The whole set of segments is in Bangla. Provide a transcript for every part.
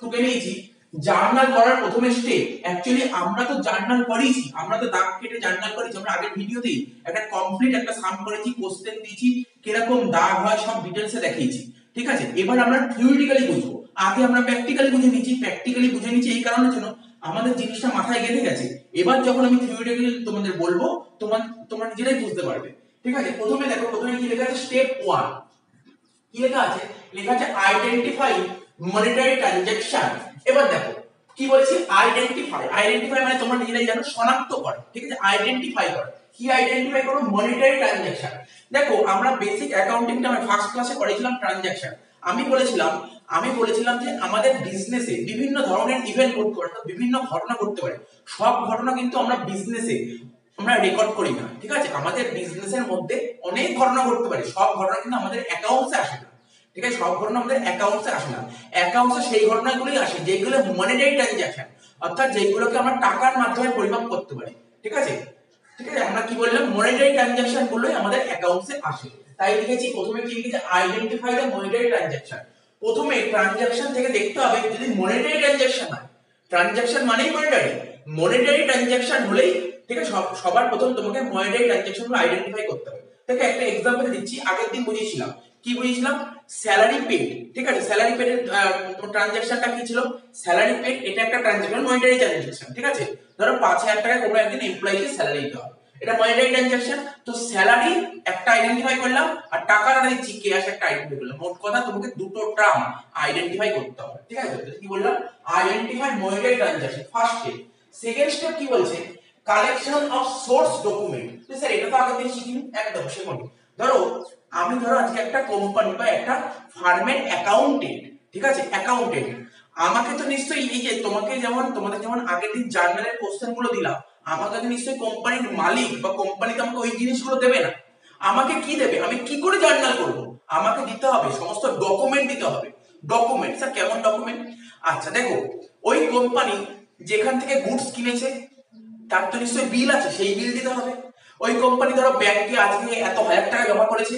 তুলে নিয়েছি জার্নাল করার প্রথম স্টেপ। অ্যাকচুয়ালি আমরা তো জার্নাল করেছি, আমরা তো দাগ কেটে জার্নাল করেছি, আমরা আগের ভিডিওতেই একটা কমপ্লিট একটা সাম করেছি, কোশ্চেন দিয়েছি, কিরকম দাগ হয় সব ডিটেইলসে দেখিয়েছি। ঠিক আছে, এবার আমরা থিওরিটিক্যালি বুঝবো। আগে আমরা প্র্যাকটিক্যালি বুঝে নিয়েছি, এই কারণের জন্য আমাদের জিনিসটা মাথায় গেঁথে গেছে। এবার যখন আমি থিওরিটিক্যালি তোমাদের বলবো, তোমরা নিজেরাই বুঝতে পারবে। ঠিক আছে, প্রথমে দেখো, প্রথমে কি লেখা আছে, স্টেপ 1 কি লেখা আছে, লেখা আছে আইডেন্টিফাই মনিটারি ট্রানজাকশন। এবার দেখো কি বলছি, আইডেন্টিফাই মানে তোমরা নিজেরাই জানো শনাক্ত করে। ঠিক আছে, আইডেন্টিফাই করে, কি আইডেন্টিফাই করো, মনিটারি ট্রানজাকশন। দেখো আমরা বেসিক অ্যাকাউন্টিংটা আমরা ফার্স্ট ক্লাসে পড়েছিলাম ট্রানজাকশন। আমি বলেছিলাম যে আমাদের বিজনেসে বিভিন্ন ধরনের ইভেন্ট ঘটতে পারে, বিভিন্ন ঘটনা ঘটতে পারে। সব ঘটনা কিন্তু আমরা বিজনেসে আমরা রেকর্ড করি না। ঠিক আছে, আমাদের বিজনেসের মধ্যে অনেক ঘটনা ঘটতে পারে, সব ঘটনা কিন্তু আমাদের অ্যাকাউন্টসে আসে না। ঠিক আছে, সব ঘটনা আমাদের অ্যাকাউন্টসে আসে না। অ্যাকাউন্টসে সেই ঘটনাগুলোই আসে যেগুলো মনিটারি ট্রানজাকশন, অর্থাৎ যেগুলোকে আমরা টাকার মাধ্যমে পরিমাপ করতে পারি। ঠিক আছে, আমরা কি বললাম, মনিটারি ট্রানজাকশন গুলোই আমাদের অ্যাকাউন্টসে আসে। তাই লিখেছি প্রথমে কি লিখেছি, আইডেন্টিফাই দ্য মনিটারি ট্রানজাকশন। প্রথমে ট্রানজাকশন থেকে দেখতে হবে যদি মনিটারি ট্রানজাকশন হয়, ট্রানজাকশন মানেই মনিটারি ট্রানজাকশন হলেই, ঠিক আছে, সবার প্রথম তোমাকে মনিটারি ট্রানজাকশন গুলো আইডেন্টিফাই করতে হবে। দেখো একটা एग्जांपल দিচ্ছি, আগের দিন বুঝিয়েছিলাম, কি বুঝিয়েছিলাম, স্যালারি পেড। ঠিক আছে, স্যালারি পেড এর ট্রানজাকশনটা কি ছিল, স্যালারি পেড এটা একটা ট্রানজাকশন, মনিটারি ট্রানজাকশন। ঠিক আছে, ধরো 5000 টাকা কোনো একজন এমপ্লয়িকে স্যালারি দিতে হবে, এটা মনিটারি ট্রানজাকশন। তো স্যালারি একটা আইডেন্টিফাই করলাম, আর টাকাটা দিচ্ছি ক্যাশ একটা আইডেন্টিফাই করলাম। মোট কথা তোমাকে দুটো টার্ম আইডেন্টিফাই করতে হবে। ঠিক আছে, কি বললাম, identify monetary transaction first step. Second step কি বলছে, কালেকশন অফ সোর্স ডকুমেন্ট। তো স্যার এটা তো আগে থেকে শিখিনি, একদম সেমনি। ধরো আজকে একটা কোম্পানি বা একটা ফার্মের অ্যাকাউন্টেন্ট। ঠিক আছে, অ্যাকাউন্টেন্ট আমাকে তো নিশ্চয়ই এই যে তোমাদের যেমন আগের দিন জার্নালের কোশ্চেন গুলো দিলাম, আমাকে তো নিশ্চয়ই কোম্পানির মালিক বা কোম্পানি তো আমাকে ওই জিনিসগুলো দেবে না। আমাকে কি দেবে, আমি কি করে জার্নাল করব, আমাকে দিতে হবে সমস্ত ডকুমেন্ট দিতে হবে। ডকুমেন্ট, স্যার কেমন ডকুমেন্ট? আচ্ছা দেখো, ওই কোম্পানি যেখান থেকে গুডস কিনেছে তার তো নিশ্চয়ই বিল আছে, সেই বিল দিতে হবে। ওই কোম্পানি ধরো ব্যাংকে আজকে এত হাজার টাকা জমা করেছে,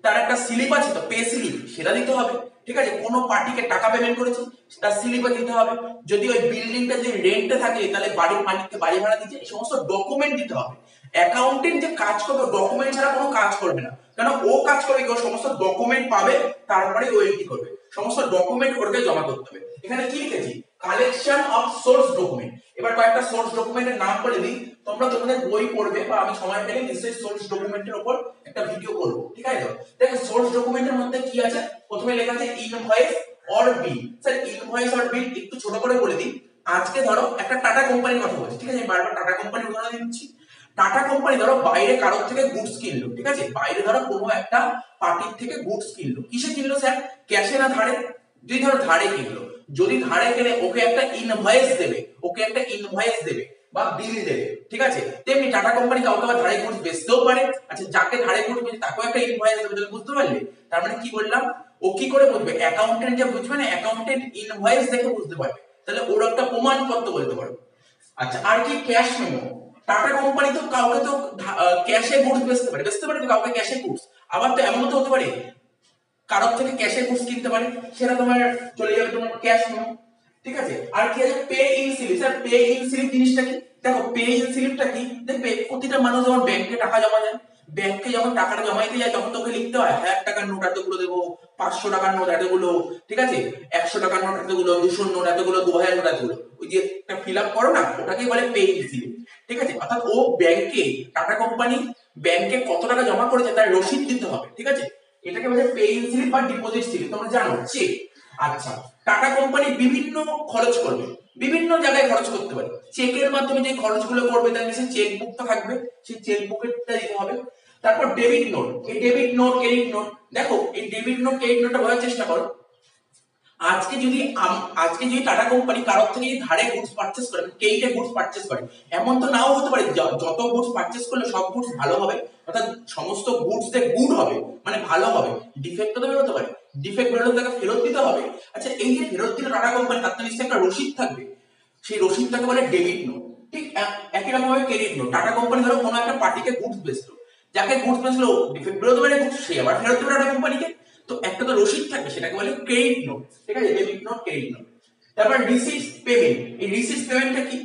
তার একটা স্লিপ আছে তো, পে স্লিপ, সেটা দিতে হবে। ঠিক আছে, কোনো পার্টিকে টাকা পেমেন্ট করেছে তার স্লিপও দিতে হবে। যদি ওই বিল্ডিংটা যে রেন্টে থাকে তাহলে বাড়ির মালিককে বাড়ি ভাড়া দিচ্ছে, এই সমস্ত ডকুমেন্ট দিতে হবে। অ্যাকাউন্টেন্ট যে কাজ করবে ডকুমেন্ট ছাড়া কোনো কাজ করবে না, কারণ ও কাজ করে কি, ও সমস্ত ডকুমেন্ট পাবে, তারপরে ও এন্ট্রি করবে, সমস্ত ডকুমেন্ট ওকে জমা করতে হবে। এখানে কি লিখেছি, কালেকশন অফ সোর্স ডকুমেন্ট। এবার কয়েকটা সোর্স ডকুমেন্টের নাম বলে দিই, তোমরা তোমাদের বই পড়বে বা আমি সময় পেলে নিশ্চয়ই সোর্স ডকুমেন্টের উপর একটা ভিডিও করব। ঠিক আছে, দেখো সোর্স ডকুমেন্টের মধ্যে কি আছে, প্রথমে লেখা আছে invoice or bill. Sir invoice or bill একটু ছোট করে বলে দিই। আজকে ধরো একটা টাটা কোম্পানির কথা বলছি, ঠিক আছে, বারবার টাটা কোম্পানির উদাহরণ দিচ্ছি। টাটা কোম্পানি ধরো বাইরে কারোর থেকে গুডস কিনলো। ঠিক আছে, বাইরে ধরো কোনো একটা পার্টির থেকে গুডস কিনলো, কিসে কিনলো স্যার, ক্যাশে না ধারে? যদি ধরো ধারে কিনলো, যদি ধারে কিনে ওকে একটা ইনভয়েস দেবে বা বিল দেবে। ঠিক আছে, তেমনি টাটা কোম্পানি কাউকে আবার ধারে গুডস বেচতেও পারে। আচ্ছা, যাকে ধারে গুডস বেচে তাকেও একটা ইনভয়েস দেবে, তুমি বুঝতে পারলে? তার মানে কি বললাম, ও কি করে বুঝবে, অ্যাকাউন্টেন্ট যে বুঝবে না, অ্যাকাউন্টেন্ট ইনভয়েস দেখে বুঝতে পারবে, তাহলে ওর একটা প্রমাণপত্র বলতে পারবে। আচ্ছা, আর কি, ক্যাশ মেমো। টাটা কোম্পানি তো কাউকে তো ক্যাশে গুডস বেচতে পারে তো কাউকে ক্যাশে গুডস। আবার তো এমন তো হতে পারে কারোর থেকে ক্যাশে গুডস কিনতে পারে, সেটা তোমার চলে যাবে তোমার ক্যাশ মেমো। ঠিক আছে, আর কি আছে, pay in slip. Sir pay in slip জিনিসটা কি? দেখো পে ইন স্লিপটা কি, দেখবে প্রতিটা মানুষ যখন ব্যাংকে টাকা জমা দেয়, ব্যাংকে যখন টাকাটা জমা দিতে যায় তখন তোকে লিখতে হয় 1000 টাকার নোট এতগুলো দেবো, 500 টাকার নোট এতগুলো, ঠিক আছে, 100 টাকার নোট এতগুলো, 200 নোট এতগুলো, 2000 নোট এতগুলো, ওই যে একটা ফিল আপ করো না, ওটাকেই বলে পে ইন স্লিপ। ঠিক আছে, অর্থাৎ ও ব্যাংকে, টাটা কোম্পানি ব্যাংকে কত টাকা জমা করেছে তার রসিদ দিতে হবে। ঠিক আছে, এটাকে বলে পে ইন স্লিপ বা ডিপোজিট স্লিপ, তোমরা জানো, চেক। আচ্ছা, টাটা কোম্পানি বিভিন্ন খরচ করবে, বিভিন্ন জায়গায় খরচ করতে পারে, চেকের মাধ্যমে যে খরচগুলো করবে তার নিচে চেক বুক তো থাকবে, সেই চেক বুকটা দিতে হবে। তারপর ডেবিট নোট, এই ডেবিট নোট, ক্রেডিট নোট। দেখো এই ডেবিট নোট, ক্রেডিট নোটটা বোঝার চেষ্টা করো। আজকে যদি টাটা কোম্পানি কারোর থেকে ধারে গুডস পারচেজ করে, কেইটে গুডস পারচেজ করে, এমন তো নাও হতে পারে যত গুডস পারচেজ করলে সব গুডস ভালো হবে, অর্থাৎ সমস্ত গুডস যে গুড হবে মানে ভালো হবে, ডিফেক্ট তো বেরোতে পারে, ডিফেক্ট বেরোলে তাকে ফেরত দিতে হবে। আচ্ছা, এই যে ফেরত দিল টাটা কোম্পানি, তার তো নিশ্চয়ই একটা রসিদ থাকবে, সেই রসিদটাকে বলে ডেবিট নোট। ঠিক একই রকম ভাবে ক্রেডিট নোট। টাটা কোম্পানি ধরো কোনো একটা পার্টিকে গুডস বেচলো, যাকে গুডস বেচলো ডিফেক্ট বেরোতে পারে, গুডস সে আবার ফেরত দেবে টাটা কোম্পানিকে, তো একটা তো রসিদ থাকবে, সেটাকে বলে ক্রেডিট নোট। ঠিক আছে, ডেবিট নোট, ক্রেডিট নোট। তারপর রিসিভস পেমেন্ট। এই রিসিভস পেমেন্টটা কি?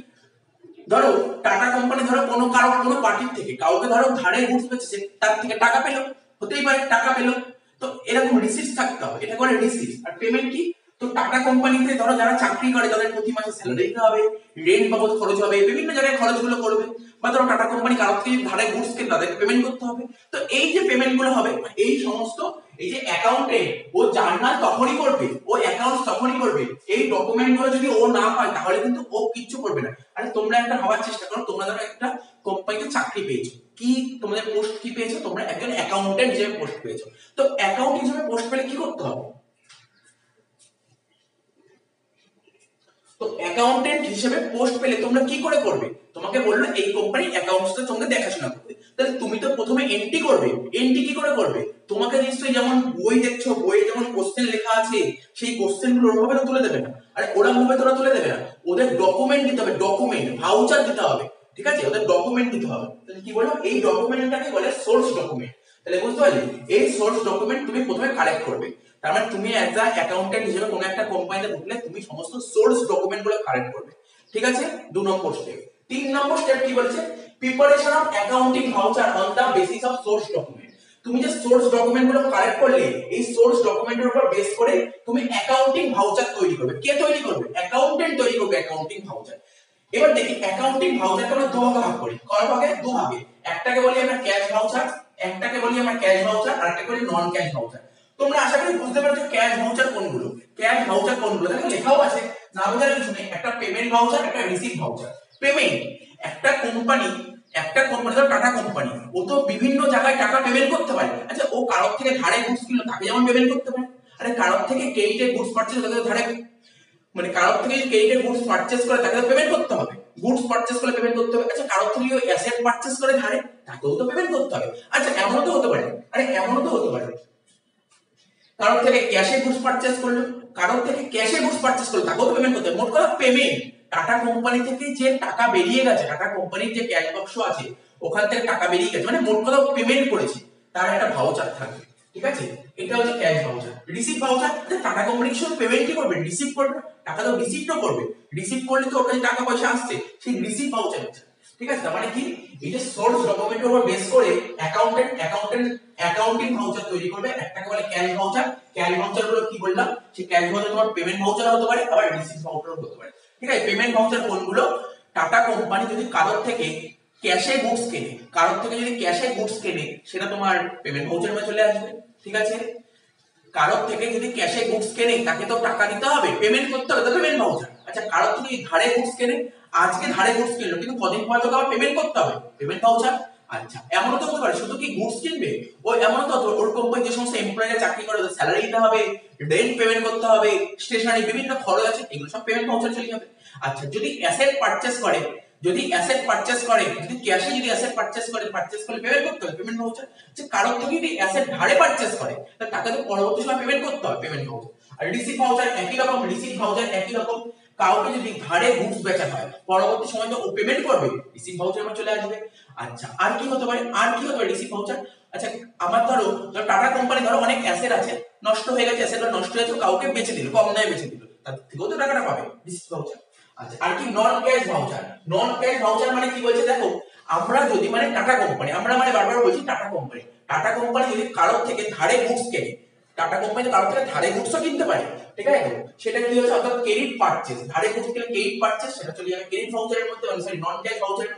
ধরো টাটা কোম্পানি ধরো কোনো পার্টির থেকে কাউকে ধরো ধারে গুডস বেচেছে, তার থেকে টাকা পেলো, হতেই পারে টাকা পেলো, তো এরকম রিসিভস থাকতে হবে, এটা করে রিসিভস। আর পেমেন্ট কি? তো টাটা কোম্পানিতে ধরো যারা চাকরি করে তাদের প্রতি মাসে স্যালারি দিতে হবে, রেন্ট বাবদ খরচ হবে, বিভিন্ন জায়গায় খরচগুলো করবে, বা ধরো টাটা কোম্পানি কারোর থেকে ধারে গুডস কিনে তাদেরকে পেমেন্ট করতে হবে। তো এই যে পেমেন্ট গুলো হবে, এই সমস্ত এই যে অ্যাকাউন্টেন্ট ও জার্নাল তখনই করবে, ও অ্যাকাউন্টস তখনই করবে, এই ডকুমেন্ট গুলো যদি ও না পায় তাহলে কিন্তু ও কিচ্ছু করবে না। আরে তোমরা একটা ভাবার চেষ্টা করো, তোমরা ধরো একটা কোম্পানিতে চাকরি পেয়েছো, কি তোমাদের পোস্ট কি পেয়েছো? তোমরা একজন অ্যাকাউন্টেন্ট হিসেবে পোস্ট পেয়েছো। তো অ্যাকাউন্ট হিসেবে পোস্ট পেলে কি করতে হবে? তো অ্যাকাউন্টেন্ট হিসেবে পোস্ট পেলে তোমরা কি করে করবে? তোমাকে বললো এই কোম্পানির অ্যাকাউন্টসটা তোমাকে দেখাশোনা করবে, তাহলে তুমি তো প্রথমে এন্ট্রি করবে। এন্ট্রি কি করে করবে? তোমাকে নিশ্চয়ই যেমন বই দেখছো, বইয়ে যেমন কোশ্চেন লেখা আছে সেই কোশ্চেন গুলো ওরভাবে তো তুলে দেবে না, আরে ওরকম ভাবে তোরা তুলে দেবে না, ওদের ডকুমেন্ট দিতে হবে, ডকুমেন্ট ভাউচার দিতে হবে, ঠিক আছে? ওদের ডকুমেন্ট দিতে হবে। তাহলে কি বলবো? এই ডকুমেন্টটাকে বলে সোর্স ডকুমেন্ট। তাহলে বুঝতে পারলে, এই সোর্স ডকুমেন্ট তুমি প্রথমে কালেক্ট করবে। তার মানে তুমি অ্যাজ আ অ্যাকাউন্টেন্ট হিসেবে কোনো একটা কোম্পানিতে ঢুকলে তুমি সমস্ত সোর্স ডকুমেন্ট গুলো কালেক্ট করবে, ঠিক আছে? 2 নম্বর স্টেপ। 3 নম্বর স্টেপ কি বলছে? Preparation of accounting voucher on the basis of source document. তুমি যে সোর্স ডকুমেন্ট গুলো কালেক্ট করলে, এই সোর্স ডকুমেন্টের উপর বেস করে তুমি অ্যাকাউন্টিং ভাউচার তৈরি করবে। কে তৈরি করবে? অ্যাকাউন্টেন্ট তৈরি করবে অ্যাকাউন্টিং ভাউচার। এবার দেখি অ্যাকাউন্টিং ভাউচারকে আমরা দু ভাগে ভাগ করি। কয় ভাগে? দু ভাগে। একটাকে বলি আমরা ক্যাশ ভাউচার, একটাকে বলি আমরা ক্যাশ ভাউচার, আর একটাকে বলি নন ক্যাশ ভাউচার। তোমরা আশা করি বুঝতে পারছো ক্যাশ ভাউচার কোনগুলো। ক্যাশ ভাউচার কোনগুলো দেখো লেখাও আছে, না বোঝার কিছু নেই। একটা পেমেন্ট ভাউচার, একটা রিসিভ ভাউচার। পেমেন্ট, একটা কোম্পানি ধর টাটা কোম্পানি, ও তো বিভিন্ন জায়গায় টাকা পেমেন্ট করতে পারে। আচ্ছা, ও কারোর থেকে ধারে গুডস কিনলো, তাকে যেমন পেমেন্ট করতে পারে। আরে কারোর থেকে ক্রেডিটে গুডস পারচেজ, তাকে ধারে মানে কারোর থেকে ক্রেডিটে গুডস পারচেজ করে তাকে তো পেমেন্ট করতে হবে, গুডস পারচেজ করে পেমেন্ট করতে হবে। আচ্ছা, কারোর থেকে অ্যাসেট পারচেজ করে ধারে, তাকেও তো পেমেন্ট করতে হবে। আচ্ছা, এমনও তো হতে পারে, কারোর থেকে ক্যাশে গুডস পারচেজ করলো, তাকেও তো পেমেন্ট করতে হবে। মোট কথা পেমেন্ট। টাটা কোম্পানি থেকে যে টাকা বেরিয়ে গেছে, টাটা কোম্পানির যে ক্যাশ বাক্স আছে ওখান থেকে টাকা বেরিয়ে গেছে, মানে মোট কথা পেমেন্ট করেছে, তার একটা ভাউচার থাকবে, ঠিক আছে? এটা হচ্ছে cash voucher. Receive voucher, tata company শুধু পেমেন্টই করবে, রিসিভ করবে, টাকা তো রিসিভও করবে। রিসিভ করলে তো ওর কাছে টাকা পয়সা আসছে, সেই রিসিভ ভাউচার হচ্ছে, ঠিক আছে? তার মানে কি, এই যে সোর্স ডকুমেন্টের উপর বেস করে অ্যাকাউন্টিং ভাউচার তৈরি করবে। একটাকে বলে ক্যাশ ভাউচার। ক্যাশ ভাউচার গুলো কি বললাম? সেই ক্যাশ ভাউচার তোমার পেমেন্ট ভাউচার হতে পারে, আবার রিসিভ ভাউচার হতে পারে, ঠিক আছে? পেমেন্ট ভাউচার কোনগুলো? টাটা কোম্পানি যদি কারোর থেকে ক্যাশে গুডস কেনে, সেটা তোমার পেমেন্ট ভাউচারে চলে আসবে, ঠিক আছে? কারোর থেকে যদি ক্যাশে গুডস কেনে, তাকে তো টাকা দিতে হবে, পেমেন্ট করতে হবে, তো পেমেন্ট ভাউচার। আচ্ছা, কারোর থেকে ধারে গুডস কেনে, আজকে ধারে গুডস কিনলো, কিন্তু কদিন পরে তোকে আবার পেমেন্ট করতে হবে, পেমেন্ট ভাউচার। আচ্ছা, এমনও তো হতে পারে শুধু কি গুডস কিনবে, ওই এমনও তো ওর কোম্পানি যে সমস্ত এমপ্লয়িরা চাকরি করে ওদের স্যালারি দিতে হবে, রেন্ট পেমেন্ট করতে হবে, স্টেশনারি বিভিন্ন খরচ আছে, এগুলো সব পেমেন্ট ভাউচার চলে যাবে। আচ্ছা, যদি অ্যাসেট পারচেজ করে, যদি ক্যাশে অ্যাসেট পারচেজ করে পেমেন্ট করতে হবে, পেমেন্ট ভাউচার। যে কারোর থেকে যদি অ্যাসেট ধারে পারচেজ করে, তাকে তো পরবর্তী সময় পেমেন্ট করতে হবে, পেমেন্ট ভাউচার। আর রিসিভ ভাউচার একই রকম, কাউকে যদি ধারে গুডস বেচা হয়, পরবর্তী সময় তো ও পেমেন্ট করবে, রিসিভ ভাউচার চলে আসবে। আচ্ছা, আর কি হতে পারে? Receive voucher. আচ্ছা, আমার ধরো টাটা কোম্পানি ধরো অনেক অ্যাসেট আছে, নষ্ট হয়ে গেছে, অ্যাসেটটা নষ্ট হয়েছে, কাউকে বেচে দিল, কম দামে বেচে দিল, তার থেকেও তো টাকাটা পাবে, রিসিভ ভাউচার। আচ্ছা, আর কি নন ক্যাশ ভাউচার মানে কি বলছে দেখো, আমরা যদি মানে টাটা কোম্পানি, আমরা মানে বারবার বলছি টাটা কোম্পানি যদি কারোর থেকে ধারে গুডস কেনে, টাটা কোম্পানি কারোর থেকে ধারে গুডসও কিনতে পারে, ঠিক আছে? সেটা কি হচ্ছে, অর্থাৎ ক্রেডিট পারচেজ, ধারে গুডস কিনলে ক্রেডিট পারচেজ, সেটা চলে যাবে ক্রেডিট ভাউচারের মধ্যে, সরি নন ক্যাশ ভাউচারের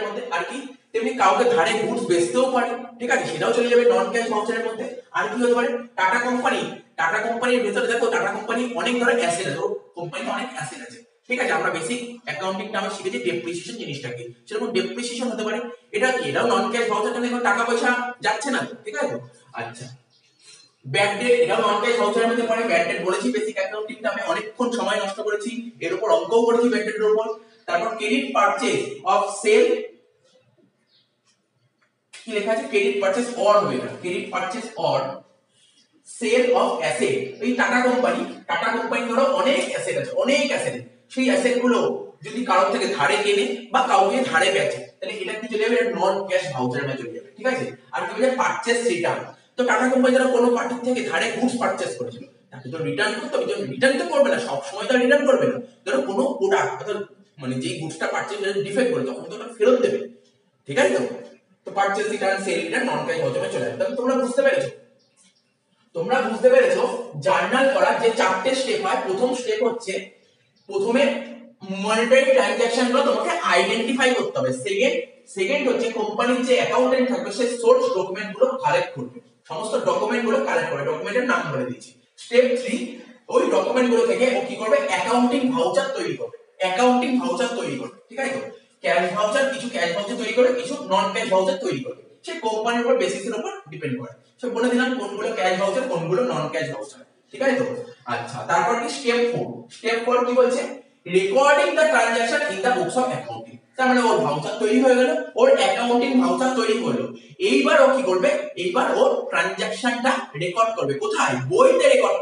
মধ্যে। আর কি, তেমনি কাউকে ধারে গুডস বেচতেও পারে, ঠিক আছে? সেটাও চলে যাবে নন ক্যাশ ভাউচারের মধ্যে। আর কি হতে পারে? টাটা কোম্পানির ভেতরে দেখো, টাটা কোম্পানি অনেক ধরনের অ্যাসেট আছে, কোম্পানিতে অনেক অ্যাসেট আছে, ঠিক আছে? আমরা বেসিক অ্যাকাউন্টিং আমরা শিখেছি ডেপ্রিসিয়েশন জিনিসটা কি, সেরকম ডেপ্রিসিয়েশন হতে পারে। এটা কি? এটাও নন ক্যাশ ভাউচার, কিন্তু টাকা পয়সা যাচ্ছে না, ঠিক আছে? আচ্ছা, ব্যাড ডেট, এটাও নন ক্যাশ ভাউচারের মধ্যে পড়ে। ব্যাড ডেট বলেছি বেসিক অ্যাকাউন্টিংটা আমি অনেকক্ষণ সময় নষ্ট করেছি, এর উপর অঙ্কও করেছি ব্যাড ডেটের উপর। তারপর ক্রেডিট পারচেজ অফ সেল, কি লেখা আছে? Credit purchase or sale of asset. এই টাটা কোম্পানি ধরো অনেক অ্যাসেট আছে, সেই অ্যাসেট গুলো যদি কারোর থেকে ধারে কেনে বা কাউকে ধারে বেচে, তাহলে এটা কি চলে যাবে? নন ক্যাশ ভাউচারের মধ্যে চলে যাবে, ঠিক আছে? আর কি বলে? Purchase return. তো টাটা কোম্পানি ধরো কোনো পার্টির থেকে ধারে গুডস পারচেজ করেছিল, তো রিটার্ন করতে হবে, রিটার্ন তো করবে না সব সময়, তো রিটার্ন করবে না। ধরো কোনো প্রোডাক্ট মানে যেই গুডসটা পারচেজ ডিফেক্ট করে তখন তো ওটা ফেরত দেবে, ঠিক আছে? তো পারচেজ রিটার্ন, সেল রিটার্ন, নন ক্যাশ ভাউচারে চলে আসবে। তোমরা বুঝতে পেরেছো? তোমরা বুঝতে পেরেছো জার্নাল করার যে চারটে স্টেপ হয়। প্রথম স্টেপ হচ্ছে প্রথমে মনিটারি ট্রানজাকশন গুলো তোমাকে আইডেন্টিফাই করতে হবে। সেকেন্ড হচ্ছে কোম্পানির যে অ্যাকাউন্টেন্ট থাকবে সে সোর্স ডকুমেন্ট গুলো কালেক্ট করবে, সমস্ত ডকুমেন্ট গুলো কালেক্ট করবে, ডকুমেন্টের নাম বলে দিয়েছি। স্টেপ 3 ওই ডকুমেন্ট গুলো থেকে ও কি করবে, অ্যাকাউন্টিং ভাউচার তৈরি করবে, ঠিক আছে? ক্যাশ ভাউচার, কিছু ক্যাশ ভাউচার তৈরি করবে, কিছু নন ক্যাশ ভাউচার তৈরি করবে, সে কোম্পানির উপর বেসিসের উপর ডিপেন্ড করে। সে বলে দিলাম কোনগুলো ক্যাশ ভাউচার, কোনগুলো নন ক্যাশ ভাউচার, ঠিক আছে তো? আচ্ছা, তারপর কি স্টেপ 4 কি বলছে, recording the transaction in the books of accounting. তার মানে ওর ভাউচার তৈরি হয়ে গেল, ওর অ্যাকাউন্টিং ভাউচার তৈরি হলো। এইবার ও কি করবে, এইবার ও ট্রানজাকশনটা রেকর্ড করবে। কোথায়? বইতে রেকর্ড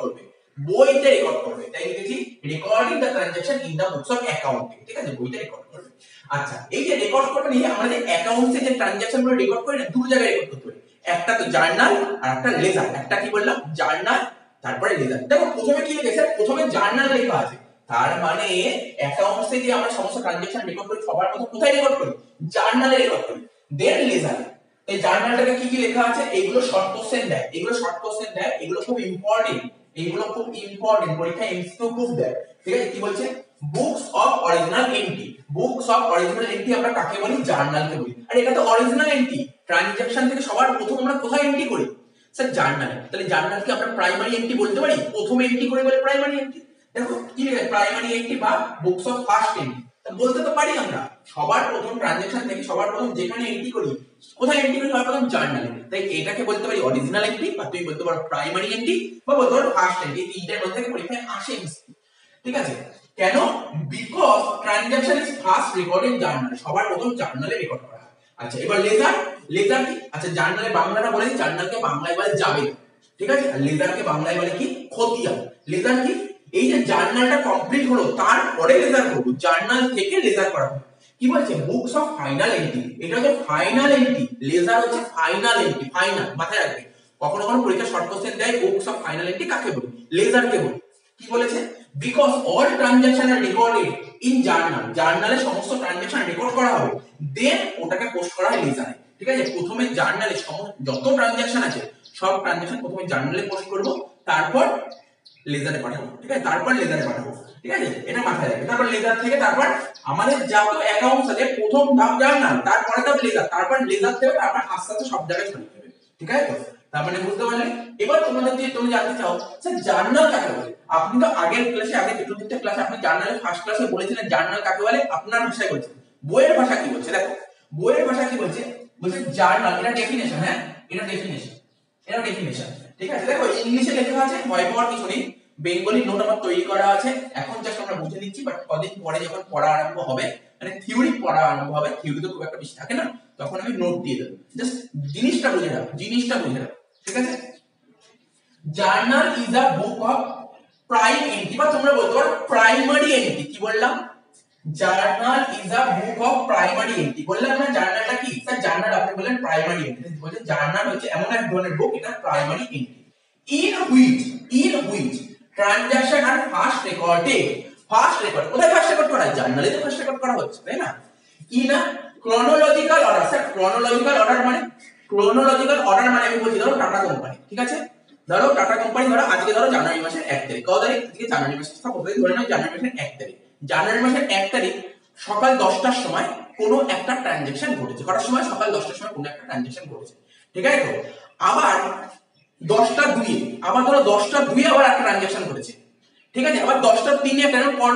করবে, তাই লিখেছি recording the transaction in the books of accounting, ঠিক আছে? বইতে রেকর্ড করবে। আচ্ছা, এই যে রেকর্ড করবে নিয়ে আমাদের অ্যাকাউন্টসে যে ট্রানজাকশন গুলো রেকর্ড করি না, দুটো জায়গায় রেকর্ড করতে হবে, একটা তো জার্নাল আর একটা লেজার। একটা কি বললাম, জার্নাল, তারপরে লেজার। দেখো প্রথমে কি লিখেছে, প্রথমে জার্নাল লেখা আছে, তার মানে অ্যাকাউন্টসে যে আমরা সমস্ত ট্রানজাকশন রেকর্ড করি সবার প্রথম কোথায় রেকর্ড করি, জার্নালে রেকর্ড করি, দেন লেজার। এই জার্নালটাকে কি কি লেখা আছে, এগুলো শর্ট কোশ্চেন দেয়, এগুলো খুব ইম্পর্টেন্ট, পরীক্ষায় এমসিকিউ খুব দেয়, ঠিক আছে? কি বলছে, বুকস অফ অরিজিনাল এন্ট্রি। আমরা কাকে বলি, জার্নালকে বলি। আর এটা তো অরিজিনাল এন্ট্রি, ট্রানজাকশন থেকে সবার প্রথম আমরা কোথায় এন্ট্রি করি, স্যার জার্নালে। তাহলে জার্নালকে আমরা প্রাইমারি এন্ট্রি বলতে পারি, প্রথম এন্ট্রি করে বলে প্রাইমারি এন্ট্রি। দেখো কি লেখা, প্রাইমারি এন্ট্রি বা বুকস অফ ফার্স্ট এন্ট্রি, বলতে তো পারি আমরা। সবার প্রথম ট্রানজাকশন থেকে সবার প্রথম যেখানে এন্ট্রি করি, কোথায় এন্ট্রি করি, সবার প্রথম জার্নালে। তাই এটাকে বলতে পারি অরিজিনাল এন্ট্রি, বা তুমি বলতে পারো প্রাইমারি এন্ট্রি, বা বলতে পারো ফার্স্ট এন্ট্রি। তিনটার মধ্যে থেকে পরীক্ষায় আসে, ঠিক আছে? কেন? Because transaction is first record in journal, সবার প্রথম জার্নালে রেকর্ড করা হয়। আচ্ছা, এবার লেজার কি? আচ্ছা, জার্নালে বাংলাটা বলেছি, জার্নালকে বাংলায় বলে যাবে, ঠিক আছে? আর লেজারকে বাংলায় বলে কি, খতিয়ান। লেজার কি? এই যে জার্নালটা কমপ্লিট হলো তারপরে লেজার করব, জার্নাল থেকে লেজার করা হবে। কি বলছে, বুকস অফ ফাইনাল এন্ট্রি, এটা হচ্ছে ফাইনাল এন্ট্রি, লেজার হচ্ছে ফাইনাল এন্ট্রি, ফাইনাল মাথায় রাখবে। কখনো কখনো পরীক্ষা শর্ট কোশ্চেন দেয়, বুকস অফ ফাইনাল এন্ট্রি কাকে বলি, লেজারকে বলি। কি বলেছে, because all transaction are recorded in journal, জার্নালে সমস্ত ট্রানজাকশন রেকর্ড করা হবে, দেন ওটাকে পোস্ট করা হয় লেজারে, ঠিক আছে? প্রথমে জার্নালে যত ট্রানজাকশন আছে সব ট্রানজাকশন প্রথমে জার্নালে পোস্ট করব, তারপর লেজারে পাঠাবো, ঠিক আছে? ঠিক আছে? এটা মাথায় রাখবে। তারপর লেজার থেকে, তারপর আমাদের যত অ্যাকাউন্টস আছে প্রথম ধাপ জার্নাল, তারপরে ধাপ লেজার, তারপর লেজার থেকে তারপর আস্তে আস্তে সব জায়গায় ছড়িয়ে দেবে, ঠিক আছে? তার মানে বুঝতে পারলে? এবার তোমাদের যে তুমি জানতে চাও স্যার জার্নাল কাকে বলে, আপনি তো আগের ক্লাসে, আগে দুটো তিনটে ক্লাসে আপনি জার্নালের ফার্স্ট ক্লাসে বলেছিলেন জার্নাল কাকে বলে, আপনার ভাষায় বলছেন। বইয়ের ভাষা কি বলছে, দেখো বইয়ের ভাষা কি বলছে, জার্নাল, এটা ডেফিনেশন, হ্যাঁ এটা ডেফিনেশন, ঠিক আছে? দেখো ইংলিশে লেখা আছে, ভয় পাওয়ার কিছু নেই, বেঙ্গলি নোট আমার তৈরি করা আছে, এখন জাস্ট আমরা বুঝে নিচ্ছি। বাট কদিন পরে যখন পড়া আরম্ভ হবে, মানে থিওরি পড়া আরম্ভ হবে, থিওরি তো খুব একটা বেশি থাকে না, তখন আমি নোট দিয়ে দেবো, জাস্ট জিনিসটা বুঝে নাও, ঠিক আছে? Journal is a book of prime entry, বা তোমরা বলতে পারো প্রাইমারি এন্ট্রি। কি বললাম, journal is a book of primary entry. বললাম না জার্নালটা কি, স্যার জার্নাল আপনি বললেন প্রাইমারি এন্ট্রি, বলছে জার্নাল হচ্ছে এমন এক ধরনের বুক, এটা primary entry, in which transaction are first record, কোথায় ফার্স্ট রেকর্ড করা হয়, জার্নালে তো ফার্স্ট রেকর্ড করা হচ্ছে, তাই না? In a chronological order. Sir chronological order মানে আমি বলছি, ধরো টাটা কোম্পানি, ঠিক আছে? ধরো টাটা কোম্পানি, ধরো আজকে ধরো জানুয়ারি মাসের 1 তারিখ, কত তারিখ আজকে, জানুয়ারি মাসের, ধরে নাও জানুয়ারি মাসের 1 তারিখ, সকাল 10টার সময় কোনো একটা ট্রানজাকশন ঘটেছে। কটার সময়, সকাল 10টার সময় কোনো একটা ট্রানজাকশন ঘটেছে, ঠিক আছে তো? আবার 10টা 2 আবার ধরো 10টা 2 আবার একটা ট্রানজাকশন ঘটেছে, ঠিক আছে? আবার 10টা 3 একটা পর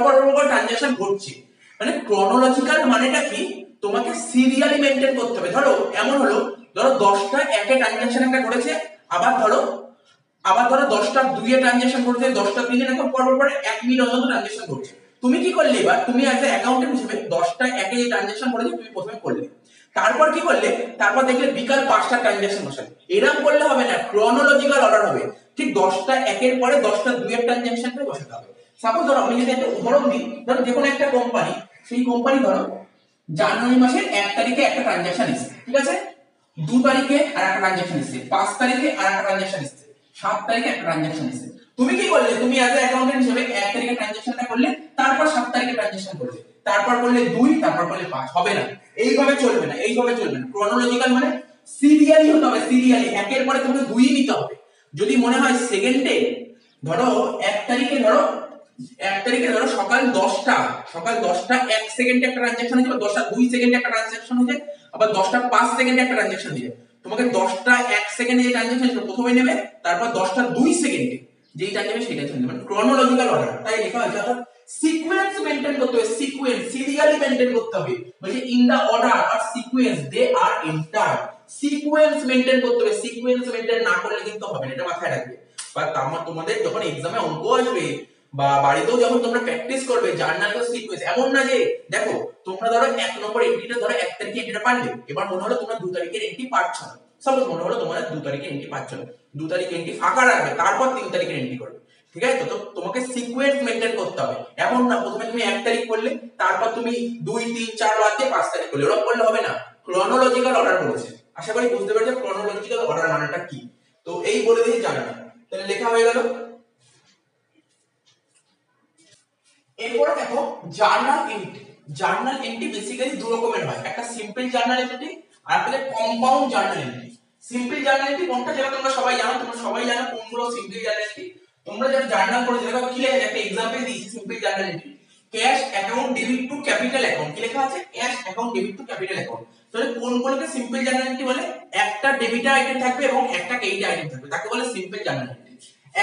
ট্রানজাকশন ঘটছে। মানে ক্রোনোলজিক্যাল মানেটা কি, তোমাকে সিরিয়ালি মেইনটেইন করতে হবে। ধরো এমন হলো, ধরো 10টা 1 এ ট্রানজাকশন একটা ঘটেছে, আবার ধরো 10টা 2 এ ট্রানজাকশন ঘটেছে, 10টা 3 এ, এরকম পর 1 মিনিট অন্তত ট্রানজাকশন ঘটছে। তুমি কি করলে, এবার তুমি অ্যাজ এ অ্যাকাউন্টেন্ট হিসেবে 10টা 1 এ যে ট্রানজাকশন ঘটেছে তুমি প্রথমে করলে, তারপর কি করলে, তারপর দেখলে বিকাল 5টা ট্রানজাকশন বসালে। এরকম করলে হবে না, ক্রোনোলজিক্যাল অর্ডার হবে, ঠিক 10টা 1 এর পরে 10টা 2 এর ট্রানজাকশনটা বসাতে হবে। সাপোজ ধরো আমি যদি একটা উদাহরণ দিই, ধরো যে কোনো একটা কোম্পানি, সেই কোম্পানি ধরো জানুয়ারি মাসের 1 তারিখে একটা ট্রানজাকশন এসেছে, ঠিক আছে? 2 তারিখে আর একটা ট্রানজাকশন এসেছে, 5 তারিখে আর একটা ট্রানজাকশন এসেছে, 7 তারিখে একটা ট্রানজাকশন এসেছে। তুমি কি করলে, তুমি অ্যাজ এ অ্যাকাউন্টেন্ট হিসেবে 1 তারিখে ট্রানজাকশনটা করলে, তারপর 7 তারিখে ট্রানজাকশন করলে, তারপর করলে 2, তারপর করলে 5, হবে না, এইভাবে চলবে না, এইভাবে চলবে না। ক্রোনোলজিক্যাল মানে সিরিয়ালি হতে হবে, সিরিয়ালি, একের পরে তোমাকে 2ই নিতে হবে। যদি মনে হয় সেকেন্ডে, ধরো 1 তারিখে, ধরো সকাল 10টা, 1 সেকেন্ডে একটা ট্রানজাকশন হয়ে যাবে, 10টা 2 সেকেন্ডে একটা ট্রানজাকশন হয়ে যায়, আবার 10টা 5 সেকেন্ডে একটা ট্রানজাকশন হয়ে যায়। তোমাকে 10টা 1 সেকেন্ডে যে ট্রানজাকশন সেটা প্রথমে নেবে, তারপর 10টা 2 সেকেন্ডে যেটা নেবে সেটা চলবে, মানে ক্রোনোলজিক্যাল অর্ডার। তাই লেখা হয়েছে, অর্থাৎ সিকোয়েন্স মেইনটেইন করতে হবে, সিকোয়েন্স সিরিয়ালি মেইনটেইন করতে হবে, বলছে in the order or sequence they are entered, sequence maintain করতে হবে, সিকোয়েন্স মেইনটেইন না করলে কিন্তু হবে না, এটা মাথায় রাখবে। বা তোমাদের যখন এক্সামে অঙ্ক আসবে বা বাড়িতেও যখন তোমরা প্র্যাকটিস করবে জার্নাল সিকোয়েন্স, এমন না যে দেখো তোমরা ধরো 1 নম্বর এন্ট্রিটা, ধরো 1 তারিখে এন্ট্রিটা পারলে, এবার মনে হলো তোমরা 2 তারিখের এন্ট্রি পারছো না, সাপোজ মনে হলো তোমরা 2 তারিখে এন্ট্রি পারছো না, 2 তারিখে এন্ট্রি ফাঁকা রাখবে, তারপর 3 তারিখে এন্ট্রি করবে, ঠিক আছে? তো তোমাকে সিকোয়েন্স মেইনটেইন করতে হবে, এমন না প্রথমে তুমি 1 তারিখ করলে, তারপর তুমি 2 3 4 বাদ দিয়ে 5 তারিখ করলে, এরকম করলে হবে না। ক্রোনোলজিক্যাল অর্ডার বলেছে, আশা করি বুঝতে পেরেছো ক্রোনোলজিক্যাল অর্ডার মানেটা কি। তো এই বলে দিয়ে জানা, তাহলে লেখা হয়ে গেল। এরপরে দেখো journal entry. Journal entry basically দু রকমের হয়, একটা সিম্পল জার্নাল এন্ট্রি আর একটা compound journal entry. Simple journal entry কোনটা, যেটা তোমরা সবাই জানো, কোনগুলো সিম্পল জার্নাল এন্ট্রি। তোমরা যারা জার্নাল করেছো দেখো কি লেখা আছে, একটা एग्जांपल দিয়েছি simple journal entry, cash account debit two capital account. কি লেখা আছে, cash account debit two capital account. তাহলে কোনগুলোকে সিম্পল জার্নাল এন্ট্রি বলে, একটা ডেবিট আইটেম থাকবে এবং একটা ক্রেডিট আইটেম থাকবে, তাকে বলে সিম্পল জার্নাল এন্ট্রি।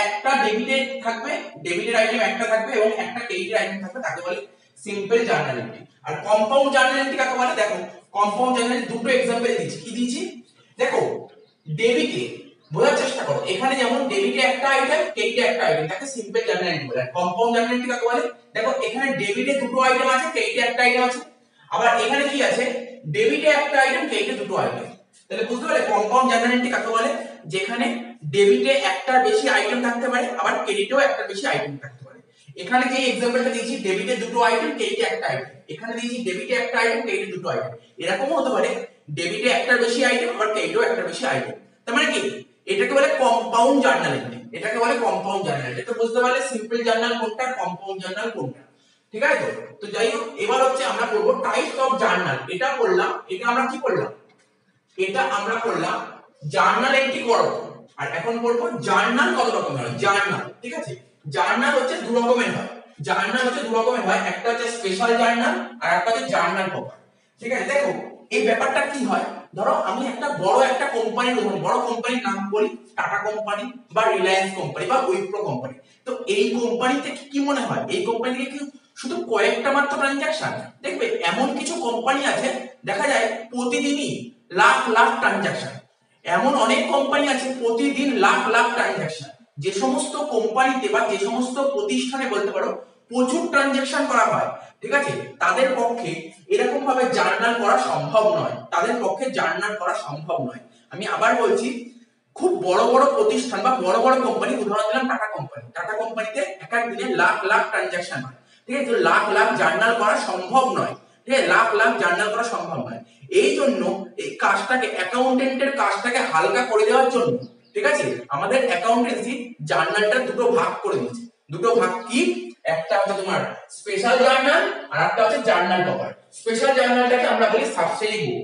একটা ডেবিটেড থাকবে, ডেবিটেড আইটেম একটা থাকবে এবং একটা ক্রেডিট আইটেম থাকবে, তাকে বলে সিম্পল জার্নাল এন্ট্রি। আর কম্পাউন্ড জার্নাল এন্ট্রি কাকে বলে, দেখো কম্পাউন্ড জার্নাল দুটো एग्जांपल দিয়েছি, কি দিয়েছি দেখো, ডেবিটে বোঝার চেষ্টা করো, এখানে যেমন ডেবিটে একটা আইটেম, ক্রেডিটে একটা আইটেম, তাকে সিম্পল জার্নাল এন্ট্রি বলে। কম্পাউন্ড জার্নাল এন্ট্রি কাকে বলে, দেখো এখানে ডেবিটে দুটো আইটেম আছে, ক্রেডিটে একটা আইটেম আছে, আবার এখানে কি আছে, ডেবিটে একটা আইটেম, ক্রেডিটে দুটো আইটেম। তাহলে বুঝতে পারলে কম্পাউন্ড জার্নাল এন্ট্রি কাকে বলে, যেখানে ডেবিটে একটা বেশি আইটেম থাকতে পারে, আবার ক্রেডিটেও একটা বেশি আইটেম থাকতে পারে। এখানে যে एग्जांपलটা দিয়েছি, ডেবিটে দুটো আইটেম, ক্রেডিটে একটা আইটেম, এখানে দিয়েছি ডেবিটে একটা আইটেম, ক্রেডিটে দুটো আইটেম, এরকমও হতে পারে ডেবিটে একটা বেশি আইটেম, আবার ক্রেডিটেও একটা বেশি আইটেম। তার মানে কি, এটাকে বলে কম্পাউন্ড জার্নাল এন্ট্রি, এটাকে বলে কম্পাউন্ড জার্নাল এন্ট্রি। তো বুঝতে পারলে সিম্পল জার্নাল কোনটা, কম্পাউন্ড জার্নাল কোনটা, ঠিক আছে? তো যাই হোক, এবার হচ্ছে আমরা করব টাইপস অফ জার্নাল। এটা করলাম, এটা আমরা কি করলাম, এটা আমরা করলাম জার্নাল এন্ট্রি করব, আর এখন করব জার্নাল কত রকমের হয়। জার্নাল, ঠিক আছে, জার্নাল হচ্ছে দু রকমের হয়, একটা হচ্ছে স্পেশাল জার্নাল আর একটা হচ্ছে জার্নাল পেপার, ঠিক আছে? দেখো এই ব্যাপারটা কি হয়, ধরো আমি একটা বড় একটা কোম্পানির উদাহরণ, বড় কোম্পানির নাম বলি, টাটা কোম্পানি বা রিলায়েন্স কোম্পানি বা উইপ্রো কোম্পানি। তো এই কোম্পানিতে কি মনে হয়, এই কোম্পানিতে কি শুধু কয়েকটা মাত্র ট্রানজাকশন? দেখবে এমন কিছু কোম্পানি আছে দেখা যায় প্রতিদিনই লাখ লাখ ট্রানজাকশন, এমন অনেক কোম্পানি আছে প্রতিদিন লাখ লাখ ট্রানজাকশন। যে সমস্ত কোম্পানিতে বা যে সমস্ত প্রতিষ্ঠানে বলতে পারো প্রচুর ট্রানজাকশন করা হয়, ঠিক আছে, তাদের পক্ষে এরকম ভাবে জার্নাল করা সম্ভব নয়, আমি আবার বলছি, খুব বড় বড় প্রতিষ্ঠান বা বড় বড় কোম্পানি, উদাহরণ দিলাম টাটা কোম্পানিতে এক এক দিনে লাখ লাখ ট্রানজাকশন হয়, ঠিক আছে, লাখ লাখ জার্নাল করা সম্ভব নয়, ঠিক আছে, লাখ লাখ জার্নাল করা সম্ভব নয়। এই জন্য এই কাজটাকে, অ্যাকাউন্টেন্টের কাজটাকে হালকা করে দেওয়ার জন্য, ঠিক আছে, আমাদের অ্যাকাউন্টেন্সি জার্নালটা দুটো ভাগ করে দিয়েছে। দুটো ভাগ কি, একটা হচ্ছে তোমার স্পেশাল জার্নাল আর একটা হচ্ছে জার্নাল পেপার। স্পেশাল জার্নালটাকে আমরা বলি সাবসিডি বুক।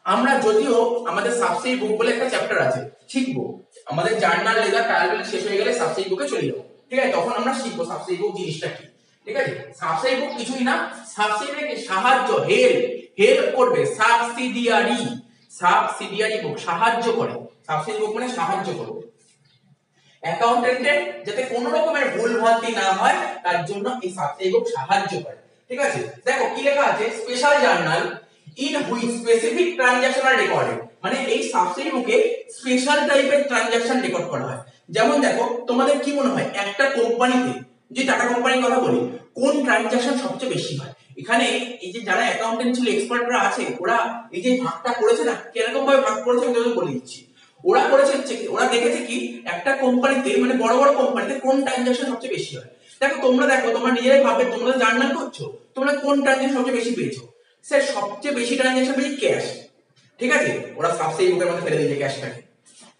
আমরা যদিও আমাদের সাবসিডি বুক বলে একটা চ্যাপ্টার আছে, শিখবো, আমাদের জার্নাল লেখা ট্রায়াল শেষ হয়ে গেলে সাবসিডি বুকে চলে যাবো, ঠিক আছে, তখন আমরা শিখবো সাবসিডি বুক জিনিসটা কি, ঠিক আছে? সাবসিডি বুক কিছুই না, সাবসিডিকে সাহায্য, হেল্প করবে, সাবসিডিয়ারি বুক সাহায্য করে, সাবসিডি বুক মানে সাহায্য করবে অ্যাকাউন্টেন্টের, যাতে কোনো রকমের ভুল ভ্রান্তি না হয় তার জন্য এই সাবসিডি বুক সাহায্য করে, ঠিক আছে? দেখো কি লেখা আছে, special journal in which specific transaction are recorded, মানে এই সাবসিডি বুকে স্পেশাল টাইপের ট্রানজাকশন রেকর্ড করা হয়। যেমন দেখো তোমাদের কি মনে হয় একটা কোম্পানিতে, যে টাটা কোম্পানির কথা বলি, কোন ট্রানজাকশন সবচেয়ে বেশি হয়? এখানে এই যে যারা অ্যাকাউন্টেন্ট ছিল, এক্সপার্টরা আছে, ওরা এই যে ভাগটা করেছে না, কিরকম ভাবে ভাগ করেছে আমি তোমাদের বলে দিচ্ছি। ওরা করেছে হচ্ছে কি, ওরা দেখেছে কি একটা কোম্পানিতে, মানে বড় বড় কোম্পানিতে কোন ট্রানজাকশন সবচেয়ে বেশি হয়। দেখো তোমরা নিজেরাই ভাবে, তোমরা জার্নাল করছো, তোমরা কোন ট্রানজাকশন সবচেয়ে বেশি পেয়েছো? স্যার সবচেয়ে বেশি ট্রানজাকশন পেয়েছি ক্যাশ, ঠিক আছে, ওরা সাবসিডি বুকের মধ্যে ফেলে দিয়েছে ক্যাশটাকে।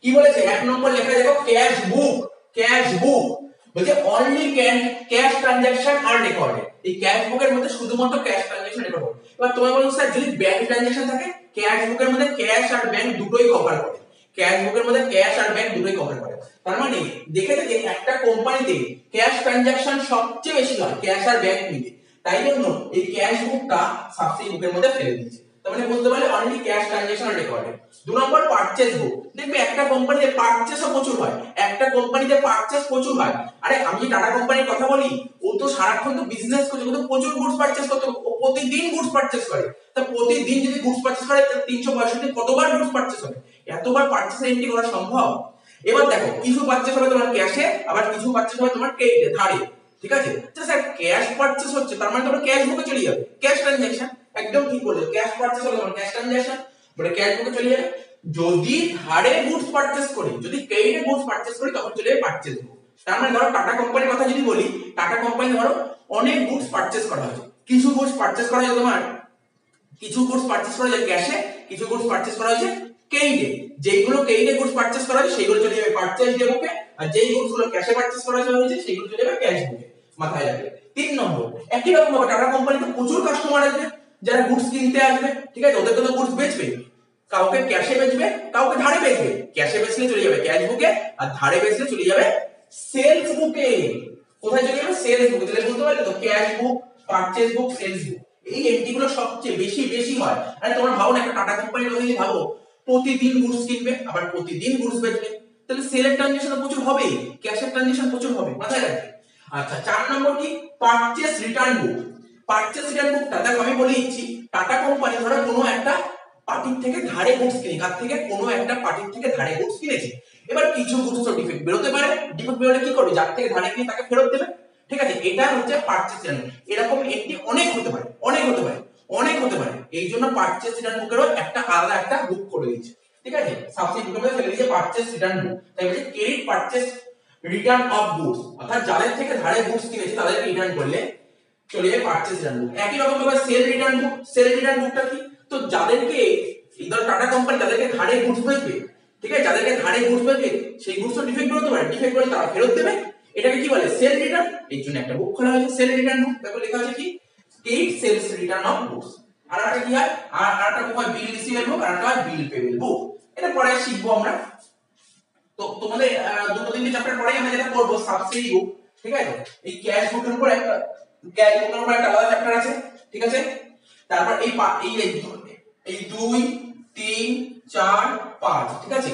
কি বলেছে, এক নম্বর লেখা দেখো ক্যাশ বুক, বলছে only cash transaction are recorded, এই ক্যাশ বুকের মধ্যে শুধুমাত্র ক্যাশ ট্রানজাকশন রেকর্ড হবে। এবার তোমায় বলুন স্যার যদি ব্যাংক ট্রানজাকশন থাকে, ক্যাশ বুকের মধ্যে ক্যাশ আর ব্যাংক দুটোই কভার করে, ক্যাশ বুকের মধ্যে ক্যাশ আর ব্যাংক দুটোই কভার করে। তার মানে দেখে যে একটা কোম্পানিতে ক্যাশ ট্রানজাকশন সবচেয়ে বেশি হয় ক্যাশ আর ব্যাংক মিলে, তাই জন্য এই ক্যাশ বুকটা সাবসিডি বুকের মধ্যে ফেলে দিয়েছে। তার মানে বলতে পারলে অনলি ক্যাশ ট্রানজাকশন রেকর্ডেড। 2 নম্বর পারচেজ বুক, দেখবে একটা কোম্পানিতে পারচেজও প্রচুর হয়, একটা কোম্পানিতে পারচেজ প্রচুর হয়। আরে আমি টাটা কোম্পানির কথা বলি, ও তো সারাক্ষণ তো বিজনেস করছে, ও তো প্রচুর গুডস পারচেজ করতে, ও প্রতিদিন গুডস পারচেজ করে। তা প্রতিদিন যদি গুডস পারচেজ করে 365 কতবার গুডস পারচেজ হবে? এতবার পারচেজ এন্ট্রি করা সম্ভব? এবার দেখো কিছু পারচেজ হবে তোমার ক্যাশে, আবার কিছু পারচেজ হবে তোমার ক্রেডিটে, ধারে, ঠিক আছে? তো স্যার ক্যাশ পারচেজ হচ্ছে তার মানে তোমরা ক্যাশ বুকে চলে যাবে, ক্যাশ ট্রানজাকশন, একদম ঠিক বলেছো, ক্যাশ পারচেজ হলো তোমার ক্যাশ ট্রানজাকশন, মানে ক্যাশ বুকে চলে যাবে। যদি ধারে গুডস পারচেজ করি, যদি ক্রেডিটে গুডস পারচেজ করি তখন চলে যাবে পারচেজ বুক। তার মানে ধরো টাটা কোম্পানির কথা যদি বলি, টাটা কোম্পানি ধরো অনেক গুডস পারচেজ করা হয়েছে, কিছু গুডস পারচেজ করা হয়েছে তোমার, কিছু গুডস পারচেজ করা হয়েছে ক্যাশে, কিছু গুডস পারচেজ করা হয়েছে ক্রেডিটে। যেইগুলো ক্রেডিটে গুডস পারচেজ করা হয়েছে সেগুলো চলে যাবে পারচেজ বুকে, আর যেই গুডস গুলো ক্যাশে পারচেজ করা হয়েছে সেগুলো চলে যাবে ক্যাশ বুকে, মাথায় রাখবে। 3 নম্বর একই রকম ভাবে টাটা কোম্পানিতে প্রচুর কাস্টমার আসবে যারা গুডস কিনতে আসবে, ঠিক আছে? ওদের তো গুডস বেচবে, কাউকে ক্যাশে বেচবে, কাউকে ধারে বেচবে। ক্যাশে বেচলে চলে যাবে ক্যাশ বুকে, আর ধারে বেচলে চলে যাবে সেলস বুকে। কোথায় চলে যাবে? সেলস বুকে। তাহলে বুঝতে পারলে তো, ক্যাশ বুক, পারচেজ বুক, সেলস বুক, এই এন্ট্রি গুলো সবচেয়ে বেশি হয়। আরে তোমরা ভাবো না, একটা টাটা কোম্পানির কথা যদি ভাবো, প্রতিদিন গুডস কিনবে আবার প্রতিদিন গুডস বেচবে, তাহলে সেলের ট্রানজাকশন প্রচুর হবে, ক্যাশের ট্রানজাকশন প্রচুর হবে, মাথায় রাখবে। আচ্ছা 4 নম্বর কি? পারচেজ রিটার্ন বুক। পারচেজ রিটার্ন বুকটা দেখো আমি বলে দিচ্ছি, টাটা কোম্পানি ধরো কোনো একটা পার্টির থেকে ধারে গুডস কিনে, কার থেকে? কোনো একটা পার্টির থেকে ধারে গুডস কিনেছে। এবার কিছু গুডস তো ডিফেক্ট বেরোতে পারে, ডিফেক্ট বেরোলে কি করবে? যার থেকে ধারে কিনে তাকে ফেরত দেবে, ঠিক আছে? এটা হচ্ছে পারচেজ রিটার্ন। এরকম একটি অনেক হতে পারে, অনেক হতে পারে, অনেক হতে পারে। এই জন্য পারচেজ রিটার্ন বুকেরও একটা আলাদা একটা বুক করে দিয়েছে, ঠিক আছে? সাবসিডি বুকের মধ্যে ফেলে দিয়েছে পারচেজ রিটার্ন বুক। তাই বলে credit purchase return of goods, অর্থাৎ যাদের থেকে ধারে গুডস কিনেছে তাদেরকে রিটার্ন করলে চলে যাবে পারচেজ রিটার্ন বুক। একই রকম ভাবে সেল রিটার্ন বুক। সেল রিটার্ন বুকটা কি? তো যাদেরকে ইদার টাটা কোম্পানি যাদেরকে ধারে গুডস বেচবে, ঠিক আছে, যাদেরকে ধারে গুডস বেচবে সেই গুডস তো ডিফেক্ট বেরোতে পারে, ডিফেক্ট করে তারা ফেরত দেবে, এটাকে কি বলে? Sell return. এই জন্য একটা বুক খোলা হয়েছে সেল রিটার্ন বুক। দেখো লেখা আছে কি? Credit sales return of goods. আর একটা কি হয়? আর একটা বুক হয় বিল রিসিভেবল বুক, আর একটা হয় বিল পেবল বুক। এটা পরে শিখবো আমরা। তো তোমাদের দুটো তিনটে চ্যাপ্টার পরেই আমরা যেটা করব সাবসিডি বুক, ঠিক আছে? এই ক্যাশ বুকের উপর একটা, ক্যাশ বুকের উপর একটা আলাদা চ্যাপ্টার আছে, ঠিক আছে? তারপর এই এই 2 3 4 5, ঠিক আছে?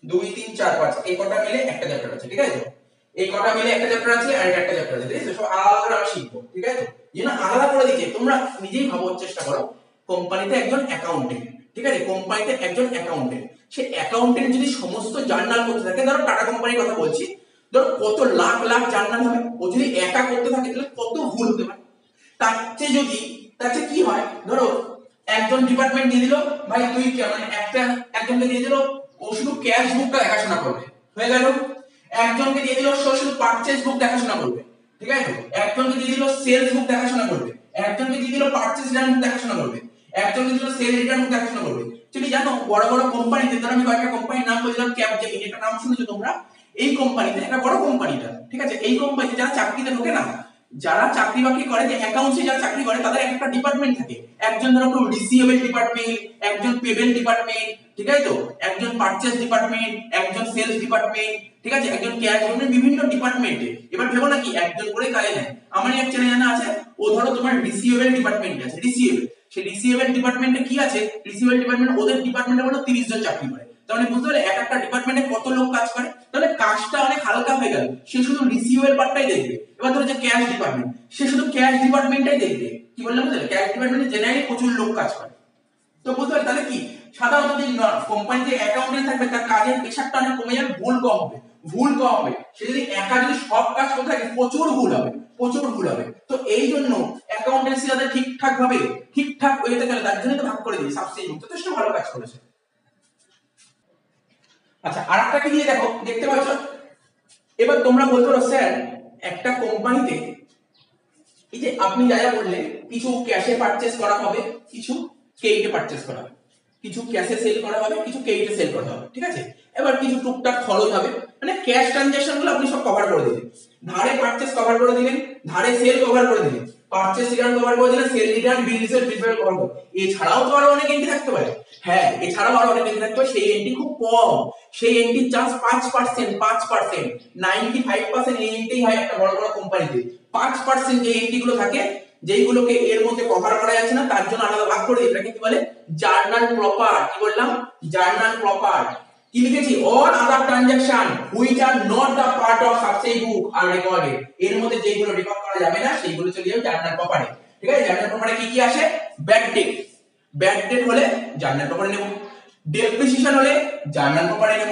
2 3 4 5 এই কটা মিলে একটা চ্যাপ্টার আছে, ঠিক আছে? এই কটা মিলে একটা চ্যাপ্টার আছে আর এটা একটা চ্যাপ্টার আছে, ঠিক আছে? সব আলাদা করে আমরা শিখবো, ঠিক আছে? যেন আলাদা করে দিয়েছে, তোমরা নিজেই ভাবার চেষ্টা করো। কোম্পানিতে একজন অ্যাকাউন্টেন্ট, ঠিক আছে? কোম্পানিতে একজন অ্যাকাউন্টেন্ট, সে অ্যাকাউন্টেন্ট যদি সমস্ত জার্নাল করতে থাকে, ধরো টাটা কোম্পানির কথা বলছি, ধরো কত লাখ লাখ জার্নাল হবে, ও যদি একা করতে থাকে তাহলে কত ভুল হতে পারে। তার চেয়ে কি হয়, ধরো একজন ডিপার্টমেন্ট দিয়ে দিল, ভাই তুই মানে একজনকে দিয়ে দিল ও শুধু ক্যাশ বুকটা দেখাশোনা করবে, হয়ে গেল। একজনকে দিয়ে দিল শুধু পারচেজ বুক দেখাশোনা করবে, ঠিক আছে? একজনকে দিয়ে দিল সেলস বুক দেখাশোনা করবে, একজনকে দিয়ে দিল পারচেজ রিটার্ন বুক দেখাশোনা করবে, একজনকে দিল সেল রিটার্ন বুক দেখাশোনা করবে। তুমি জানো বড় বড় কোম্পানিতে, ধরো আমি কয়েকটা কোম্পানির নাম বললাম, ক্যাপজেমিনি একটা নাম শুনেছো তোমরা? এই কোম্পানিতে, একটা বড় কোম্পানিটা, ঠিক আছে? এই কোম্পানিতে যারা চাকরিতে ঢোকে না, যারা চাকরি বাকরি করে, যে অ্যাকাউন্টসে যারা চাকরি করে, তাদের একটা ডিপার্টমেন্ট থাকে। একজন ধরো রিসিভেবল ডিপার্টমেন্ট, একজন পেমেন্ট ডিপার্টমেন্ট, ঠিক আছে? তো একজন পারচেজ ডিপার্টমেন্ট, একজন সেলস ডিপার্টমেন্ট, ঠিক আছে? একজন ক্যাশ ডিপার্টমেন্ট, বিভিন্ন ডিপার্টমেন্টে। এবার ভেবো না কি একজন করে কাজে নেয়। আমারই এক ছেলে জানা আছে, ও ধরো তোমার রিসিভেবল ডিপার্টমেন্টে আছে, রিসিভেবল। সেই রিসিভেবল ডিপার্টমেন্টে কি আছে? রিসিভেবল ডিপার্টমেন্ট, ওদের ডিপার্টমেন্টে মনে 30 জন চাকরি করে। তাহলে বুঝতে পারলে এক একটা ডিপার্টমেন্টে কত লোক কাজ করে, তাহলে কাজটা অনেক হালকা হয়ে গেল। সে শুধু রিসিভেবল পার্টটাই দেখবে। এবার ধরো যে ক্যাশ ডিপার্টমেন্ট, সে শুধু ক্যাশ ডিপার্টমেন্টটাই দেখবে। কি বললাম? বুঝলে? ক্যাশ ডিপার্টমেন্টে জেনারেলি প্রচুর লোক কাজ করে। তো বুঝতে পারলে তাহলে কি, সাধারণত যদি কোম্পানিতে অ্যাকাউন্টেন্ট থাকবে, তার কাজের প্রেশারটা অনেক কমে যাবে, ভুল কম হবে, ভুল কম হবে। সে যদি একা যদি সব কাজ করতে থাকে, প্রচুর ভুল হবে, প্রচুর ভুল হবে। তো এই জন্য অ্যাকাউন্টেন্সি যাদের ঠিকঠাক ভাবে, ঠিকঠাক ওয়েতে গেলে, তার জন্য তো ভাগ করে দিই সাবসিডি বুক, যথেষ্ট ভালো কাজ করেছে। আচ্ছা আরেকটা কি দিয়ে দেখো, দেখতে পাচ্ছ? এবার তোমরা বলতে পারো স্যার একটা কোম্পানিতে এই যে আপনি যা যা বললেন, কিছু ক্যাশে পারচেজ করা হবে, কিছু ক্রেডিটে পারচেজ করা হবে, কিছু ক্যাশে সেল করা হবে, কিছু ক্রেডিটে সেল করা হবে, ঠিক আছে? এবার কিছু টুকটাক খরচ হবে, মানে ক্যাশ ট্রানজাকশন গুলো আপনি সব কভার করে দিলেন, ধারে পারচেজ কভার করে দিলেন, ধারে সেল কভার করে দিলেন, পারচেজ রিটার্ন কভার করে দিলেন, সেল রিটার্ন, বিল রিসিট, বিল পেমেন্ট কভার করে। এছাড়াও তো আরো অনেক এন্ট্রি থাকতে পারে, হ্যাঁ এছাড়াও আরো অনেক এন্ট্রি থাকতে পারে, সেই এন্ট্রি খুব কম, সেই এন্ট্রি চান্স 5%, 5%, 95% এই এন্ট্রি হয় একটা বড় বড় কোম্পানিতে। 5% যে এন্ট্রি গুলো থাকে, যেইগুলোকে এর মধ্যে কভার করা যাচ্ছে না, তার জন্য আলাদা ভাগ করে এটাকে কি বলে, জার্নাল প্রপার। কি বললাম, জার্নাল প্রপার। কি লিখেছি, all other transaction which are not the part of subsidiary book are recorded, এর মধ্যে যেগুলো রেকর্ড করা যাবে না সেইগুলো চলে যাবে জার্নাল প্রপারে। ঠিক আছে, জার্নাল প্রপারে কি কি আসে, ব্যাড ডেট, ব্যাড ডেট হলে জার্নাল প্রপারে নেব, ডেপ্রিসিয়েশন হলে জার্নাল প্রপারে নেব,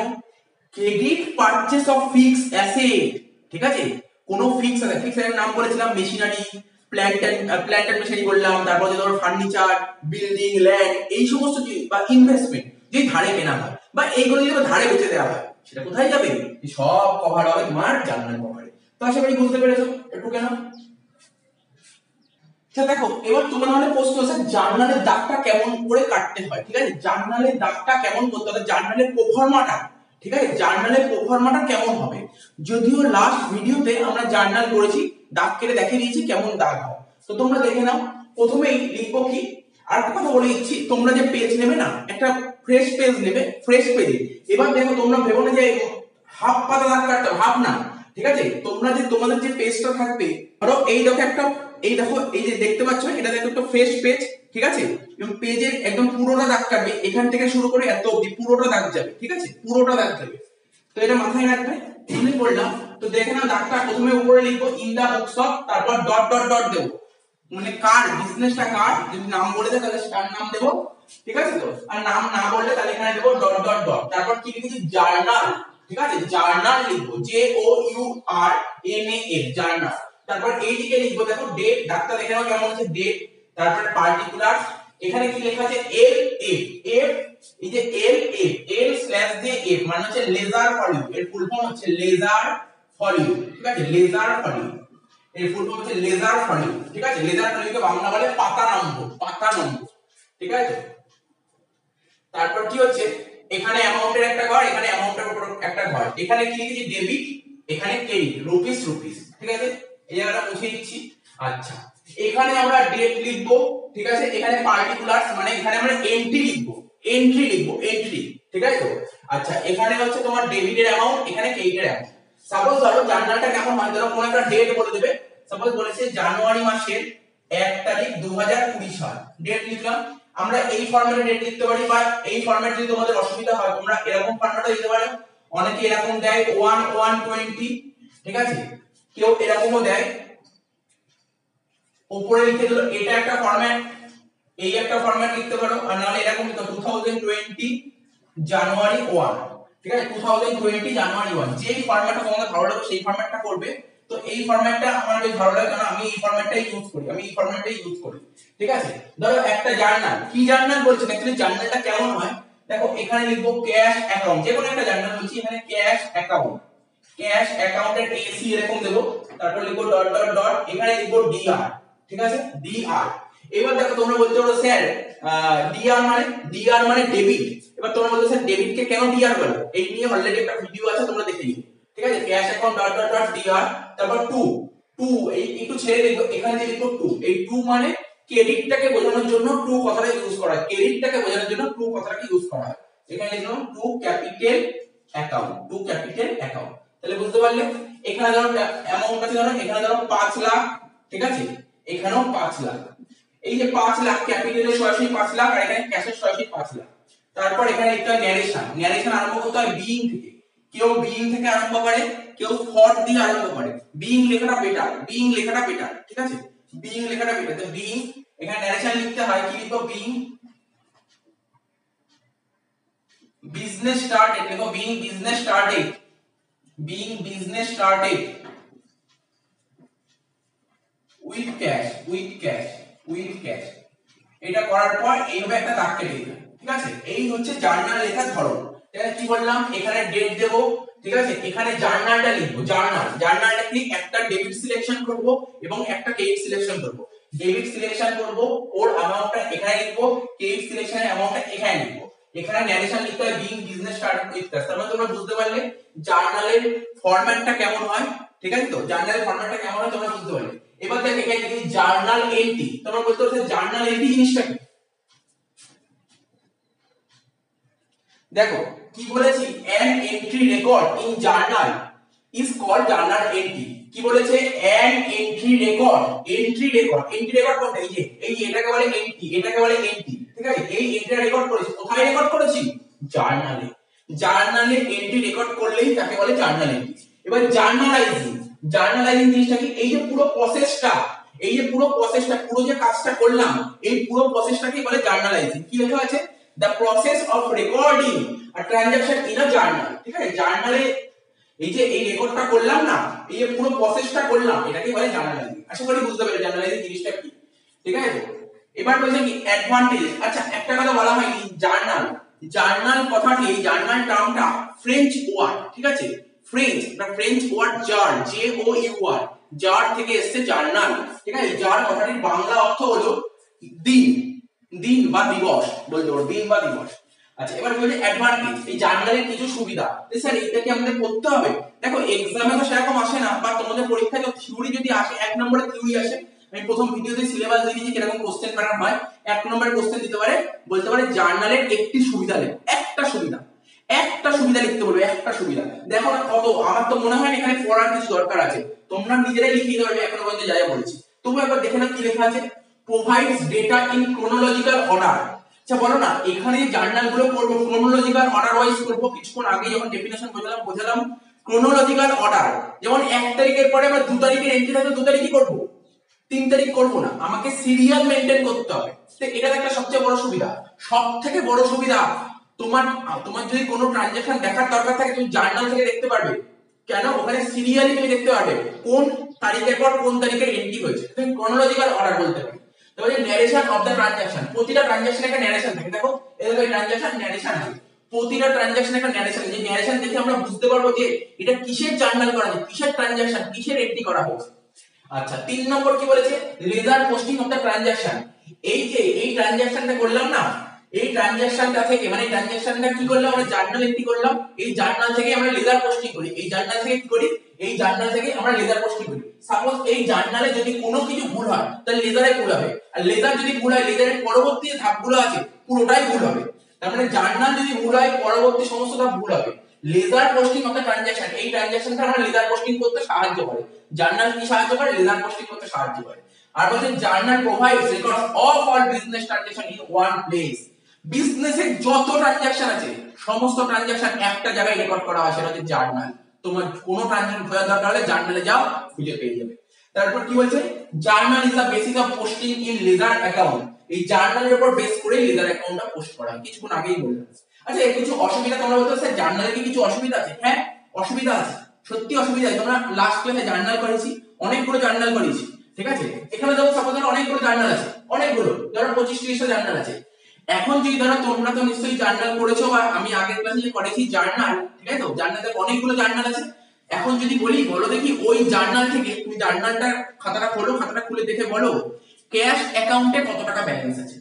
credit purchase of fixed asset, ঠিক আছে, কোন ফিক্সড অ্যাসেট, ফিক্সড অ্যাসেট নাম করেছিলাম মেশিনারি, প্ল্যান্ট এন্ড মেশিনারি বললাম, তারপর যে ধরো ফার্নিচার, বিল্ডিং, ল্যান্ড, এই সমস্ত বা ইনভেস্টমেন্ট যে ধারে কেনা হয় বা এইগুলো যদি ধারে বেচে দেওয়া হয়, সেটা কোথায় যাবে, সব কভার হবে তোমার জার্নাল কভারে। তো আশা করি বুঝতে পেরেছো একটু কেন। আচ্ছা দেখো, এবার তোমার মনে প্রশ্ন আছে জার্নালের দাগটা কেমন করে কাটতে হয়। ঠিক আছে, জার্নালের দাগটা কেমন করতে হবে, জার্নালের প্রোফর্মাটা, ঠিক আছে, জার্নালের প্রোফর্মাটা কেমন হবে। যদিও লাস্ট ভিডিওতে আমরা জার্নাল করেছি, দাগ কেটে দেখিয়ে দিয়েছি কেমন দাগ হয়, তো তোমরা দেখে নাও। প্রথমেই লিখবো কি, আর একটা কথা বলে দিচ্ছি, তোমরা যে পেজ নেবে না, একটা ফ্রেশ পেজ নেবে, ফ্রেশ পেজে এবার দেখো তোমরা ভেবো না যে হাফ পাতা দাগ কাটতে, হাফ না, ঠিক আছে, তোমরা যে তোমাদের যে পেজটা থাকবে, ধরো এই দেখো একটা, এই দেখো এই যে দেখতে পাচ্ছ, এটা দেখো একটা ফ্রেশ পেজ, ঠিক আছে, এবং পেজের একদম পুরোটা দাগ কাটবে, এখান থেকে শুরু করে এত অবধি পুরোটা দাগ যাবে, ঠিক আছে, পুরোটা দাগ যাবে। তো এটা মাথায় রাখবে, এমনি করলাম। তো দেখে নাও দাগটা প্রথমে উপরে লিখবো ইন দা বুকস অফ, তারপর ডট ডট ডট দেবো, মানে কার বিজনেসটা কার, যদি নাম বলে দেয় তাহলে তার নাম দেবো, ঠিক আছে তো, আর নাম না বললে তাহলে এখানে দেবো ডট ডট ডট, তারপর কি লিখেছি জার্নাল, ঠিক আছে, জার্নাল লিখবো, J O U R N A L, journal. তারপর এইদিকে লিখবো, দেখো ডেট, ডাক্তার দেখে নাও কেমন আছে ডেট, তারপর পার্টিকুলার, এখানে কি লেখা আছে এল এফ, এফ এই যে এল এফ, এল স্ল্যাশ দিয়ে এফ মানে হচ্ছে লেজার ফলিউ, এর ফুল ফর্ম হচ্ছে লেজার ফলিউ, ঠিক আছে, লেজার ফলিউ, এর ফুল ফর্ম হচ্ছে লেজার ফলিউ, ঠিক আছে, লেজার ফলিউকে বাংলা বলে পাতা নম্বর, পাতা নম্বর, ঠিক আছে। তারপর কি হচ্ছে, এখানে অ্যামাউন্টের একটা ঘর, এখানে অ্যামাউন্টের উপর একটা ঘর, এখানে কি লিখেছি ডেবিট, এখানে ক্রেডিট, রুপিস রুপিস, ঠিক আছে, এই জায়গাটা মুছে দিচ্ছি। আচ্ছা, এখানে আমরা ডেট লিখবো, ঠিক আছে, এখানে পার্টিকুলারস মানে এখানে আমরা এন্ট্রি লিখবো, এন্ট্রি লিখবো, এন্ট্রি, ঠিক আছে তো। আচ্ছা, এখানে হচ্ছে তোমার ডেবিটের অ্যামাউন্ট, এখানে ক্রেডিটের অ্যামাউন্ট। সাপোজ ধরো জার্নালটা কেমন হয়, ধরো কোন একটা ডেট বলে দেবে, সাপোজ বলেছে জানুয়ারি মাসের 1 তারিখ 2020 সাল, ডেট লিখলাম। আমরা এই ফরম্যাটে ডেট লিখতে পারি, বা এই ফরম্যাট যদি তোমাদের অসুবিধা হয় তোমরা এরকম ফরম্যাটে দিতে পারো, অনেকে এরকম দেয় 1120, ঠিক আছে, কেউ এরকমও দেয়, উপরে লিখে দিল, এটা একটা ফরম্যাট, এই একটা ফরম্যাট লিখতে পারো, আর নাহলে এরকম লিখো 2020 জানুয়ারি 1, ঠিক আছে, 2020 জানুয়ারি 1, যেই ফরম্যাটটা তোমাদের ভালো লাগে সেই ফরম্যাটটা করবে। তো এই ফরম্যাটটা আমার বেশ ভালো লাগে, কারণ আমি এই ফরম্যাটটাই ইউজ করি, আমি এই ফরম্যাটটাই ইউজ করি, ঠিক আছে। ধরো একটা জার্নাল, কি জার্নাল বলছেন, অ্যাকচুয়ালি জার্নালটা কেমন হয় দেখো, এখানে লিখবো ক্যাশ অ্যাকাউন্ট, যে কোনো একটা জার্নাল বলছি, এখানে ক্যাশ অ্যাকাউন্ট, ক্যাশ অ্যাকাউন্টের এসি এরকম দেবো, তারপর লিখবো ডট ডট ডট, এখানে লিখবো ডিআর, ঠিক আছে, ডিআর। এবার দেখো তোমরা বলতে পারো স্যার ডিআর মানে ডেবিট, এবার তোমরা বলতে স্যার ডেবিট কে কেন ডিআর বলে, এই নিয়ে অলরেডি একটা ভিডিও আছে, তোমরা দেখে নিও, ঠিক আছে, cash account dot dot dot DR. তারপর টু, টু এই একটু ছেড়ে লিখবো, এখানে যে লিখবো টু, এই টু মানে ক্রেডিটটাকে বোঝানোর জন্য টু কথাটা ইউজ করা হয়, ক্রেডিটটাকে বোঝানোর জন্য টু কথাটাকে ইউজ করা হয়। এখানে লিখলাম to capital account, to capital account, তাহলে বুঝতে পারলে। এখানে ধরো অ্যামাউন্ট আছে, ধরো এখানে ধরো 5 লাখ, ঠিক আছে, এখানেও 5 লাখ, এই যে 5 লাখ ক্যাপিটালের সরাসরি 5 লাখ, আর এখানে ক্যাশের সরাসরি 5 লাখ। তারপর এখানে একটা ন্যারেশন, ন্যারেশন আরম্ভ করতে হয় বিইং থেকে, কেউ বিইং থেকে আরম্ভ করে, কেউ ফর দিয়ে আরম্ভ করে, বিইং লেখাটা বেটার, বিইং লেখাটা বেটার, ঠিক আছে, বিইং লেখাটা বেটার। তো বিইং, এখানে ন্যারেশন লিখতে হয়, কি লিখবো বিইং বিজনেস স্টার্টেড, লিখো being business started, being business started with cash, with cash, with cash. এটা করার পর এইভাবে একটা দাগ কেটে দিলাম, ঠিক আছে, এই হচ্ছে জার্নাল লেখার ধরন। তাহলে কি বললাম, এখানে ডেট দেব, ঠিক আছে, এখানে জার্নালটা লিখবো, জার্নাল, জার্নালটা কি একটা ডেবিট সিলেকশন করব এবং একটা ক্রেডিট সিলেকশন করব। ডেবিট সিলেকশন করব, ওর অ্যামাউন্টটা এখানে লিখবো, ক্রেডিট সিলেকশনের অ্যামাউন্টটা এখানে লিখবো। এখানে ন্যারেশন লিখতে হয় being business started with cash. তার মানে তোমরা বুঝতে পারলে জার্নালের ফরম্যাটটা কেমন হয়, ঠিক আছে? তো জার্নালের ফরম্যাটটা কেমন হয় তোমরা বুঝতে পারলে। এবার দেখো এখানে লিখি জার্নাল এন্ট্রি। তোমরা বলতে পারছো জার্নাল এন্ট্রি জিনিসটা কি? দেখো কি বলেছি, an entry record in journal is called journal entry। কি বলেছে, an entry record, entry record, entry record কোনটা, এই যে এটাকে বলে এন্ট্রি, এটাকে বলে এন্ট্রি, ঠিক আছে? এই এন্ট্রি রেকর্ড করেছি কোথায়, রেকর্ড করেছি জার্নালে। জার্নালে এন্ট্রি রেকর্ড করলেই তাকে বলে জার্নাল এন্ট্রি। এবার জার্নালাইজিং, জার্নালাইজিং জিনিসটা কি, এই যে পুরো প্রসেসটা, এই যে পুরো প্রসেসটা, পুরো যে কাজটা করলাম, এই পুরো প্রসেসটাকেই বলে জার্নালাইজিং। কি লেখা আছে, the process of recording a transaction in a journal, ঠিক আছে? জার্নালে এই যে এই রেকর্ডটা করলাম না, এই যে পুরো প্রসেসটা করলাম, এটাকে বলে জার্নালাইজিং। আশা করি বুঝতে পেরেছো জার্নালাইজিং জিনিসটা কি, ঠিক আছে? এবার বলছে কি অ্যাডভান্টেজ। আচ্ছা একটা কথা বলা হয়নি, জার্নাল, জার্নাল কথাটি, এই জার্নাল টার্মটা ফ্রেঞ্চ ওয়ার্ড, ঠিক আছে? ফ্রেঞ্চ, এটা French word jour, J O U R, jour থেকে এসেছে জার্নাল, ঠিক আছে? জার কথাটির বাংলা অর্থ হলো দিন, দিন বা দিবস বলতে পারো, দিন বা দিবস। আচ্ছা এবার বলি অ্যাডভান্টেজ, এই জার্নালের কিছু সুবিধা। স্যার এটা কি আমাদের পড়তে হবে? দেখো এক্সামে তো সেরকম আসে না, বা তোমাদের পরীক্ষায় তো থিওরি যদি আসে, এক নম্বরে থিওরি আসে। আমি প্রথম ভিডিওতে সিলেবাস দিয়ে দিয়েছি কিরকম কোশ্চেন প্যাটার্ন হয়। এক নম্বরের কোশ্চেন দিতে পারে, বলতে পারে জার্নালের একটি সুবিধা লেখো, একটা সুবিধা, একটা সুবিধা লিখতে বলবে, একটা সুবিধা। দেখো না কত, আমার তো মনে হয় না এখানে পড়ার কিছু দরকার আছে, তোমরা নিজেরাই লিখে দিতে পারবে এখনো পর্যন্ত যা যা বলেছি। তবু একবার দেখে নাও কি লেখা আছে, provides data in chronological order। আচ্ছা বলো না, এখানে জার্নাল গুলো করব chronological order ওয়াইজ করব, কিছুক্ষণ আগে যখন ডেফিনেশন বোঝালাম chronological order। যেমন 1 তারিখের পরে আমরা 2 তারিখের এন্ট্রি থাকে, 2 তারিখই করব, 3 তারিখ করব না, আমাকে সিরিয়াল মেইনটেইন করতে হবে। তো এটা একটা সবচেয়ে বড় সুবিধা, সবথেকে বড় সুবিধা। তোমার তোমার যদি কোনো ট্রানজাকশন দেখার দরকার থাকে তুমি জার্নাল থেকে দেখতে পারবে। কেন, ওখানে সিরিয়ালি তুমি দেখতে পারবে কোন তারিখের পর কোন তারিখের এন্ট্রি হয়েছে, তুমি ক্রোনোলজিক্যাল অর্ডার বলতে পারো। তাহলে ন্যারেশন অফ দ্য ট্রানজাকশন, প্রতিটা ট্রানজাকশনে একটা ন্যারেশন থাকে। দেখো এই ট্রানজাকশন ন্যারেশন আছে, প্রতিটা ট্রানজাকশনে একটা ন্যারেশন, যে ন্যারেশন দেখে আমরা বুঝতে পারবো যে এটা কিসের জার্নাল করা হয়েছে, কিসের ট্রানজাকশন, কিসের এন্ট্রি করা হয়েছে। আচ্ছা 3 নম্বর কি বলেছে, ledger posting of the transaction. এই যে এই ট্রানজাকশনটা করলাম না, এই ট্রানজাকশনটা থেকে, মানে ট্রানজাকশনটা কি করলাম আমরা, জার্নাল এন্ট্রি করলাম, এই জার্নাল থেকে আমরা লেজার পোস্টিং করি, এই জার্নাল থেকে কি করি, এই জার্নাল থেকে আমরা লেজার পোস্টিং করি। সাপোজ এই জার্নালে যদি কোনো কিছু ভুল হয় তাহলে লেজারে ভুল হবে, আর লেজার যদি ভুল হয় লেজারের পরবর্তী ধাপগুলো আছে পুরোটাই ভুল হবে। তার মানে জার্নাল যদি ভুল হয় পরবর্তী সমস্ত ধাপ ভুল হবে। Ledger posting of the transaction, এই ট্রানজাকশনটা আমরা লেজার পোস্টিং করতে সাহায্য করে। জার্নাল কি সাহায্য করে, লেজার পোস্টিং করতে সাহায্য করে। আর বলছে journal provides records of all business transaction in one place. বিজনেসের যত ট্রানজাকশন আছে সমস্ত ট্রানজাকশন একটা জায়গায় রেকর্ড করা হয়, সেটা হচ্ছে জার্নাল। তোমার কোনো ট্রানজাকশন খোঁজার দরকার হলে জার্নালে যাও, খুঁজে পেয়ে যাবে। তারপর কি বলছে, journal is the basis of posting in laser account. এই জার্নালের উপর বেস করে লেজার অ্যাকাউন্টটা পোস্ট করা হয়, কিছুক্ষণ আগেই বললাম। আচ্ছা এর কিছু অসুবিধা তোমরা বলতে স্যার জার্নালে কি কিছু অসুবিধা আছে? হ্যাঁ অসুবিধা আছে, সত্যি অসুবিধা আছে। তোমরা লাস্ট ক্লাসে জার্নাল করেছি, অনেকগুলো জার্নাল করেছি, ঠিক আছে? এখানে দেখো সাপোজ অনেকগুলো জার্নাল আছে, অনেকগুলো, ধরো 25-30টা জার্নাল আছে। এখন যদি ধরো তোমরা তো নিশ্চয়ই জার্নাল করেছো, বা আমি আগের ক্লাসে যে করেছি জার্নাল, ঠিক আছে? তো জার্নালে অনেকগুলো জার্নাল আছে। এখন যদি বলি, বলো দেখি ওই জার্নাল থেকে, তুমি জার্নালটা খাতাটা খোলো, খাতাটা খুলে দেখে বলো ক্যাশ অ্যাকাউন্টে কত টাকা ব্যালেন্স আছে।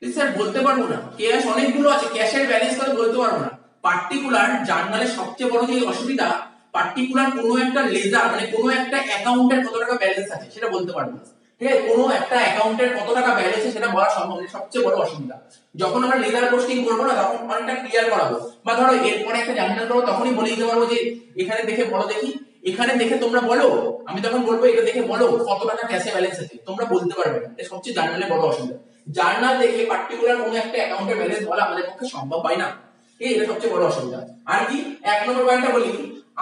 স্যার বলতে পারবো না, ক্যাশ অনেকগুলো আছে, ক্যাশের ব্যালেন্স কত বলতে পারবো না। পার্টিকুলার জার্নালের সবচেয়ে বড় যে অসুবিধা, পার্টিকুলার কোনো একটা লেজার, মানে কোনো একটা অ্যাকাউন্টের কত টাকা ব্যালেন্স আছে সেটা বলতে পারবো না, ঠিক আছে? কোনো একটা অ্যাকাউন্টের কত টাকা ব্যালেন্স আছে সেটা বলা সম্ভব নয়, সবচেয়ে বড় অসুবিধা। যখন আমরা লেজার পোস্টিং করবো না, তখন অনেকটা ক্লিয়ার করাবো, বা ধরো এরপরে একটা জার্নাল করবো, তখনই বলে দিতে পারবো যে এখানে দেখে বলো দেখি, এখানে দেখে তোমরা বলো, আমি তখন বলবো এটা দেখে বলো কত টাকা ক্যাশে ব্যালেন্স আছে, তোমরা বলতে পারবে না। এটা সবচেয়ে জার্নালের বড় অসুবিধা। জার্নাল দেখে পার্টিকুলার কোনো একটা অ্যাকাউন্টের ব্যালেন্স বলা আমাদের পক্ষে সম্ভব হয় না, ঠিক আছে? এটা সবচেয়ে বড় অসুবিধা। আর কি, এক নম্বর পয়েন্টটা বলি,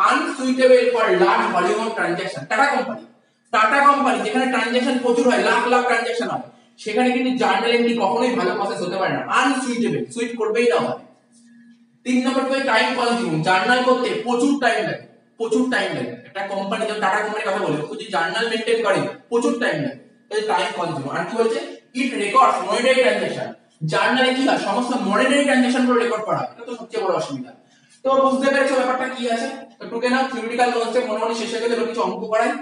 unsuitable for large volume of transaction. Tata company, tata company যেখানে ট্রানজাকশন প্রচুর হয়, লাখ লাখ ট্রানজাকশন হয়, সেখানে কিন্তু জার্নাল এন্ট্রি কখনোই ভালো প্রসেস হতে পারে না, আনসুইটেবল, সুইট করবেই না হয়। 3 নম্বর পয়েন্ট টাইম কনজিউমিং, জার্নাল করতে প্রচুর টাইম লাগে, প্রচুর টাইম লাগে। একটা কোম্পানি, যেমন টাটা কোম্পানির কথা বলি, যদি জার্নাল মেইনটেইন করে প্রচুর টাইম লাগে, তাহলে টাইম কনজিউমিং। আর কি বলছে, ইট রেকর্ডস মনিটারি ট্রানজাকশন। জার্নালে কি হয়, সমস্ত মনিটারি ট্রানজাকশন গুলো রেকর্ড করা হয়, এটা তো সবচেয়ে বড় অসুবিধা। তো বুঝতে পেরেছো ব্যাপারটা কি আছে? তো টুকে নাও, থিওরিটিক্যাল কনসেপ্ট মোটামুটি শেষ হয়ে গেলে, এবার কিছু অঙ্ক করাই।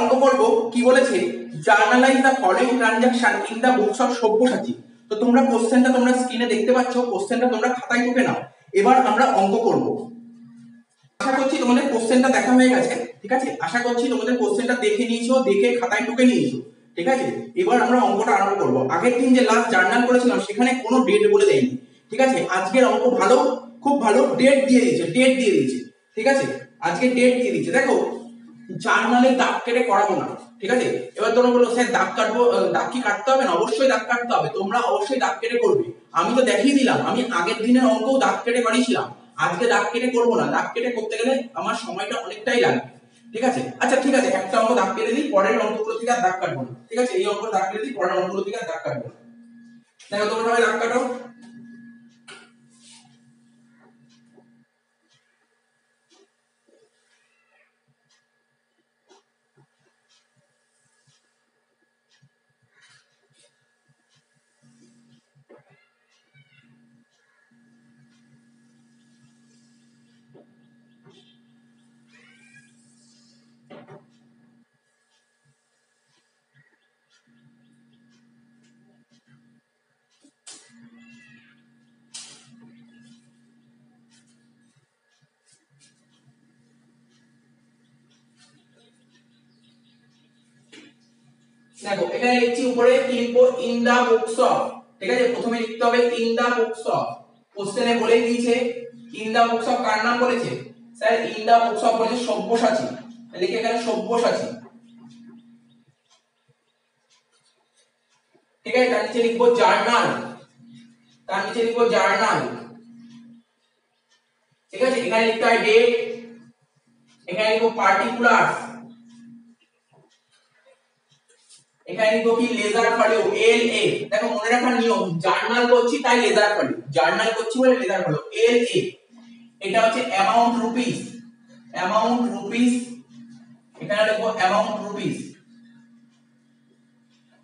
অঙ্ক করব কি বলেছে, journalise the following transaction in the books of Sabyasachi. তো তোমরা কোশ্চেনটা তোমরা স্ক্রিনে দেখতে পাচ্ছ, কোশ্চেনটা তোমরা খাতায় টুকে নাও। এবার আমরা অঙ্ক করব। আশা করছি তোমাদের কোশ্চেনটা দেখা হয়ে গেছে, ঠিক আছে? আশা করছি তোমাদের কোশ্চেনটা দেখে নিয়েছো, দেখে খাতায় টুকে নিয়েছো, ঠিক আছে? এবার আমরা অঙ্কটা আরম্ভ করব। আগের দিন যে লাস্ট জার্নাল করেছিলাম সেখানে কোনো ডেট বলে দেয়নি, ঠিক আছে? আজকের অঙ্ক ভালো, খুব ভালো, ডেট দিয়ে দিয়েছে, ডেট দিয়ে দিয়েছে, ঠিক আছে? আজকে ডেট দিয়ে দিয়েছে। দেখো জার্নালে দাগ কেটে করাবো না, ঠিক আছে? এবার তোমরা বলো স্যার দাগ কাটবো, দাগ কি কাটতে হবে না? অবশ্যই দাগ কাটতে হবে, তোমরা অবশ্যই দাগ কেটে করবে। আমি তো দেখিয়ে দিলাম, আমি আগের দিনের অঙ্কও দাগ কেটে করিয়েছিলাম। আজকে দাগ কেটে করবো না, দাগ কেটে করতে গেলে আমার সময়টা অনেকটাই লাগবে, ঠিক আছে? আচ্ছা ঠিক আছে, একটা অঙ্ক দাগ কেটে দিই, পরের অঙ্কগুলো থেকে আর দাগ কাটবো না, ঠিক আছে? এই অঙ্ক দাগ কেটে দিই, পরের অঙ্কগুলো থেকে আর দাগ কাটবো না। দেখো তোমরা সবাই দাগ কাটো। দেখো এখানে লিখছি উপরে কি লিখবো, ইন দা বুকস অফ, ঠিক আছে? প্রথমে লিখতে হবে ইন দা বুকস অফ। কোশ্চেনে বলে দিয়েছে ইন দা বুকস অফ, কার নাম বলেছে sir? In the books of বলেছে সব্যসাচী, লিখে এখানে সব্যসাচী, ঠিক আছে? তার নিচে লিখবো জার্নাল, তার নিচে লিখবো জার্নাল, ঠিক আছে? এখানে লিখতে হয় ডেট, এখানে লিখবো পার্টিকুলার, এখানে লিখবো কি লেজার ভ্যালু, এল এ। দেখো মনে রাখার নিয়ম, জার্নাল করছি তাই লেজার ভ্যালু, জার্নাল করছি বলে লেজার ভ্যালু, এল এ। এটা হচ্ছে অ্যামাউন্ট রুপিস, অ্যামাউন্ট রুপিস, এখানে লিখবো অ্যামাউন্ট রুপিস।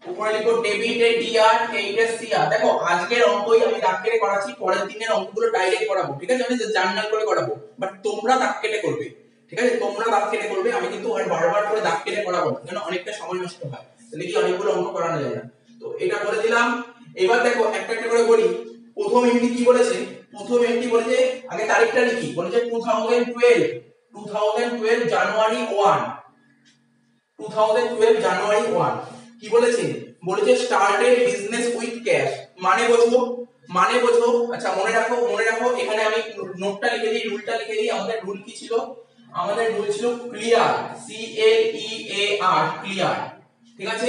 উপরে লিখবো ডেবিটে ডিআর, ক্রেডিটে সিআর। দেখো আজকের অঙ্কই আমি দাগ কেটে করাচ্ছি, পরের দিনের অঙ্কগুলো ডাইরেক্ট করাবো, ঠিক আছে? আমি জার্নাল করে করাবো, বাট তোমরা দাগ কেটে করবে, ঠিক আছে? তোমরা দাগ কেটে করবে, আমি কিন্তু আর বারবার করে দাগ কেটে করাবো না, কারণ অনেকটা সময় নষ্ট হয়, তাহলে কি অনেকগুলো অঙ্ক করানো যায় না। তো এটা বলে দিলাম। এবার দেখো একটা একটা করে বলি। প্রথম এমডি কি বলেছে? প্রথম এমডি বলেছে, আগে তারিখটা লিখি, বলেছে 2012 জানুয়ারি 1, 2012 জানুয়ারি 1। কি বলেছে? বলেছে স্টার্টেড বিজনেস উইথ ক্যাশ। মানে বোঝো, মানে বোঝো। আচ্ছা মনে রাখো, মনে রাখো। এখানে আমি নোটটা লিখে দিই, রুলটা লিখে দিই। আমাদের রুল কি ছিল? আমাদের রুল ছিল ক্লিয়ার, সি এল ই এ আর, ক্লিয়ার, ঠিক আছে?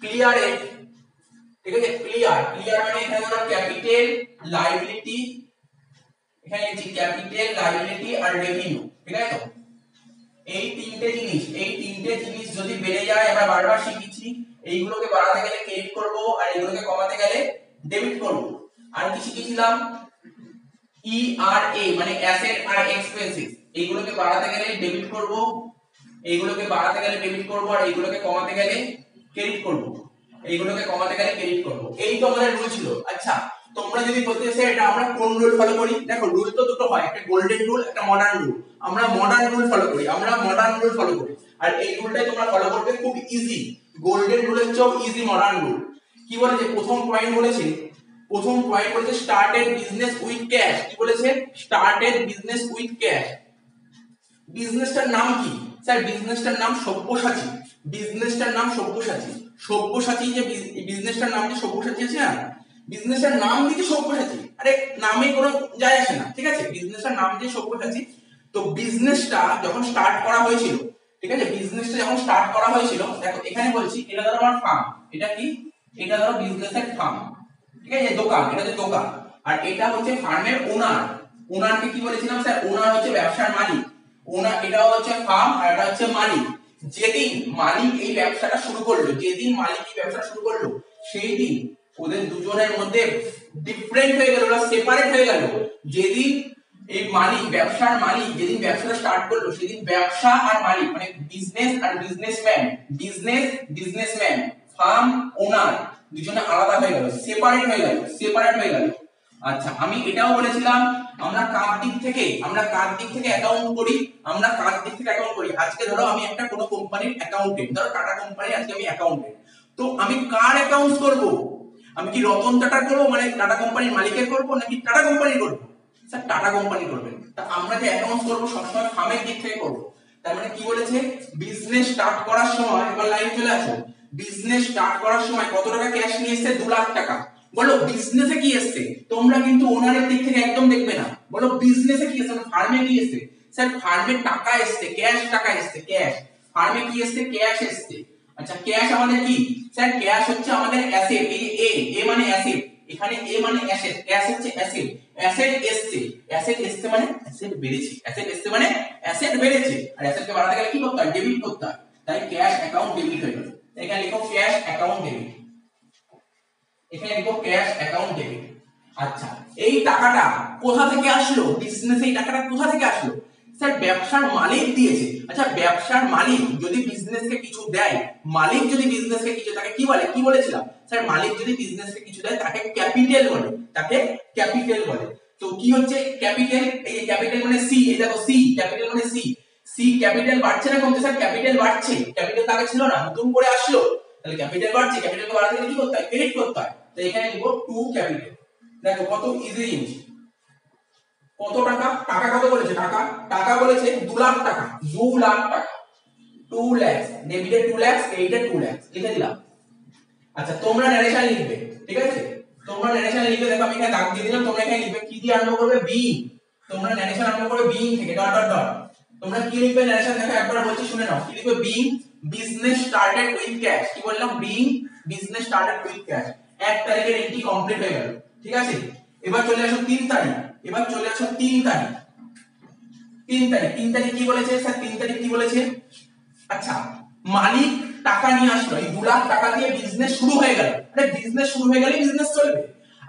ক্লিয়ারে, ঠিক আছে? ক্লিয়ার, ক্লিয়ার মানে এখানে ধরো ক্যাপিটাল, লায়াবিলিটি, এখানে লিখছি ক্যাপিটাল, লায়াবিলিটি আর রেভিনিউ, ঠিক আছে? তো এই তিনটে জিনিস, এই তিনটে জিনিস যদি বেড়ে যায়, আমরা বারবার শিখেছি, এইগুলোকে বাড়াতে গেলে ক্রেডিট করব, আর এইগুলোকে কমাতে গেলে ডেবিট করব। আর কি শিখেছিলাম? ই আর এ মানে অ্যাসেট আর এক্সপেন্সেস, এইগুলোকে বাড়াতে গেলে ডেবিট করব, এইগুলোকে বাড়াতে গেলে ডেবিট করব, আর এইগুলোকে কমাতে গেলে ক্রেডিট করব, এইগুলোকে কমাতে গেলে ক্রেডিট করব। এই তো আমাদের রুল ছিল। আচ্ছা তোমরা যদি বলতে চাও এটা আমরা কোন রুল ফলো করি, দেখো রুল তো দুটো হয়, একটা গোল্ডেন রুল, একটা মডার্ন রুল। আমরা মডার্ন রুল ফলো করি, আমরা মডার্ন রুল ফলো করি। আর এই রুলটাই তোমরা ফলো করবে, খুব ইজি। গোল্ডেন রুলের চেয়েও ইজি মডার্ন রুল। কি বলেছে? প্রথম পয়েন্ট বলেছে, প্রথম পয়েন্ট বলেছে স্টার্টেড বিজনেস উইথ ক্যাশ। কি বলেছে? Started business with cash. বিজনেসটার নাম কি স্যার? বিজনেসটার নাম সব্যসাচী, বিজনেসটার নাম সব্যসাচী। সব্যসাচী যে বিজনেসটার নাম যে সব্যসাচী আছে না, বিজনেসটার নাম দিকে সব্যসাচী, আরে নামে কোনো যায় আসে না, ঠিক আছে? বিজনেসটার নাম দিয়ে সব্যসাচী। তো বিজনেসটা যখন স্টার্ট করা হয়েছিল, ঠিক আছে? বিজনেসটা যখন স্টার্ট করা হয়েছিল, দেখো এখানে বলছি এটা ধরো আমার ফার্ম, এটা কি? এটা ধরো বিজনেসের ফার্ম, ঠিক আছে? দোকান, এটা হচ্ছে দোকান। আর এটা হচ্ছে ফার্মের ওনার। ওনারকে কি বলেছিলাম স্যার? ওনার হচ্ছে ব্যবসার মালিক। ওনার, এটা হচ্ছে ফার্ম আর এটা হচ্ছে মালিক। যেদিন মালিক এই ব্যবসাটা শুরু করলো, যেদিন মালিক এই ব্যবসা শুরু করলো, সেই দিন ওদের দুজনের মধ্যে ডিফারেন্ট হয়ে গেল, ওরা সেপারেট হয়ে গেল। যেদিন এই মালিক, ব্যবসার মালিক যেদিন ব্যবসাটা স্টার্ট করলো, সেদিন ব্যবসা আর মালিক মানে বিজনেস আর বিজনেসম্যান, বিজনেস বিজনেসম্যান, ফার্ম ওনার, দুজনে আলাদা হয়ে গেল, সেপারেট হয়ে গেল, সেপারেট হয়ে গেল। আচ্ছা আমি এটাও বলেছিলাম আমরা কার দিক থেকে অ্যাকাউন্ট করি, আজকে ধরো আমি একটা কোনো কোম্পানির অ্যাকাউন্টেন্ট, ধরো টাটা কোম্পানি, আজকে আমি অ্যাকাউন্টেন্ট, তো আমি কার অ্যাকাউন্টস করব? আমি কি রতন টাটার করব, মানে টাটা কোম্পানির মালিকের করব, নাকি টাটা কোম্পানির করব? স্যার টাটা কোম্পানি করবেন। তা আমরা যে অ্যাকাউন্টস করব সবসময় ফার্মের দিক থেকে করব। তার মানে কি বলেছে, বিজনেস স্টার্ট করার সময়, এবার লাইন চলে আসো, বিজনেস স্টার্ট করার সময় কত টাকা ক্যাশ নিয়ে এসেছে? 2 লাখ টাকা। বলো বিজনেসে কি এসেছে? তোমরা কিন্তু ওনারের দিক থেকে একদম দেখবে না, বলো বিজনেসে কি এসেছে, ফার্মে কি এসেছে? স্যার ফার্মে টাকা এসেছে, ক্যাশ টাকা এসেছে, ক্যাশ। ফার্মে কি এসেছে? ক্যাশ এসেছে। আচ্ছা ক্যাশ আমাদের কি? স্যার ক্যাশ হচ্ছে আমাদের অ্যাসেট, এই যে এ মানে অ্যাসেট, এখানে এ মানে অ্যাসেট, ক্যাশ হচ্ছে অ্যাসেট, অ্যাসেট এসেছে, মানে অ্যাসেট বেড়েছে, অ্যাসেট এসেছে মানে অ্যাসেট বেড়েছে, আর অ্যাসেটকে বাড়াতে গেলে কি করতে হয়? ডেবিট করতে হয়, তাই ক্যাশ অ্যাকাউন্ট ডেবিট হয়ে গেল। এখানে লিখো ক্যাশ অ্যাকাউন্ট ডেবিট, এখানে লিখো ক্যাশ অ্যাকাউন্ট ডেবিট। আচ্ছা এই টাকাটা কোথা থেকে আসলো? বিজনেসে এই টাকাটা কোথা থেকে আসলো? স্যার ব্যবসার মালিক দিয়েছে। আচ্ছা ব্যবসার মালিক যদি বিজনেসকে কিছু দেয়, মালিক যদি বিজনেসকে কিছু, তাকে কি বলে? কি বলেছিলাম স্যার, মালিক যদি বিজনেসকে কিছু দেয় তাকে ক্যাপিটাল বলে, তাকে ক্যাপিটাল বলে। তো কি হচ্ছে ক্যাপিটাল? এই যে ক্যাপিটাল মানে সি, এই দেখো সি, ক্যাপিটাল মানে সি, সি ক্যাপিটাল বাড়ছে না কমছে? স্যার ক্যাপিটাল বাড়ছে, ক্যাপিটাল আগে ছিল না, নতুন করে আসলো, তাহলে ক্যাপিটাল বাড়ছে, ক্যাপিটালকে বাড়াতে গেলে কি করতে হয়? ক্রেডিট করতে হয়, তো এখানে লিখব টু ক্যাপিটাল। দেখো কত ইজি জিনিস। কত টাকা? টাকা কত বলেছে? টাকা বলেছে 2 লাখ টাকা, 2 লাখ টাকা, 2 লাখ, ডেবিটে 2 লাখ, ক্রেডিটে 2 লাখ, লিখে দিলাম। আচ্ছা তোমরা নারেশন লিখবে, ঠিক আছে? তোমরা নারেশন লিখবে, দেখো আমি এখানে দাগ দিয়ে দিলাম, তোমরা এখানে লিখবে কি দিয়ে আরম্ভ করবে? বিং। তোমরা নারেশন আরম্ভ করবে বিং থেকে, ডট ডট ডট। তোমরা কি লিখবে নারেশন? দেখো একবার বলছি শুনে নাও, কি লিখবে? Being business started with cash. কি বললাম? Being business started with cash. 1 তারিখের এন্ট্রি কমপ্লিট হয়ে গেল, ঠিক আছে? এবার চলে আসো 3 তারিখ, এবার চলে আসো 3 তারিখ। 3 তারিখ কি বলেছে স্যার? 3 তারিখ কি বলেছে? আচ্ছা মালিক টাকা নিয়ে আসলো, এই 2 লাখ টাকা দিয়ে বিজনেস শুরু হয়ে গেল। আরে বিজনেস শুরু হয়ে গেলে বিজনেস চলবে।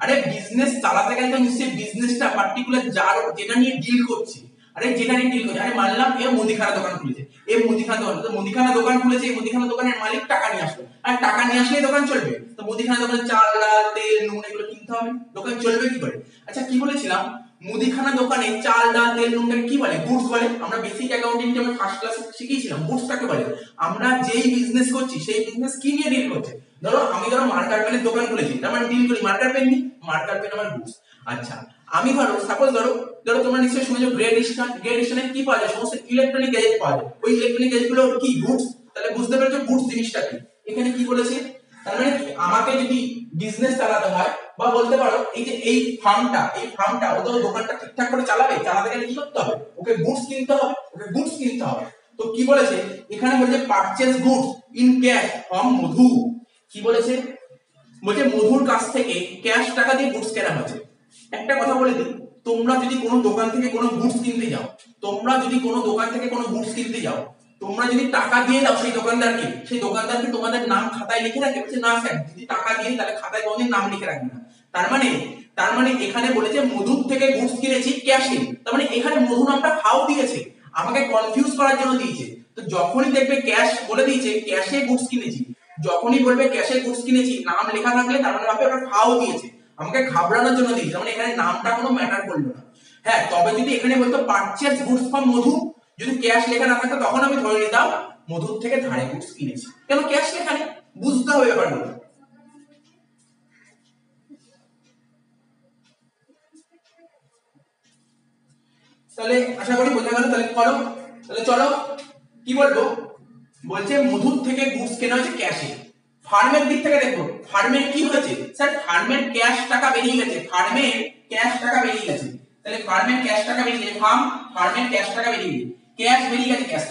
আরে বিজনেস চালাতে গেলে তো নিশ্চয়ই বিজনেসটা পার্টিকুলার যার যেটা নিয়ে ডিল করছে, আরে যেটা নিয়ে ডিল করছে, আরে মানলাম এ মুদিখানা দোকান খুলেছে, এই মুদিখানা দোকান খুলেছে, এই মুদিখানা দোকানের মালিক টাকা নিয়ে আসলো, আর টাকা নিয়ে আসলেই দোকান চলবে? তো মুদিখানা দোকানে চাল ডাল তেল নুন এগুলো কিনতে হবে, দোকান চলবে কি করে? আচ্ছা কি বলেছিলাম, মুদিখানা দোকানে চাল ডাল তেল নুনটাকে কি বলে? গুডস বলে। আমরা বেসিক অ্যাকাউন্টিং আমরা ফার্স্ট ক্লাসে শিখিয়েছিলাম গুডস কাকে বলে। আমরা যেই বিজনেস করছি সেই বিজনেস কি নিয়ে ডিল করছে? ধরো মার্কার পেনের দোকান খুলেছি, তার মানে ডিল করি মার্কার পেন নিয়ে, মার্কার পেন আমার গুডস। আচ্ছা আমি সাপোজ ধরো তোমরা নিশ্চয়ই শুনেছো গ্রেড স্টেশনে কি পাওয়া যায়? সমস্ত ইলেকট্রনিক গ্যাজেট পাওয়া যায়, ওই ইলেকট্রনিক গ্যাজেট গুলো কি? গুডস। তাহলে বুঝতে পেরেছো গুডস জিনিসটা কি। এখানে কি বলেছে? তার মানে কি, আমাকে যদি বিজনেস চালাতে হয়, বা বলতে পারো এই যে এই ফার্মটা ও তো দোকানটা ঠিকঠাক করে চালাতে গেলে কি করতে হবে? ওকে গুডস কিনতে হবে, তো কি বলেছে এখানে? বলছে purchase goods in cash from Madhu. কি বলেছে? বলছে মধুর কাছ থেকে ক্যাশ টাকা দিয়ে গুডস কেনা হয়েছে। একটা কথা বলে দিই, তোমরা যদি কোনো দোকান থেকে কোনো গুডস কিনতে যাও, তোমরা যদি টাকা দিয়ে দাও সেই দোকানদারকে তোমাদের নাম খাতায় লিখে রাখে? বলছে না স্যার, যদি টাকা দিয়ে তাহলে খাতায় কোনোদিন নাম লিখে রাখবে না। তার মানে এখানে বলেছে মধুর থেকে গুডস কিনেছি ক্যাশে, তার মানে এখানে মধু নামটা ফাও দিয়েছে, আমাকে কনফিউজ করার জন্য দিয়েছে। তো যখনই দেখবে ক্যাশ বলে দিয়েছে, ক্যাশে গুডস কিনেছি, যখনই বলবে ক্যাশে গুডস কিনেছি নাম লেখা থাকলে তার মানে ভাবে ওটা ফাও দিয়েছে, আমাকে ঘাবড়ানোর জন্য দিয়েছে, মানে এখানে নামটা কোনো ম্যাটার করলো না। হ্যাঁ তবে যদি এখানে বলতো পারচেজ গুডস ফ্রম মধু, যদি ক্যাশ লেখা না থাকতো তখন আমি ধরে নিতাম মধুর থেকে ধারে গুডস কিনেছি, কেন ক্যাশ লেখা নেই। বুঝতে হবে ব্যাপারগুলো। তাহলে আশা করি বোঝা গেল। তাহলে চলো কি বলবো? বলছে মধুর থেকে গুডস কেনা হয়েছে ক্যাশে। ফার্মের দিক থেকে দেখো, ফার্মের কি হয়েছে? স্যার ফার্মের ক্যাশ টাকা বেরিয়ে গেছে, তাহলে ফার্মের ক্যাশ টাকা বেরিয়ে গেছে, ফার্মের ক্যাশ টাকা বেরিয়ে গেছে, ক্যাশ বেরিয়ে গেছে, ক্যাশ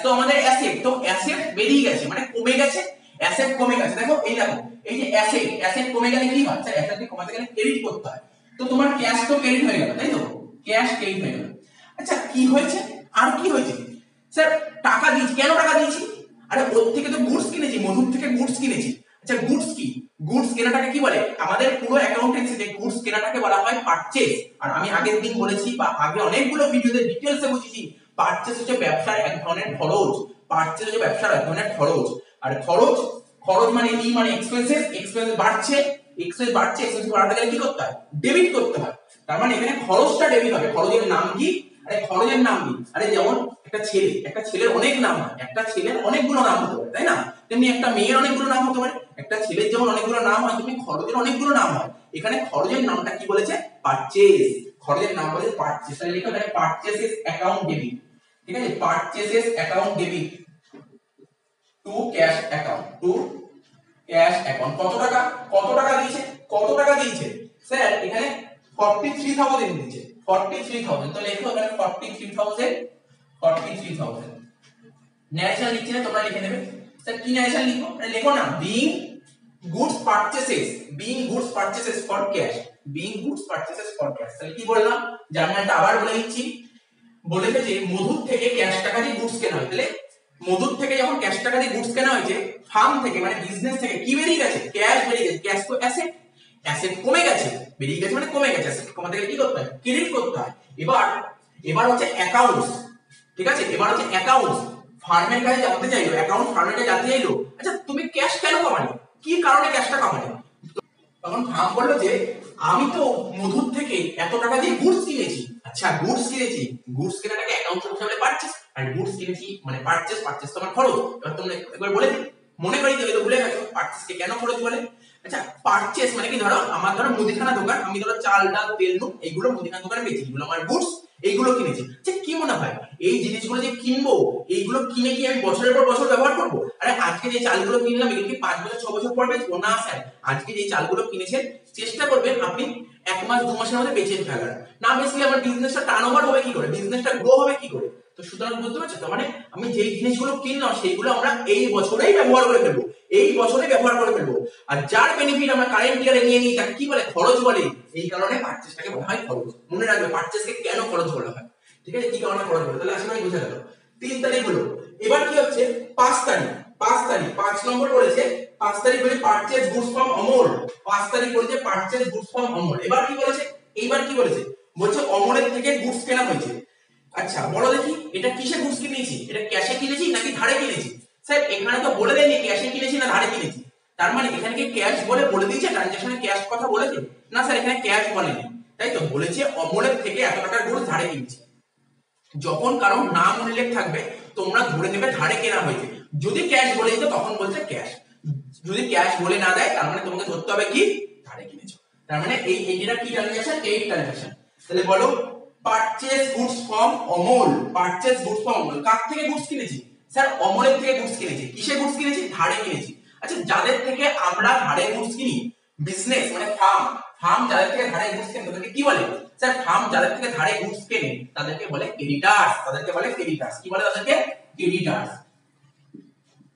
তো আমাদের অ্যাসেট, তো অ্যাসেট বেরিয়ে গেছে মানে কমে গেছে, অ্যাসেট কমে গেছে। দেখো এই যে অ্যাসেট কমে গেলে কি হয়? স্যার অ্যাসেটকে কমাতে গেলে ক্রেডিট করতে হয়, তো তোমার ক্যাশ তো ক্রেডিট হয়ে গেল, তাই তো? ক্যাশ ক্রেডিট হয়ে গেল। আচ্ছা কি হয়েছে? আর কি হয়েছে? স্যার টাকা দিয়েছি, কেন টাকা দিয়েছি? আরে ওর থেকে তো গুডস কিনেছি, মধুর থেকে গুডস কিনেছি। আচ্ছা গুডস কি? গুডস কেনাটাকে কি বলে? আমাদের পুরো অ্যাকাউন্টেন্সিতে গুডস কেনাটাকে বলা হয় পারচেজ। আর আমি আগের দিন বলেছি বা আগে অনেকগুলো ভিডিওতে ডিটেইলসে বুঝিয়েছি, পারচেজ হচ্ছে ব্যবসার এক ধরনের খরচ, আর খরচ মানে ই মানে এক্সপেন্সেস বাড়ছে, এক্সপেন্স বাড়ছে, এক্সপেন্স বাড়াতে গেলে কি করতে হয়? ডেবিট করতে হয়। তার মানে এখানে খরচটা ডেবিট হবে। খরচের নাম কি? আরে খরচের নাম কি? আরে যেমন একটা ছেলের অনেক নাম হয়, একটা ছেলের অনেকগুলো নাম হতে পারে, তাই না? তেমনি একটা মেয়ের অনেকগুলো নাম হতে পারে। একটা ছেলের যেমন অনেকগুলো নাম হয়, তেমনি খরচের অনেকগুলো নাম হয়। এখানে খরচের নামটা কি বলেছে? পারচেজ। খরচের নাম বলেছে পারচেজ। তাহলে লেখো এখানে পারচেজেস অ্যাকাউন্ট ডেবিট। ঠিক আছে, purchases account debit to cash account, to cash account. কত টাকা? কত টাকা দিয়েছে? কত টাকা দিয়েছে স্যার? এখানে 43,000 দিয়েছে, 43,000। তো লেখো এখানে 43,000, 43,000। ন্যারেশন লিখছি না, তোমরা লিখে নেবে। স্যার কি ন্যারেশন লিখবো? লেখো না being goods purchases, being goods purchases for cash, being goods purchases for cash. তাহলে কি বললাম? জার্নালটা আবার বলে দিচ্ছি। বলেছে যে মধুর থেকে ক্যাশ টাকা দিয়ে গুডস কেনা হয়। তাহলে মধুর থেকে যখন ক্যাশ টাকা দিয়ে গুডস কেনা হয়েছে, ফার্ম থেকে মানে বিজনেস থেকে কি বেরিয়ে গেছে? ক্যাশ বেরিয়ে গেছে। ক্যাশ তো অ্যাসেট, অ্যাসেট কমে গেছে, বেরিয়ে গেছে মানে কমে গেছে। অ্যাসেট কমাতে গেলে কি করতে হয়? ক্রেডিট করতে হয়। এবার হচ্ছে অ্যাকাউন্টস। ঠিক আছে, এবার হচ্ছে অ্যাকাউন্টস। ফার্মের কাছে জানতে চাইলো, অ্যাকাউন্ট ফার্মের কাছে জানতে চাইলো, আচ্ছা তুমি ক্যাশ কেন কমালে, কি কারণে ক্যাশটা কমালে? তখন ফার্ম বললো যে আমি তো মধুর থেকে এত টাকা দিয়ে গুডস কিনেছি। আচ্ছা গুডস কিনেছি, গুডস কেনাটাকে অ্যাকাউন্ট হিসেবে পারচেজ, আর গুডস কিনেছি মানে পারচেজ, পারচেজ তো আমার খরচ। এবার তোমরা একবার বলে দিই, মনে করি তো ভুলে গেছো পারচেজকে কেন খরচ বলে। আচ্ছা পারচেজ মানে কি? ধরো মুদিখানা দোকান, আমি ধরো চাল ডাল তেল নুন এইগুলো মুদিখানা দোকানে বেচি, এগুলো আমার গুডস, এইগুলো কিনেছি। আচ্ছা কি মনে হয় এই জিনিসগুলো যে কিনবো, এইগুলো কিনে কি আমি বছরের পর বছর ব্যবহার করবো? আরে আজকে যে চালগুলো কিনলাম এগুলো কি 5 বছর 6 বছর পর বেচবো? না স্যার, আজকে যে চালগুলো কিনেছেন চেষ্টা করবেন আপনি 1 মাস 2 মাসের মধ্যে বেচে ফেলার। না বেচলে আমার বিজনেসটা টার্নওভার হবে কি করে, বিজনেসটা গ্রো হবে কি করে? তো সুতরাং বুঝতে পারছো তো, মানে আমি যে জিনিসগুলো কিনলাম সেইগুলো আমরা এই বছরেই ব্যবহার করে ফেলবো, এই বছরে ব্যবহার করে ফেলবো। আর যার বেনিফিট আমরা কারেন্ট ইয়ারে নিয়ে নিই তাকে কি বলে? খরচ বলে। এই কারণে পারচেজটাকে বলা হয় খরচ। মনে রাখবে পারচেজকে কেন খরচ বলা হয়। ঠিক আছে, কি কারণে খরচ বলে, তাহলে আশা করি বুঝে গেল। 3 তারিখ হলো, এবার কি হচ্ছে 5 তারিখ। 5 নম্বর বলেছে, 5 তারিখ বলে পারচেজ গুডস ফ্রম অমল। 5 তারিখ বলেছে পারচেজ গুডস ফ্রম অমল। এবার কি বলেছে? বলছে অমলের থেকে গুডস কেনা হয়েছে। আচ্ছা বলো দেখি এটা কিসে গুডস কিনেছি? এটা ক্যাশে কিনেছি নাকি ধারে কিনেছি? স্যার এখানে তো বলে দেয়নি ক্যাশে কিনেছি না ধারে কিনেছি। তার মানে এখানে কি ক্যাশ বলে দিয়েছে, ট্রানজাকশনে ক্যাশ কথা বলেছে? না স্যার, এখানে ক্যাশ বলেনি। তাই তো বলেছে অমলের থেকে এত টাকার গুডস ধারে কিনেছি। যখন কারণ নাম উল্লেখ থাকবে তোমরা ধরে নেবে ধারে কেনা হয়েছে। যদি ক্যাশ বলে দিত তখন বলছে ক্যাশ, যদি ক্যাশ বলে না দেয় তার মানে তোমাকে ধরতে হবে কি ধারে কিনেছো। তার মানে এইটা কি ট্রানজাকশন? এই ট্রানজাকশন। তাহলে বলো purchase goods from Amal, purchase goods from Amal. কার থেকে গুডস কিনেছি? স্যার অমলের থেকে গুডস কিনেছি। কিসে গুডস কিনেছি? ধারে কিনেছি। আচ্ছা যাদের থেকে আমরা ধারে গুডস কিনি, বিজনেস মানে ফার্ম যাদের থেকে ধারে গুডস কেনে তাদেরকে কি বলে? স্যার ফার্ম যাদের থেকে ধারে গুডস কেনে তাদেরকে বলে ক্রেডিটার্স, তাদেরকে বলে ক্রেডিটার্স। কি বলে তাদেরকে? ক্রেডিটার্স।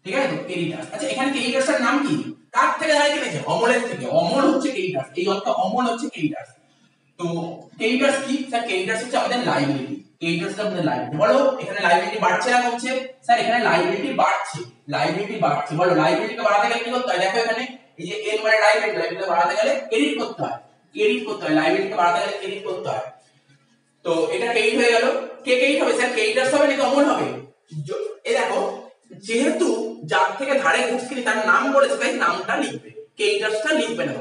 ঠিক আছে, ক্রেডিটার্স। আচ্ছা এখানে ক্রেডিটার্স এর নাম কি? কার থেকে ধারে কিনেছে? অমলের থেকে। অমল হচ্ছে ক্রেডিটার্স, এই অর্থ অমল হচ্ছে ক্রেডিটার্স। তো ক্রেডিটার্স কি? স্যার ক্রেডিটার্স হচ্ছে আমাদের লায়াবিলিটি, ক্রেডিটার্স আমাদের লায়াবিলিটি। বলো এখানে লায়াবিলিটি বাড়ছে না কমছে? স্যার এখানে লায়াবিলিটি বাড়ছে, লায়াবিলিটি বাড়ছে। বলো লায়াবিলিটিকে বাড়াতে গেলে কি করতে হয়? দেখো এখানে এই যে এন মানে লায়াবিলিটি, লায়াবিলিটি বাড়াতে গেলে ক্রেডিট করতে হয়, ক্রেডিট করতে হয়, লায়াবিলিটিকে বাড়াতে গেলে ক্রেডিট করতে হয়। তো এটা ক্রেডিট হয়ে গেল। কে ক্রেডিট হবে? স্যার ক্রেডিটার্স হবে নাকি অমল হবে? এই দেখো যেহেতু যার থেকে ধারে গুডস কিনি তার নাম বলেছে তাই নামটা লিখবে, ক্রেডিটার্সটা লিখবে না।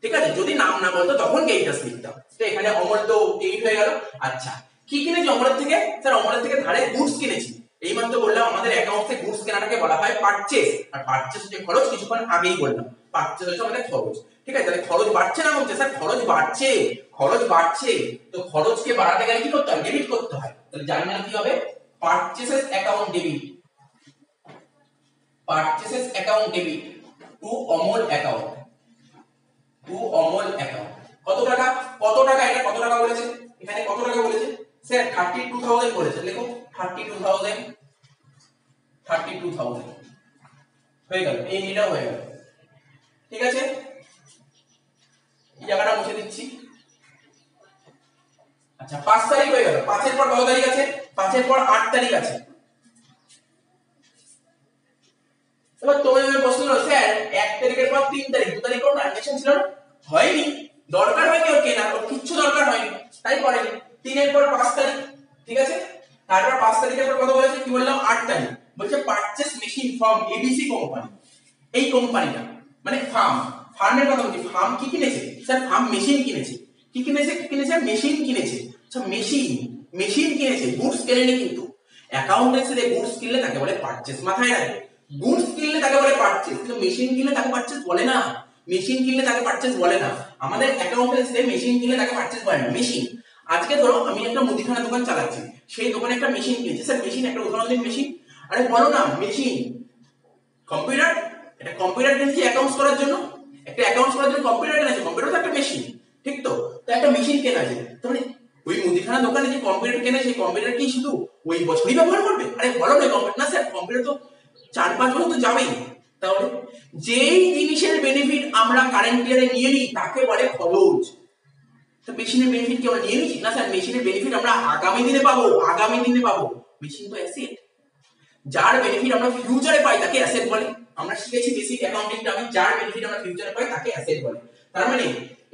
ঠিক আছে, যদি নাম না বলতো তখন ক্রেডিটার্স লিখতাম। তো এখানে অমল তো ক্রেডিট হয়ে গেল। আচ্ছা কি কিনেছি অমলের থেকে? স্যার অমলের থেকে ধারে গুডস কিনেছি। এইমাত্র বললাম আমাদের অ্যাকাউন্টে গুডস কেনাটাকে বলা হয় পারচেজ, আর পারচেজ হচ্ছে খরচ। কিছুক্ষণ আগেই বললাম পারচেজ হচ্ছে আমাদের খরচ। ঠিক আছে, তাহলে খরচ বাড়ছে না কমছে? স্যার খরচ বাড়ছে, খরচ বাড়ছে। তো খরচকে বাড়াতে গেলে কি করতে হয়? ডেবিট করতে হয়। তাহলে জার্নাল কি হবে? Purchases account debit, purchases account debit to Amal account, to Amal account. কত টাকা? কত টাকা? এটা কত টাকা বলেছে? এখানে কত টাকা বলেছে? স্যার 32,000 বলেছে। দেখো 32,000, 32,000 হয়ে গেল, এটা হয়ে গেল। ঠিক আছে, এই জায়গাটা মুছে দিচ্ছি। আচ্ছা 5 তারিখ হয়ে গেল। 5 এর পর কত তারিখ আছে? 5 এর পর 8 তারিখ আছে। এবার তোমাদের প্রশ্ন হলো স্যার 1 তারিখের পর 3 তারিখ, 2 তারিখ কোন ট্রানজাকশন ছিল না? হয়নি। দরকার হয়নি ওর কেনার, ওর কিচ্ছু দরকার হয়নি, তাই করেনি। 3 এর পর 5 তারিখ। ঠিক আছে, তারপর 5 তারিখের পর কত বলেছে? কি বললাম? 8 তারিখ। বলছে purchase machine from ABC company. এই কোম্পানিটা মানে ফার্মের কথা বলছি, ফার্ম কি কিনেছে স্যার? ফার্ম মেশিন কিনেছে। কি কিনেছে? কি কিনেছে? মেশিন কিনেছে। আচ্ছা মেশিন, মেশিন কিনেছে, গুডস কেনেনি কিন্তু। অ্যাকাউন্টেন্সিতে গুডস কিনলে তাকে বলে পারচেজ, মাথায় রাখবে। গুডস কিনলে তাকে বলে পারচেজ, কিন্তু মেশিন কিনলে তাকে পারচেজ বলে না। মেশিন কিনলে তাকে পারচেজ বলে না। আমাদের অ্যাকাউন্টেন্সিতে মেশিন কিনলে তাকে পারচেজ বলে না। মেশিন, আজকে ধরো আমি একটা মুদিখানা দোকান চালাচ্ছি, সেই দোকানে একটা মেশিন কিনেছি। স্যার মেশিন, একটা উদাহরণ দিন মেশিন। আরে বলো না মেশিন। কম্পিউটার, একটা কম্পিউটার কিনেছি অ্যাকাউন্টস করার জন্য, একটা অ্যাকাউন্টস করার জন্য কম্পিউটার কিনেছি। কম্পিউটার তো একটা মেশিন, ঠিক তো? তো একটা মেশিন কেনা আছে, তার মানে ওই মুদিখানা দোকানে যে কম্পিউটার কেনে, সেই কম্পিউটার কি শুধু ওই বছরই ব্যবহার করবে? আরে বলো না কম্পিউটার, না স্যার কম্পিউটার তো 4-5 বছর তো যাবেই। তাহলে যেই জিনিসের বেনিফিট আমরা কারেন্ট ইয়ারে নিয়ে নিই তাকে বলে খরচ। তো মেশিনের বেনিফিট কি আমরা নিয়ে নিচ্ছি? না স্যার, মেশিনের বেনিফিট আমরা আগামী দিনে পাবো, আগামী দিনে পাবো। মেশিন তো অ্যাসেট, যার বেনিফিট আমরা ফিউচারে পাই তাকে অ্যাসেট বলে। আমরা শিখেছি বেসিক অ্যাকাউন্টিংটা, আমি যার বেনিফিট আমরা ফিউচারে পাই তাকে অ্যাসেট বলে। তার মানে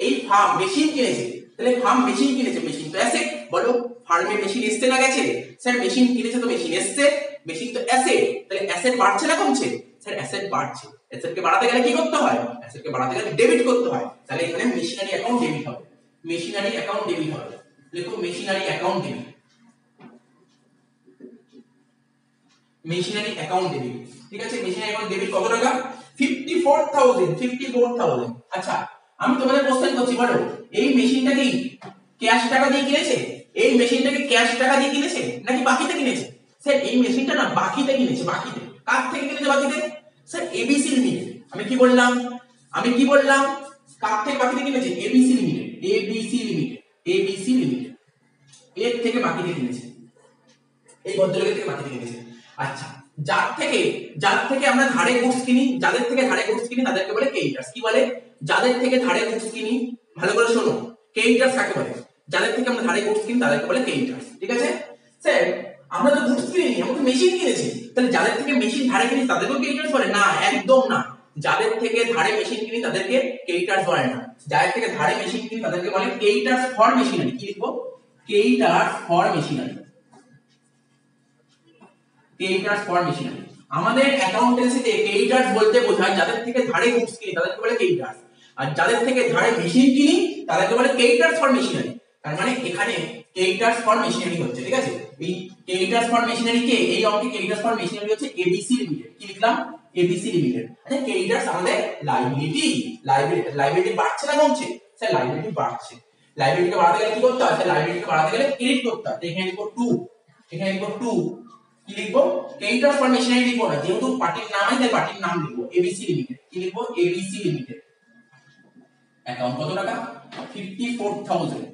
এই ফার্ম মেশিন কিনেছে, তাহলে ফার্ম মেশিন কিনেছে, মেশিন তো অ্যাসেট। বলো ফার্মে মেশিন এসছে না গেছে? স্যার মেশিন কিনেছে তো মেশিন এসছে, মেশিন তো অ্যাসেট। তাহলে অ্যাসেট বাড়ছে না কমছে? স্যার অ্যাসেট বাড়ছে। অ্যাসেটকে বাড়াতে গেলে কি করতে হয়? অ্যাসেটকে বাড়াতে গেলে ডেবিট করতে হয়। তাহলে এখানে মেশিনারি অ্যাকাউন্ট ডেবিট হবে, মেশিনারি অ্যাকাউন্ট ডেবিট হবে। দেখো machinery account debit, machinery account debit, ঠিক আছে? মেশিনারি অ্যাকাউন্ট ডেবিট কত টাকা? 54,000, 54,000। আচ্ছা আমি তোমাদের কোশ্চেন করছি, বলো এই মেশিনটা কি ক্যাশ টাকা দিয়ে কিনেছে? এই মেশিনটাকে ক্যাশ টাকা দিয়ে কিনেছে নাকি বাকিতে কিনেছে? স্যার এই মেশিনটা না বাকিতে কিনেছে, বাকিতে। কার থেকে কিনেছে বাকিতে? Sir ABC limited. আমি কি বললাম? আমি কি বললাম? কার থেকে বাকিতে কিনেছে? ABC limited, ABC limited, ABC limited এর থেকে বাকিতে কিনেছে, এই ভদ্রলোকের থেকে বাকিতে কিনেছে। আচ্ছা যার থেকে আমরা ধারে গুডস কিনি, যাদের থেকে ধারে গুডস কিনি তাদেরকে বলে ক্রেডিটার্স। কি বলে? যাদের থেকে ধারে গুডস কিনি, ভালো করে শোনো, ক্রেডিটার্স কাকে বলে? যাদের থেকে আমরা ধারে গুডস কিনি তাদেরকে বলে ক্রেডিটার্স, ঠিক আছে? স্যার আমরা তো গুডস কিনিনি, আমরা তো মেশিন কিনেছি, তাহলে যাদের থেকে মেশিন ধারে কিনি তাদেরকেও ক্রেডিটার্স বলে? না, একদম না। যাদের থেকে ধারে মেশিন কিনি তাদেরকে ক্রেডিটার্স বলে না। যাদের থেকে ধারে মেশিন কিনি তাদেরকে বলে ক্রেডিটার্স ফর মেশিনারি। কি লিখবো? Creditors for machinery, creditors for machinery. আমাদের অ্যাকাউন্টেন্সিতে ক্রেডিটার্স বলতে বোঝায় যাদের থেকে ধারে গুডস কিনি তাদেরকে বলে ক্রেডিটার্স, আর যাদের থেকে ধারে মেশিন কিনি তাদেরকে বলে ক্রেডিটার্স ফর মেশিনারি। তার মানে এখানে ক্রেডিটার্স ফর মেশিনারি হচ্ছে, ঠিক আছে? এই ক্রেডিটার্স ফর মেশিনারি কে, এই অঙ্কে ক্রেডিটার্স ফর মেশিনারি হচ্ছে এবিসি লিমিটেড। কি লিখলাম? ABC limited. আচ্ছা ক্রেডিটার্স আমাদের লাইবিলিটি, লাইবিলিটি বাড়ছে না কমছে? স্যার লাইবিলিটি বাড়ছে। লাইবিলিটিকে বাড়াতে গেলে কি করতে হয়? স্যার লাইবিলিটিকে বাড়াতে গেলে ক্রেডিট করতে হয়। এখানে লিখবো 2, এখানে লিখবো 2। কি লিখবো? ক্রেডিটার্স ফর মেশিনারি লিখবো না, যেহেতু পার্টির নাম আছে তাই পার্টির নাম লিখবো এবিসি লিমিটেড। কি লিখবো? ABC limited. অ্যাকাউন্ট কত টাকা? 54,000,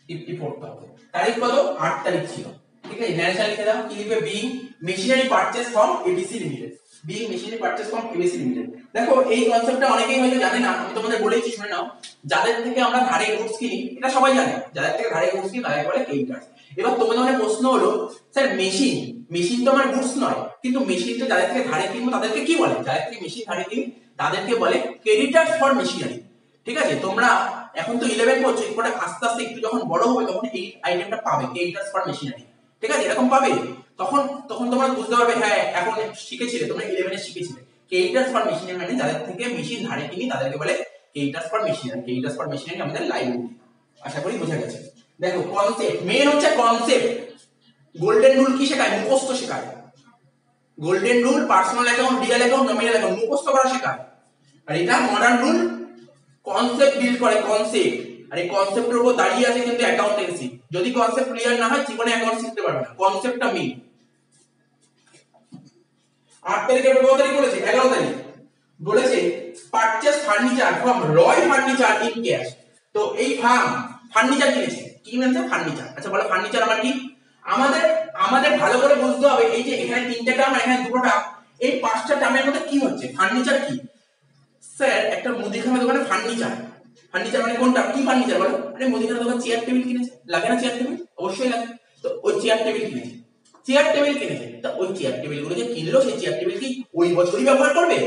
54,000। তারিখ কত? 8 তারিখ ছিল, ঠিক আছে? ন্যাশনাল লিখে দাও। কি লিখবে? Being machinery purchase from ABC limited, being machinery purchase from ABC limited. দেখো এই কনসেপ্টটা অনেকেই হয়তো জানে না, আমি তোমাদের বলেছি, শুনে নাও। যাদের থেকে আমরা ধারে গুডস কিনি, এটা সবাই জানে, যাদের থেকে ধারে গুডস কিনি তাদেরকে বলে ক্রেডিটার্স। এবার তোমাদের মনে প্রশ্ন হলো, স্যার মেশিন, মেশিন তো আমার গুডস নয়, কিন্তু মেশিন তো যাদের থেকে ধারে কিনবো তাদেরকে কি বলে? যাদের থেকে মেশিন ধারে কিনি তাদেরকে বলে ক্রেডিটার্স ফর মেশিনারি, ঠিক আছে? তোমরা এখন তো 11 পড়ছো, এরপরে আস্তে আস্তে একটু যখন বড় হবে তখন এই আইটেমটা পাবে, ক্রেডিটার্স ফর মেশিনারি, ঠিক আছে? এরকম পাবে, তখন তখন তোমরা বুঝতে পারবে, হ্যাঁ এখন শিখেছিলে তোমরা 11 এ শিখেছিলে ক্রেডিটার্স ফর মেশিনারি মানে যাদের থেকে মেশিন ধারে কিনি তাদেরকে বলে creditors for machinery. Creditors for machinery আমাদের লাইবিলিটি। আশা করি বোঝা গেছে। দেখো কনসেপ্ট, মেন হচ্ছে কনসেপ্ট। গোল্ডেন রুল কি শেখায়? মুখস্থ শেখায়। Golden rule personal account, real account, nominal account মুখস্থ করা শেখায়। আর এটা মডার্ন রুল কনসেপ্ট বিল্ড করে, কনসেপ্ট। আর এই কনসেপ্টের উপর দাঁড়িয়ে আছে কিন্তু অ্যাকাউন্টেন্সি। যদি কনসেপ্ট ক্লিয়ার না হয় জীবনে অ্যাকাউন্ট শিখতে পারবে না। কনসেপ্টটা মেইন। 8 তারিখে কত তারিখ বলেছে? 11 তারিখ বলেছে purchase furniture from Roy furniture in cash. তো এই ফার্নিচার কিনেছে, কি কিনেছে? ফার্নিচার। আচ্ছা বলো ফার্নিচার আমার কি? আমাদের আমাদের ভালো করে বুঝতে হবে, এই যে এখানে 3টে টার্ম আর এখানে 2টো টার্ম, এই 5টা টার্মের মধ্যে কি হচ্ছে? ফার্নিচার কি? স্যার একটা মুদিখানা দোকানে ফার্নিচার, ফার্নিচার মানে কোনটা? কি ফার্নিচার বলো? আরে মুদিখানা দোকান চেয়ার টেবিল কিনেছে, লাগে না চেয়ার টেবিল? অবশ্যই লাগে। তো ওই চেয়ার টেবিল কিনেছে, চেয়ার টেবিল কিনেছে, তো ওই চেয়ার টেবিল গুলো যে কিনলো সেই চেয়ার টেবিল কি ওই বছরই ব্যবহার করবে?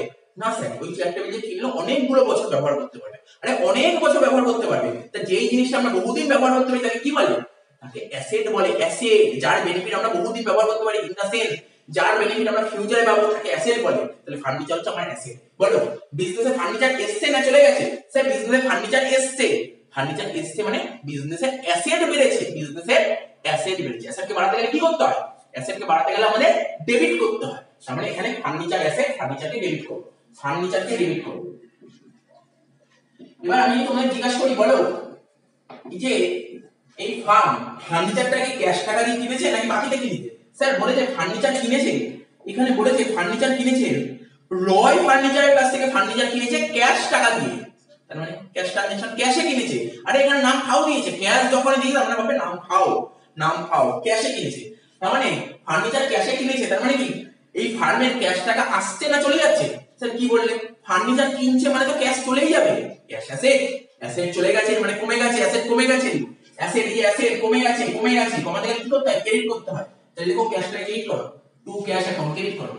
না স্যার, ওই চেয়ার টেবিল যে কিনলো অনেকগুলো বছর ব্যবহার করতে পারবে। আরে অনেক বছর ব্যবহার করতে পারবে, তা যেই জিনিসটা আমরা বহুদিন ব্যবহার করতে পারি তাকে কি বলে? তাকে অ্যাসেট বলে। অ্যাসেট, যার বেনিফিট আমরা বহুদিন ব্যবহার করতে পারি। ইন দা সেন্স যার বেনিফিট আমরা ফিউচারে পাবো তাকে অ্যাসেট বলে। তাহলে ফার্নিচার হচ্ছে আমার অ্যাসেট। বলো বিজনেসে ফার্নিচার এসছে না চলে গেছে? স্যার বিজনেসে ফার্নিচার এসছে। ফার্নিচার এসছে মানে বিজনেসের অ্যাসেট বেড়েছে, বিজনেসের অ্যাসেট বেড়েছে। অ্যাসেটকে বাড়াতে গেলে কি করতে হয়? অ্যাসেটকে বাড়াতে গেলে আমাদের ডেবিট করতে হয়। তার মানে এখানে ফার্নিচার অ্যাসেট, ফার্নিচারকে ডেবিট করব, ফার্নিচারকে ডেবিট করব। এবার আমি তোমাদের জিজ্ঞাসা করি, বলো যে এই ফার্নিচারটাকে ক্যাশ টাকা দিয়ে কিনেছে নাকি বাকিতে কিনেছে? স্যার বলেছে ফার্নিচার কিনেছে, এখানে বলেছে ফার্নিচার কিনেছে, রয় ফার্নিচারের কাছ থেকে ফার্নিচার কিনেছে ক্যাশ টাকা দিয়ে। তার মানে ক্যাশ ট্রানজাকশন, ক্যাশে কিনেছে। আরে এখানে নাম ফাও দিয়েছে, ক্যাশ যখন দিয়েছে আমরা ভাবে নাম ফাও ক্যাশে কিনেছে। তার মানে ফার্নিচার ক্যাশে কিনেছে, তার মানে কি এই ফার্মের ক্যাশ টাকা আসছে না চলে যাচ্ছে? স্যার কি বললেন, ফার্নিচার কিনছে মানে তো ক্যাশ চলেই যাবে। ক্যাশ অ্যাসেট, অ্যাসেট চলে গেছে মানে কমে গেছে, অ্যাসেট কমে গেছে, অ্যাসেট এই অ্যাসেট কমে গেছে, কমাতে গেলে কি করতে হয়? ক্রেডিট করতে হয়। তাহলে দেখো ক্যাশটা ক্রেডিট করো, টু ক্যাশ অ্যাকাউন্ট ক্রেডিট করো।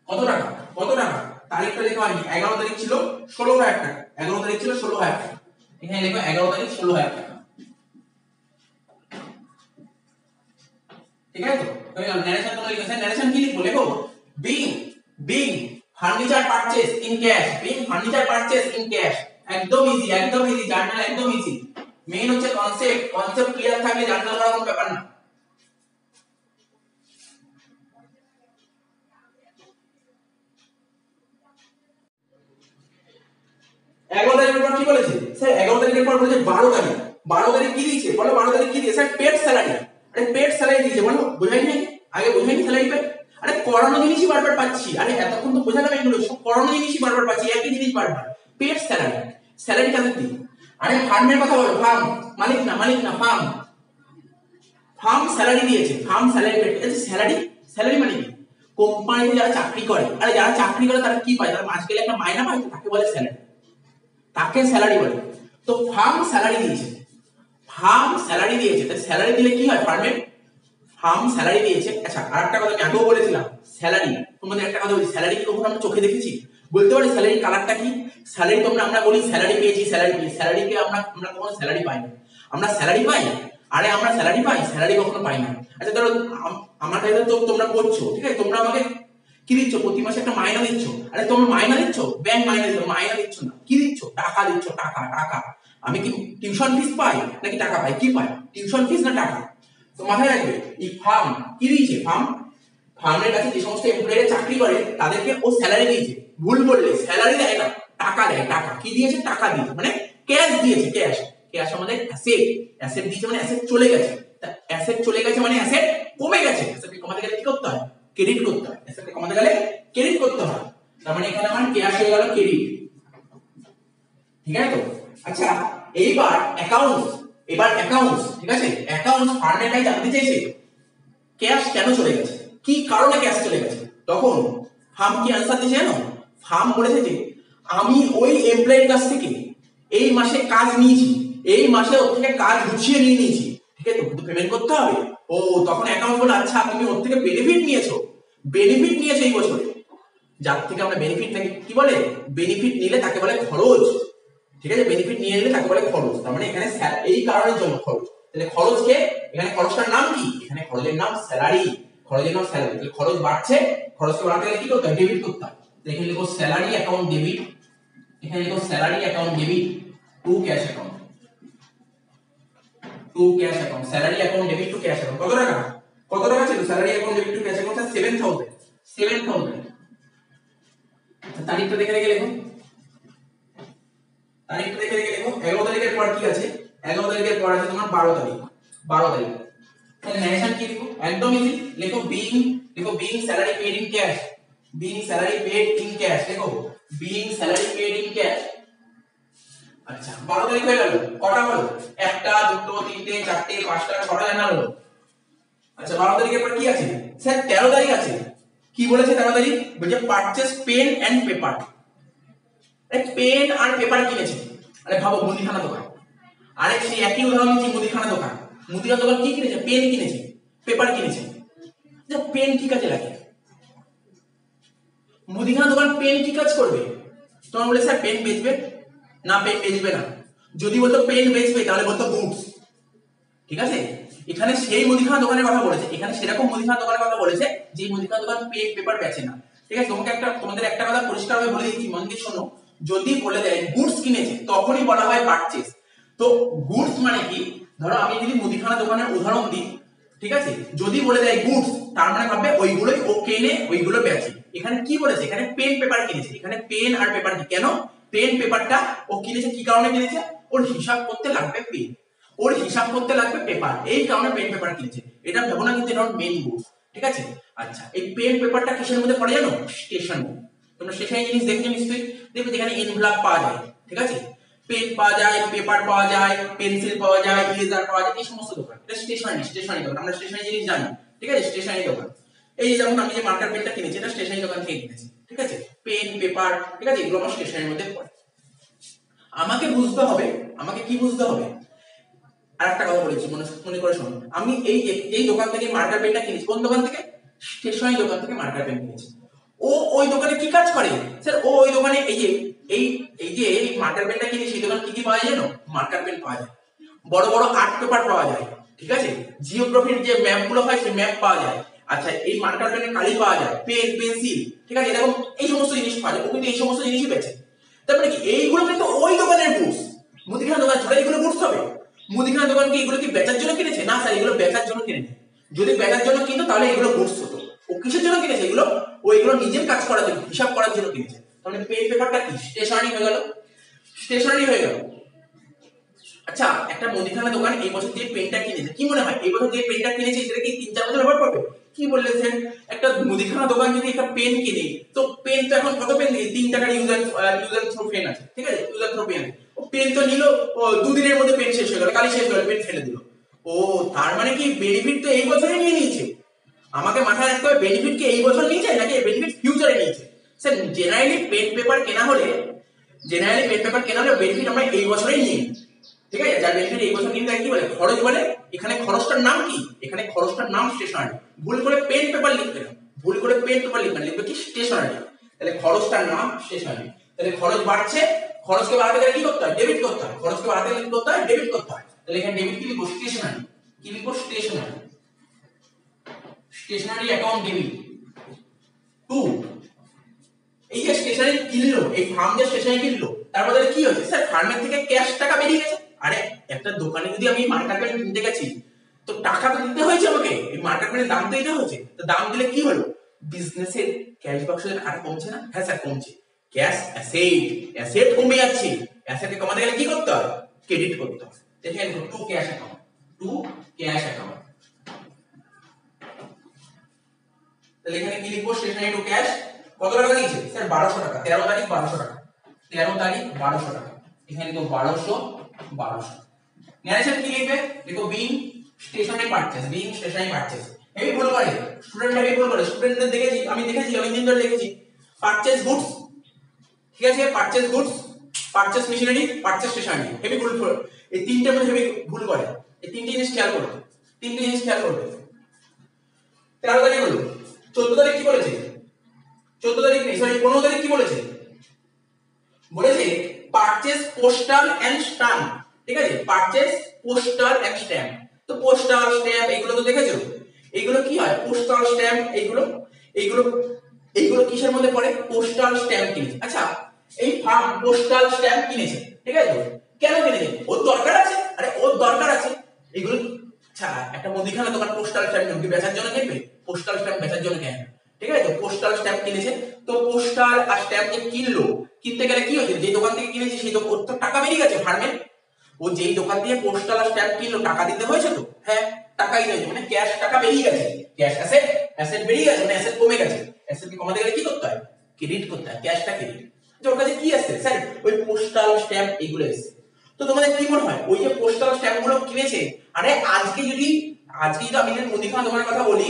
কত টাকা? কত টাকা? তারিখটা লেখা হয়নি, 11 তারিখ ছিল 16,000 টাকা, 11 তারিখ ছিল 16,000 টাকা। এখানে লেখো 11 তারিখ 16,000 টাকা। ঠিক আছে তো? হয়ে গেল। ন্যারেশন তোমরা লিখো, স্যার ন্যারেশন কি লিখবো? লেখো being furniture purchase in cash, being furniture purchase in cash. একদম ইজি, একদম ইজি, জার্নাল একদম ইজি। মেইন হচ্ছে কনসেপ্ট ক্লিয়ার থাকলে জার্নাল করার কোনো ব্যাপার না। এগারো তারিখের পর কি বলেছে? স্যার 11 তারিখের পর বলেছে 12 তারিখ। 12 তারিখ কি দিয়েছে? বলো 12 তারিখ কি দিয়েছে? Sir paid salary. আরে পেড স্যালারি দিয়েছে, বলো বুঝাই নাই? আগে বুঝাইনি স্যালারি পেড? আরে করানো জিনিসই বারবার পাচ্ছি। আরে এতক্ষণ তো বোঝালাম এগুলো সব করানো জিনিসই বারবার পাচ্ছি, একই জিনিস বারবার। পেড স্যালারি, স্যালারি কাদের দিই? আরে ফার্মের কথা বলো, ফার্ম মালিক না ফার্ম স্যালারি দিয়েছে, ফার্ম স্যালারি পেড। আচ্ছা স্যালারি, স্যালারি মানে কি? কোম্পানিতে যারা চাকরি করে, আরে যারা চাকরি করে তারা কি পায়? তারা মাস গেলে একটা মাইনা পায়, তাকে বলে স্যালারি, তাকে স্যালারি বলে। তো ফার্ম স্যালারি দিয়েছে, ফার্ম স্যালারি দিয়েছে। তাহলে স্যালারি দিলে কি হয়? ফার্মের ফার্ম স্যালারি দিয়েছে। আচ্ছা আরেকটা কথা আমি আগেও বলেছিলাম, স্যালারি তোমাদের একটা কথা বলি, স্যালারি কি কখনো আমরা চোখে দেখেছি? বলতে পারি স্যালারির কালারটা কি? স্যালারি তোমরা আমরা বলি স্যালারি পেয়েছি, স্যালারিকে আমরা কখনো স্যালারি পাই না। আমরা স্যালারি পাই? আরে আমরা স্যালারি পাই, স্যালারি কখনো পাই না। আচ্ছা ধরো আমার কাছে তো তোমরা করছো, ঠিক আছে, তোমরা আমাকে কি দিচ্ছ? প্রতি মাসে একটা মাইনা দিচ্ছ। আরে তোমরা মাইনা দিচ্ছ, ব্যাংক মাইনা দিচ্ছ, মাইনা দিচ্ছ না, কি দিচ্ছ? টাকা দিচ্ছ, টাকা। আমি কি টিউশন ফিস পাই নাকি টাকা পাই? কি পাই? টিউশন ফিস না টাকা? তো মাথায় রাখবে এই ফার্ম কি দিয়েছে? ফার্মের কাছে যে সমস্ত এমপ্লয়িরা চাকরি করে তাদেরকে ও স্যালারি দিয়েছে। ভুল বললে, স্যালারি দেয় না, টাকা দেয়। টাকা কি দিয়েছে? টাকা দিয়েছে, মানে ক্যাশ দিয়েছে। ক্যাশ আমাদের অ্যাসেট দিয়েছে মানে অ্যাসেট চলে গেছে। অ্যাসেট চলে গেছে মানে অ্যাসেট কমে গেছে। অ্যাসেটকে কমাতে গেলে কি করতে হয়? ক্রেডিট করতে হয়। অ্যাসেটকে কমাতে গেলে ক্রেডিট করতে হয়। তার মানে এখানে আমার ক্যাশ হয়ে গেল ক্রেডিট। ঠিক আছে তো? আচ্ছা এইবার অ্যাকাউন্টস, ঠিক আছে, অ্যাকাউন্টস ফার্মের কাছে জানতে চাইছে ক্যাশ কেন চলে গেছে, কি কারণে ক্যাশ চলে গেছে। তখন ফার্ম কি আনসার দিয়েছে জানো? ফার্ম বলেছে যে আমি ওই এমপ্লয়ির কাছ থেকে এই মাসে কাজ নিয়েছি, এই মাসে ওর থেকে কাজ গুছিয়ে নিয়েছি, ঠিক আছে, তো পেমেন্ট করতে হবে। ও তখন অ্যাকাউন্ট বলে আচ্ছা তুমি ওর থেকে বেনিফিট নিয়েছো এই বছরে। যার থেকে আমরা বেনিফিট নাকি কি বলে, বেনিফিট নিলে তাকে বলে খরচ। ঠিক আছে, বেনিফিট নিয়ে নিলে তাকে বলে খরচ। তার মানে এখানে এই কারণের জন্য খরচ। তাহলে খরচকে, এখানে খরচটার নাম কি? এখানে খরচের নাম স্যালারি। তাহলে খরচ বাড়ছে, খরচকে বাড়াতে গেলে কি করতে হয়? ডেবিট করতে হয়। এখানে লিখো স্যালারি অ্যাকাউন্ট ডেবিট, এখানে লিখো salary account debit to cash account, salary account debit to cash account. কত টাকা ছিল salary account debit to cash account? 7,000। তারিখটা দেখে লেখো, তারিখটা দেখে লেখো। 11 তারিখের পর কি আছে? 11 তারিখের পর আছে তোমার 12 তারিখ। তাহলে ন্যারেশন কি লিখো? একদম ইজি, লিখো being salary paid in cash, আচ্ছা 12 তারিখ হয়ে গেল। কটা হলো? একটা, দুটো, তিনটে, চারটে, পাঁচটা, ছটা জানা হলো। আচ্ছা 12 তারিখের পর কি আছে? স্যার 13 তারিখ আছে। কি বলেছে 13 তারিখ? বলছে purchase pen and paper. Pen আর পেপার কিনেছে। আরে ভাবো মুদিখানা দোকান, আরে সেই একই উদাহরণ দিচ্ছি, মুদিখানা দোকান কি কিনেছে? পেন কিনেছে, পেপার কিনেছে। পেন কি কাজে লাগে? মুদিখানা দোকান পেন কি কাজ করবে? তোমার বলে স্যার পেন বেচবে না, পেন বেচবে না। যদি বলতো পেন বেচবে তাহলে বলতো বুটস, ঠিক আছে, এখানে সেই মুদিখানা দোকানের কথা বলেছে, এখানে সেরকম মুদিখানা দোকানের কথা বলেছে যে মুদিখানা দোকান পেন পেপার বেচে না। ঠিক আছে, তোমাদের একটা কথা পরিষ্কারভাবে বলে দিচ্ছি, মন দিয়ে শোনো। যদি বলে দেয় গুডস কিনেছে তখনই বলা হয় পারচেজ। তো গুডস মানে কি, ধরো আমি যদি মুদিখানা দোকানের উদাহরণ দিই, ঠিক আছে, যদি বলে দেয় গুডস তার মানে ভাববে ওইগুলোই ও কেনে ওইগুলো বেচে। এখানে কি বলেছে, এখানে পেন পেপার কিনেছে, এখানে পেন আর পেপার কি, কেন পেন পেপারটা ও কিনেছে কি কারণে কিনেছে, ওর হিসাব করতে লাগবে পেন, ওর হিসাব করতে লাগবে পেপার, এই কারণে পেন পেপার কিনছে। এটা ভেবো না কিন্তু এটা মেইন গুডস। ঠিক আছে, আচ্ছা এই পেন পেপারটা কিসের মধ্যে পড়ে জানো, স্টেশনারি। তোমরা স্টেশনারি জিনিস দেখে নিশ্চয়ই দেখবে যেখানে এনভেলপ পাওয়া যায়, ঠিক আছে, পেন পাওয়া যায়, পেপার পাওয়া যায়, পেন্সিল পাওয়া যায়, ইরেজার পাওয়া যায়, এই সমস্ত দোকান এটা স্টেশনারি দোকান। আমরা স্টেশনারি জিনিস জানি, ঠিক আছে, স্টেশনারি দোকান। এই যেমন আমি যে মার্কার পেনটা কিনেছি এটা স্টেশনারি দোকান থেকে কিনেছি, ঠিক আছে, পেন পেপার, ঠিক আছে, এগুলো আমার স্টেশনারির মধ্যে পড়ে। আমাকে বুঝতে হবে, আমাকে কি বুঝতে হবে, আরেকটা কথা বলেছি মনে করে শোনো, আমি এই দোকান থেকে মার্কার পেনটা কিনেছি, কোন দোকান থেকে, স্টেশনারি দোকান থেকে মার্কার পেন কিনেছি। ও ওই দোকানে কি কাজ করে স্যার, ও ওই দোকানে এই মার্কার পেনটা কিনে সেই দোকানে কি কি পাওয়া যায় জানো, মার্কার পেন পাওয়া যায়, বড় বড় আর্ট পেপার পাওয়া যায়, ঠিক আছে, জিওগ্রাফির যে ম্যাপ গুলো হয় সেই ম্যাপ পাওয়া যায়, আচ্ছা এই মার্কার পেনের কালি পাওয়া যায়, পেন পেন্সিল, ঠিক আছে, এরকম এই সমস্ত জিনিস পাওয়া যায়, ও কিন্তু এই সমস্ত জিনিসই বেচে। তারপরে কি এইগুলো কিন্তু ওই দোকানের গুডস, মুদিখানা দোকান ছাড়া এগুলো গুডস হবে। মুদিখানা দোকান কি এগুলো কি বেচার জন্য কিনেছে, না স্যার এগুলো বেচার জন্য কিনেছে। যদি বেচার জন্য কিনতো তাহলে এগুলো গুডস হতো। ও কিসের জন্য কিনেছে এগুলো, ও এগুলো নিজের কাজ করার জন্য, হিসাব করার জন্য কিনেছে। তাহলে পেন পেপারটা কি স্টেশনারি হয়ে গেল, স্টেশনারি হয়ে গেল। আচ্ছা একটা মুদিখানা দোকান এই বছর যে পেনটা কিনেছে, কি মনে হয় এই বছর যে পেনটা কিনেছে সেটা কি 3-4 বছর ব্যবহার করবে, কি বললেন, একটা মুদিখানা দোকান যদি একটা পেন কিনে, তো পেন তো এখন কত পেন দিয়ে 3 টাকার ইউজার থ্রো পেন আছে, ঠিক আছে, ইউজার থ্রো পেন, ও পেন তো নিল, ও 2 দিনের মধ্যে পেন শেষ হয়ে গেল, কালি শেষ হয়ে গেল, পেন ফেলে দিল। ও তার মানে কি বেনিফিট তো এই বছরই নিয়ে নিয়েছে। আমাকে মাথায় রাখতে হবে বেনিফিট কি এই বছর নিয়েছে নাকি বেনিফিট ফিউচারে নিয়েছে। স্যার জেনারেলি পেন পেপার কেনা হলে বেনিফিট আমরা এই বছরেই নিই, ঠিক আছে, যার বেনিফিট এই বছর কিনতে কি বলে, খরচ বলে। এখানে খরচটার নাম কি, এখানে খরচটার নাম স্টেশনারি। ভুল করে পেন পেপার লিখবে না, ভুল করে পেন পেপার লিখবে না, লিখবে কি স্টেশনারি। তাহলে খরচটার নাম স্টেশনারি। তাহলে খরচ বাড়ছে, খরচকে বাড়াতে গেলে কি করতে হয়, ডেবিট করতে হয়, খরচকে বাড়াতে গেলে কি করতে হয়, ডেবিট করতে হয়। তাহলে এখানে ডেবিট কি লিখবো, স্টেশনারি, কি লিখবো, স্টেশনারি, স্টেশনারি অ্যাকাউন্ট ডেবিট। 2 এই যে স্টেশনারি কিনলো, এই ফার্ম যে স্টেশনারি কিনলো, তার বদলে কি হয়েছে স্যার, ফার্মের থেকে ক্যাশ টাকা বেরিয়ে গেছে। আরে একটা দোকানে যদি আমি মার্কার পেন কিনতে গেছি তো টাকা তো দিতে হয়েছে আমাকে, এই মার্কার পেনের দাম তো দিতে হয়েছে, তো দাম দিলে কি হলো, বিজনেসের ক্যাশ বাক্সের টাকা কমছে না, হ্যাঁ স্যার কমছে। ক্যাশ অ্যাসেট কমে যাচ্ছে, অ্যাসেটকে কমাতে গেলে কি করতে হয়, ক্রেডিট করতে হয়। দেখেন টু ক্যাশ অ্যাকাউন্ট। তাহলে এখানে কি লিখবো, স্টেশনারি টু ক্যাশ। কত টাকা দিয়েছে স্যার, 1200 টাকা, 13 তারিখ 1200 টাকা, 13 তারিখ 1200 টাকা। এখানে লিখো 1200। ন্যারেশন কি লিখবে, দেখো বিং স্টেশনারি পারচেজ। হেভি ভুল করে স্টুডেন্ট, হেভি ভুল করে স্টুডেন্টদের দেখেছি, আমি অনেকদিন ধরে দেখেছি, পারচেজ গুডস, ঠিক আছে, purchase goods, purchase machinery, purchase stationery, heavy ভুল করে। এই তিনটে মধ্যে হেভি ভুল করে, এই তিনটে জিনিস খেয়াল করবে, 13 তারিখ হলো, 14 তারিখ কি বলেছে, 14 তারিখ নেই সরি 15 তারিখ কি বলেছে, পারচেজ পোস্টাল এন্ড স্ট্যাম্প, ঠিক আছে, পারচেজ পোস্টাল এন্ড স্ট্যাম্প। তো পোস্টাল স্ট্যাম্প এগুলো তো দেখেছো, এগুলো কি হয়, পোস্টাল স্ট্যাম্প, এইগুলো কিসের মধ্যে পড়ে, পোস্টাল স্ট্যাম্প কিনেছে। আচ্ছা এই ফার্ম পোস্টাল স্ট্যাম্প কিনেছে, ঠিক আছে, কেন কিনেছে, ওর দরকার আছে, আরে ওর দরকার আছে এগুলো। আচ্ছা একটা মুদিখানা দোকান পোস্টাল স্ট্যাম্প কি বেচার জন্য কিনবে, পোস্টাল স্ট্যাম্প বেচার জন্য কেন, ঠিক আছে, তো পোস্টাল স্ট্যাম্প কিনেছে। তো পোস্টাল আর স্ট্যাম্প যে কিনলো, কিনতে গেলে কি হয়েছে, যে দোকান থেকে কিনেছে সেই দোকান তো টাকা বেরিয়ে গেছে ফার্মের, ও যেই দোকান দিয়ে পোস্টাল আর স্ট্যাম্প কিনলো টাকা দিতে হয়েছে তো, হ্যাঁ টাকাই দিতে, মানে ক্যাশ টাকা বেরিয়ে গেছে, ক্যাশ অ্যাসেট বেরিয়ে গেছে, মানে অ্যাসেট কমে গেছে, অ্যাসেট কে কমাতে গেলে কি করতে হয়, ক্রেডিট করতে হয়, ক্যাশটা ক্রেডিট। ওর কাছে কি আছে স্যার, ওই পোস্টাল স্ট্যাম্প এগুলো এসেছে। তো তোমাদের কি মনে হয় ওই যে পোস্টাল স্ট্যাম্প গুলো কিনেছে, আরে আজকে যদি আমি মুদিখানা দোকানের কথা বলি,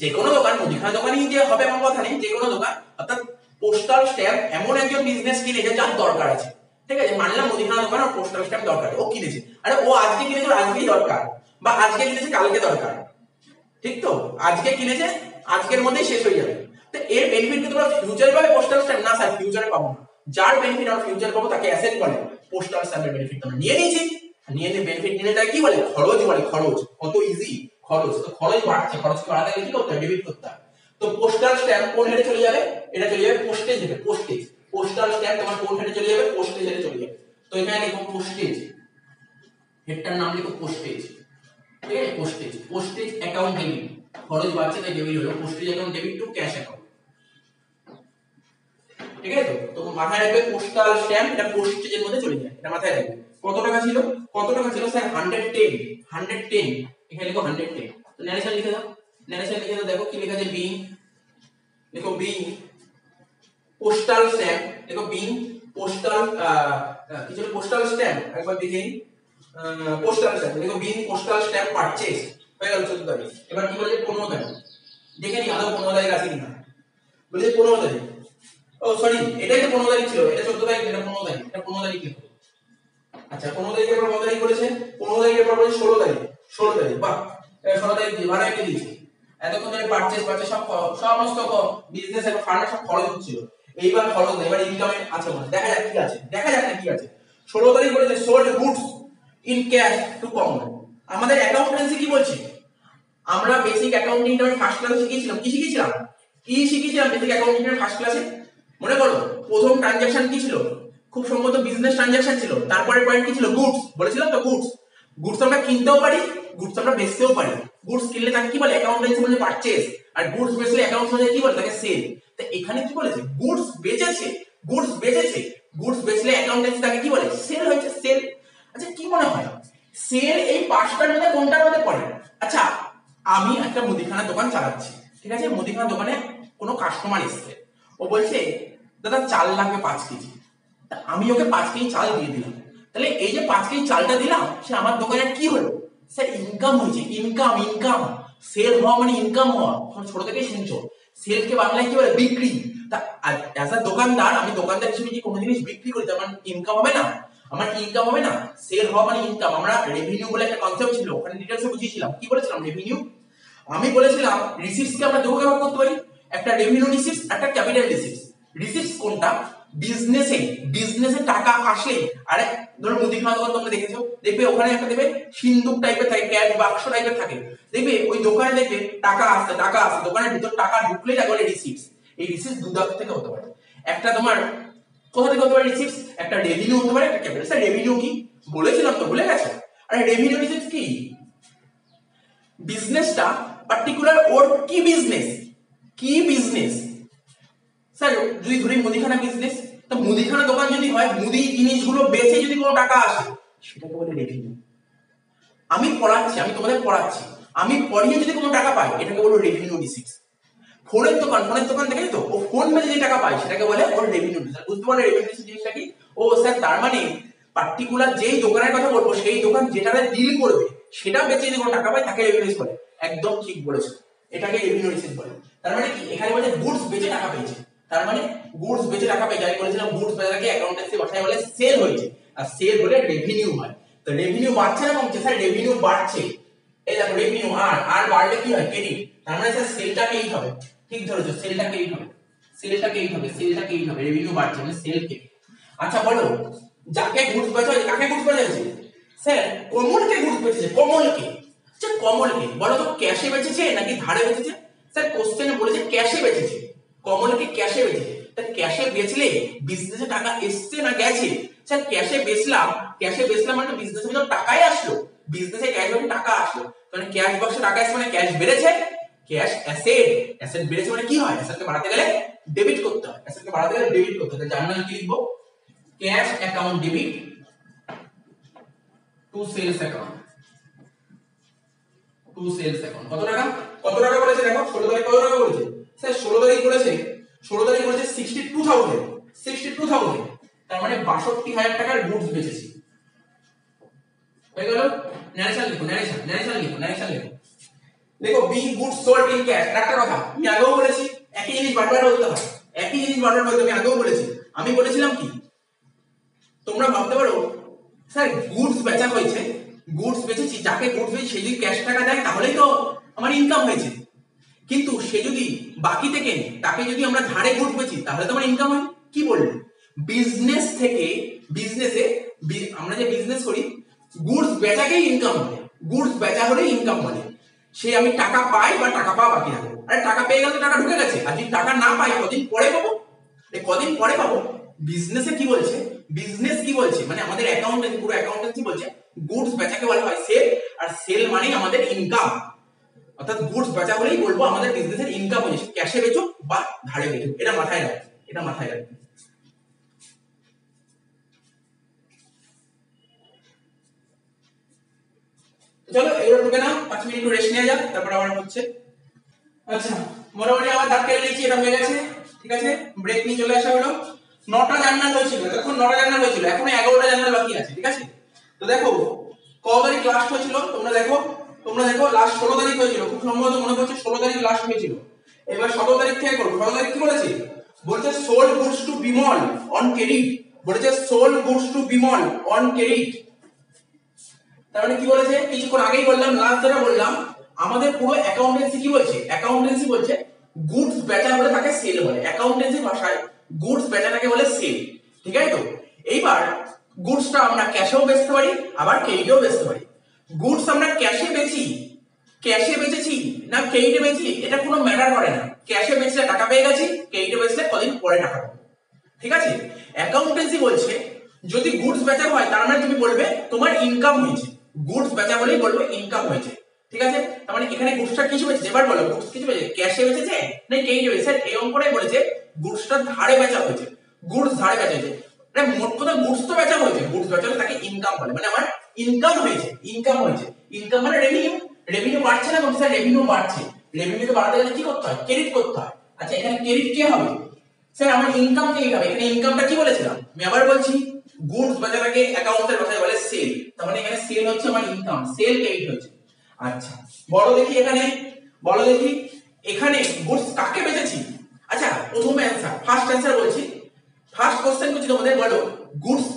যে কোনো দোকান মুদিখানা দোকানই যে হবে এমন কথা নেই, যে কোনো দোকান, অর্থাৎ পোস্টাল স্ট্যাম্প এমন একজন বিজনেস কিনেছে যার দরকার আছে, ঠিক আছে, মানলাম মুদিখানা দোকান আর পোস্টাল স্ট্যাম্প দরকার, ও কিনেছে, আরে ও আজকে কিনেছে আজকেই দরকার, বা আজকে কিনেছে কালকে দরকার, ঠিক তো, আজকে কিনেছে আজকের মধ্যেই শেষ হয়ে যাবে। তো এর বেনিফিট কি তোমরা ফিউচারে পাবে পোস্টাল স্ট্যাম্প, না স্যার ফিউচারে পাবো না, যার বেনিফিট আমরা ফিউচারে পাবো তাকে অ্যাসেট বলে, পোস্টাল স্ট্যাম্পের বেনিফিট আমরা নিয়ে নিয়েছি, নিয়ে যে বেনিফিট নিলে তাকে কি বলে, খরচ বলে। খরচ কত ইজি, খরচ। তো খরচ বাড়ছে, খরচকে বাড়াতে গেলে কি করতে হবে, ডেবিট করতে হবে। তো পোস্টাল স্ট্যাম্প কোন হেডে চলে যাবে, এটা চলে যাবে পোস্টেজ হেডে। পোস্টেজ, পোস্টাল স্ট্যাম্প তোমার কোন হেডে চলে যাবে, পোস্টেজ হেডে চলে যাবে। তো এখানে লিখো পোস্টেজ, হেডটার নাম লিখো পোস্টেজ, ঠিক আছে, পোস্টেজ। পোস্টেজ অ্যাকাউন্ট ডেবিট, খরচ বাড়ছে তাই ডেবিট হলো, postage account debit to cash account, ঠিক আছে। তো মাথায় রাখবে পোস্টাল স্ট্যাম্প এটা পোস্টেজের মধ্যে চলে যায়, এটা মাথায় রাখবে। কত টাকা ছিল, কত টাকা ছিল স্যার, 110, 110, এখানে লিখো 110। তো ন্যারেশন লিখে দাও, ন্যারেশন লিখে দাও। দেখো কি লেখা আছে, বিং, লিখো বিং পোস্টাল স্ট্যাম্প, লিখো বিং পোস্টাল কি ছিল, পোস্টাল স্ট্যাম্প, একবার দেখেই পোস্টাল স্ট্যাম্প, লিখো বিং পোস্টাল স্ট্যাম্প পারচেজ, হয়ে গেল 14 তারিখ। এবার কি বলেছে, 15 তারিখ, দেখে নি আদৌ 15 তারিখ আছে কিনা, বলেছে 15 তারিখ। ও সরি, এটাই তো 15 তারিখ ছিল, এটা 14 তারিখ, এটা 15 তারিখ, এটা 15 তারিখ লিখো। আচ্ছা 15 তারিখের পর কত তারিখ বলেছে, 15 তারিখের পর বলেছে 16 তারিখ, 16 তারিখ, বাহ 16 তারিখ দিয়ে ভালো একটা দিয়েছি। এতক্ষণ ধরে পারচেজ সব সমস্ত বিজনেস এবং ফান্ডে সব খরচ হচ্ছিল, এইবার খরচ নেই, এবার ইনকামে আছে মনে, দেখা যাক কি আছে, দেখা যাক না কি আছে। 16 তারিখ বলেছে sold goods in cash to common. আমাদের অ্যাকাউন্টেন্সি কি বলছে, আমরা বেসিক অ্যাকাউন্টিং এর ফার্স্ট ক্লাসে শিখেছিলাম, কি শিখেছিলাম, বেসিক অ্যাকাউন্টিং এর ফার্স্ট ক্লাসে, মনে করো প্রথম ট্রানজাকশন কি ছিল, খুব সম্ভবত বিজনেস ট্রানজাকশন ছিল। তারপরে পয়েন্ট কি ছিল, গুডস, বলেছিলাম তো গুডস। গুডস আমরা কিনতেও পারি, গুডস আমরা বেচতেও পারি। গুডস কিনলে তাকে কি বলে, অ্যাকাউন্টেন্সি মানে পারচেজ, আর গুডস বেচলে অ্যাকাউন্টস মানে কি বলে, তাকে সেল। তো এখানে কি বলেছে, গুডস বেচেছে, গুডস বেচেছে, গুডস বেচলে অ্যাকাউন্টেন্সি তাকে কি বলে, সেল হয়েছে, সেল। আচ্ছা কি মনে হয়, সেল এই পাঁচটার মধ্যে কোনটার মধ্যে পড়ে? আচ্ছা আমি একটা মুদিখানা দোকান চালাচ্ছি, ঠিক আছে, মুদিখানা দোকানে কোনো কাস্টমার এসেছে, ও বলছে দাদা চাল লাগবে 5 কেজি। আমি ওকে 5 কেজি চাল দিয়ে দিলাম, তাহলে এই যে 5 কেজি চালটা দিলাম, সে আমার দোকানে কি হলো স্যার, ইনকাম হয়েছে, ইনকাম, ইনকাম। সেল হওয়া মানে ইনকাম হওয়া, ছোট থেকেই শুনছো। সেলকে বাংলায় কি বলে, বিক্রি। তা অ্যাজ আ দোকানদার, আমি দোকানদার হিসেবে কি কোনো জিনিস বিক্রি করি, তার মানে ইনকাম হবে না, আমার ইনকাম হবে না। সেল হওয়া মানে ইনকাম। আমরা রেভিনিউ বলে একটা কনসেপ্ট ছিল, ওখানে ডিটেইলসে বুঝিয়েছিলাম, কি বলেছিলাম, রেভিনিউ। আমি বলেছিলাম রিসিপ্টস কে আমরা দুভাগে ভাগ করতে পারি, একটা রেভিনিউ রিসিপ্টস, একটা ক্যাপিটাল রিসিপ্টস। রিসিপ্টস কোনটা, বিজনেসে, বিজনেসে টাকা আসে। আরে ধরো মুদিখানা দোকান তোমরা দেখেছো, দেখবে ওখানে একটা দেবে সিন্দুক টাইপের থাকে, ক্যাশ বাক্স টাইপের থাকে, দেখবে ওই দোকানে দেখবে টাকা আসছে, টাকা আসছে, দোকানের ভিতর টাকা ঢুকলেই তাকে বলে রিসিপ্টস। এই রিসিপ্টস দু ভাগ থেকে হতে পারে, একটা তোমার কোথা থেকে হতে পারে রিসিপ্টস, একটা রেভিনিউ হতে পারে, একটা ক্যাপিটাল। স্যার রেভিনিউ কি বলেছিলাম তো, ভুলে গেছো? আরে রেভিনিউ রিসিপ্টস কি, বিজনেসটা পার্টিকুলার ওর কি বিজনেস, কি বিজনেস। স্যার যদি ধরি মুদিখানা বিজনেস, তো মুদিখানা দোকান যদি হয়, মুদি জিনিসগুলো বেচে যদি কোনো টাকা আসে, সেটাকে বলে রেভিনিউ। আমি পড়াচ্ছি, আমি তোমাদের পড়াচ্ছি, আমি পড়িয়ে যদি কোনো টাকা পাই, এটাকে বলো রেভিনিউ রিসিপ্টস। ফোনের দোকান, ফোনের দোকান দেখেছো তো, ও ফোন বেচে যে টাকা পায়, সেটাকে বলে ওর রেভিনিউ রিসিপ্টস। বুঝতে পারলে রেভিনিউ রিসিপ্টস জিনিসটা কি? ও স্যার তার মানে পার্টিকুলার যেই দোকানের কথা বলবো, সেই দোকান যেটাতে ডিল করবে, সেটা বেচে যদি কোনো টাকা পায়, তাকে রেভিনিউ রিসিপ্টস বলে। একদম ঠিক বলেছো, এটাকে রেভিনিউ রিসিপ্টস বলে। তার মানে কি, এখানে বলে গুডস বেচে টাকা পেয়েছে, তার মানে গুডস বেচে টাকা পেয়েছে। আমি বলেছিলাম গুডস বেচাটাকে অ্যাকাউন্টেন্সি ভাষায় বলে সেল হয়েছে, আর সেল হলে রেভিনিউ হয়। তো রেভিনিউ বাড়ছে না কমছে, স্যার রেভিনিউ বাড়ছে। এই দেখো রেভিনিউ আর বাড়লে কি হয়, ক্রেডিট। তার মানে স্যার সেলটাকে এই হবে, ঠিক ধরেছো, সেলটাকে এই হবে, সেলটাকে এই হবে, সেলটাকে এই হবে, রেভিনিউ বাড়ছে মানে সেল কে। আচ্ছা বলো, যাকে গুডস বেচা হয়, কাকে গুডস বেচেছে? স্যার কমলকে গুডস বেচেছে, কমলকে। আচ্ছা কমলকে বলো তো, ক্যাশে বেচেছে নাকি ধারে বেচেছে? স্যার কোশ্চেনে বলেছে ক্যাশে বেচেছে, কমলকে ক্যাশে বেচেছে। তা ক্যাশে বেচলে বিজনেসে টাকা এসছে না গেছে? স্যার ক্যাশে বেচলাম, ক্যাশে বেচলাম মানে বিজনেসে তো টাকাই আসলো, বিজনেসে ক্যাশ মানে টাকা আসলো, মানে ক্যাশ বাক্সে টাকা আসছে মানে ক্যাশ বেড়েছে, ক্যাশ অ্যাসেট, অ্যাসেট বেড়েছে মানে কি হয়, অ্যাসেটকে বাড়াতে গেলে ডেবিট করতে হয়, অ্যাসেটকে বাড়াতে গেলে ডেবিট করতে হয়। জার্নাল কি লিখবো, cash account debit to sales account, to sales account. কত টাকা, কত টাকা বলেছে দেখো, 16 তারিখ কত টাকা বলেছে? স্যার 16 তারিখ বলেছে, 16 তারিখ বলেছে 62,000, 62,000, তার মানে 62,000 টাকার গুডস বেচেছি। হয়ে গেল। ন্যারেশন লিখো, ন্যারেশন লিখো, ন্যারেশন লিখো। দেখো being goods sold in cash. একটা কথা আমি আগেও বলেছি, একই জিনিস বারবার বলতে হয়, একই জিনিস বারবার বলতে আমি আগেও বলেছি। আমি বলেছিলাম কি, তোমরা ভাবতে পারো স্যার গুডস বেচা হয়েছে, গুডস বেচেছি, যাকে গুডস বেচেছি সে যদি ক্যাশ টাকা দেয়, তাহলেই তো আমার ইনকাম হয়েছে। কিন্তু সে যদি বাকি থেকে তাকে যদি আমরা ধারে গুডস বেচি, তাহলে তো আমার ইনকাম হয়। কি বলবো, বিজনেস থেকে, বিজনেসে আমরা যে বিজনেস করি, গুডস বেচাকেই ইনকাম বলে, গুডস বেচা হলে ইনকাম বলে। সে আমি টাকা পাই বা টাকা পাওয়া বাকি থাকে, আরে টাকা পেয়ে গেলে টাকা ঢুকে গেছে, আর যদি টাকা না পাই কদিন পরে পাবো, কদিন পরে পাবো। বিজনেসে কি বলছে, বিজনেস কি বলছে, মানে আমাদের অ্যাকাউন্টেন্সি, পুরো অ্যাকাউন্টেন্সি বলছে গুডস বেচাকে বলা হয় সেল, আর সেল মানে আমাদের ইনকাম। অর্থাৎ গুডস বেচা হলেই বলবো আমাদের বিজনেসের ইনকাম হয়েছে, ক্যাশে বেচো বা ধারে বেচো, এটা মাথায় রাখবে, এটা মাথায় রাখবে। চলো এবার ঢুকে নাও, 5 মিনিট রেস্ট নিয়ে যাক, তারপর আবার হচ্ছে। আচ্ছা মোটামুটি আমার দাগ কেটে নিয়েছি, এটা হয়ে গেছে, ঠিক আছে। ব্রেক নিয়ে চলে আসা হলো। 9টা জার্নাল হয়েছিল, এখন 9টা জার্নাল হয়েছিল, এখন 11টা জার্নাল বাকি আছে, ঠিক আছে। তো দেখো ক তারিখ লাস্ট হয়েছিল, তোমরা দেখো, তোমরা দেখো লাস্ট 16 তারিখ হয়েছিল, খুব সম্ভবত মনে পড়ছে 16 তারিখ লাস্ট হয়েছিল। এবার 17 তারিখ থেকে করো। 17 তারিখ কি বলেছে, বলছে sold goods to Bimal on credit, বলেছে sold goods to Bimal on credit. তার মানে কি বলেছে, কিছুক্ষণ আগেই বললাম, লাস্ট যেটা বললাম, আমাদের পুরো অ্যাকাউন্টেন্সি কি বলছে, অ্যাকাউন্টেন্সি বলছে গুডস বেচা বলে তাকে সেল বলে, অ্যাকাউন্টেন্সি ভাষায় গুডস বেচাটাকে বলে সেল, ঠিক আছে। তো এইবার গুডসটা আমরা ক্যাশেও বেচতে পারি, আবার ক্রেডিটেও বেচতে পারি। গুডস আমরা ক্যাশে বেচি, ক্যাশে বেচেছি না ক্রেডিটে বেচি এটা কোনো ম্যাটার করে না, ক্যাশে বেচলে টাকা পেয়ে গেছি, ক্রেডিটে বেচলে কদিন পরে টাকা পাবো, ঠিক আছে। অ্যাকাউন্টেন্সি বলছে যদি গুডস বেচা হয় তার মানে তুমি বলবে তোমার ইনকাম হয়েছে, গুডস বেচা বলেই বলবে ইনকাম হয়েছে, ঠিক আছে। তার মানে এখানে গুডসটা কিছু বেচেছে, এবার বলো গুডস কিছু বেচেছে, ক্যাশে বেচেছে না ক্রেডিটে বেচেছে। স্যার এই অঙ্কটাই বলেছে গুডসটা ধারে বেচা হয়েছে, গুডস ধারে বেচা হয়েছে, মানে মোট কথা গুডস তো বেচা হয়েছে, গুডস বেচা হলে তাকে ইনকাম বলে, মানে আমার ইনকাম হয়েছে, ইনকাম হয়েছে, ইনকাম মানে রেভিনিউ, রেভিনিউ বাড়ছে না, বলছে স্যার রেভিনিউ বাড়ছে, রেভিনিউকে বাড়াতে গেলে কি করতে হয়, ক্রেডিট করতে হয়। আচ্ছা এখানে ক্রেডিট কে হবে, স্যার আমার ইনকাম ক্রেডিট হবে। এখানে ইনকামটা কি বলেছিলাম, আমি আবার বলছি গুডস বেচাটাকে অ্যাকাউন্টের ভাষায় বলে সেল, তার মানে এখানে সেল হচ্ছে আমার ইনকাম, সেল ক্রেডিট হচ্ছে। আচ্ছা বলো দেখি এখানে, বলো দেখি এখানে গুডস কাকে বেচেছি। আচ্ছা প্রথমে অ্যানসার, ফার্স্ট অ্যানসার বলছি, ফার্স্ট কোশ্চেন করছি তোমাদের, বলো গুডস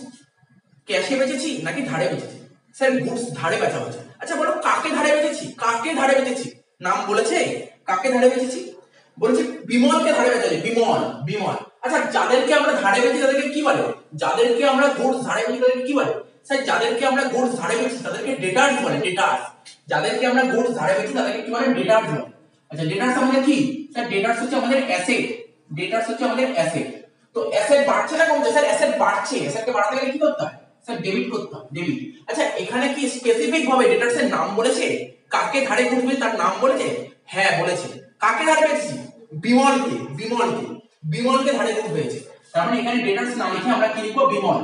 ক্যাশে বেচেছি নাকি ধারে বেচেছি। স্যার গুডস ধারে বেচা হচ্ছে। আচ্ছা বলো কাকে ধারে বেচেছি, কাকে ধারে বেচেছি, নাম বলেছে কাকে ধারে বেচেছি, বলেছে বিমলকে ধারে বেচেছি, বিমল, বিমল। আচ্ছা যাদেরকে আমরা ধারে বেচি তাদেরকে কি বলে, যাদেরকে আমরা গুডস ধারে বেচি তাদেরকে কি বলে, স্যার যাদেরকে আমরা গুডস ধারে বেচি তাদেরকে ডেটার্স বলে, ডেটার্স। যাদেরকে আমরা গুডস ধারে বেচি তাদেরকে কি বলে, ডেটার্স বলে। আচ্ছা ডেটার্স আমাদের কি, স্যার ডেটার্স হচ্ছে আমাদের অ্যাসেট, ডেটার্স হচ্ছে আমাদের অ্যাসেট। তো অ্যাসেট বাড়ছে না কমছে, স্যার অ্যাসেট বাড়ছে, অ্যাসেটকে বাড়াতে গেলে কি করতে হয়, স্যার ডেবিট করতে হয়, ডেবিট। আচ্ছা এখানে কি স্পেসিফিক ভাবে ডেটার্স এর নাম বলেছে, কাকে ধারে গুডস বেচে তার নাম বলেছে, হ্যাঁ বলেছে। কাকে ধারে বেচেছি, বিমলকে, বিমলকে, বিমলকে ধারে গুডস বেচেছে। তার মানে এখানে ডেটার্স নাম লিখে আমরা কি লিখবো, বিমল।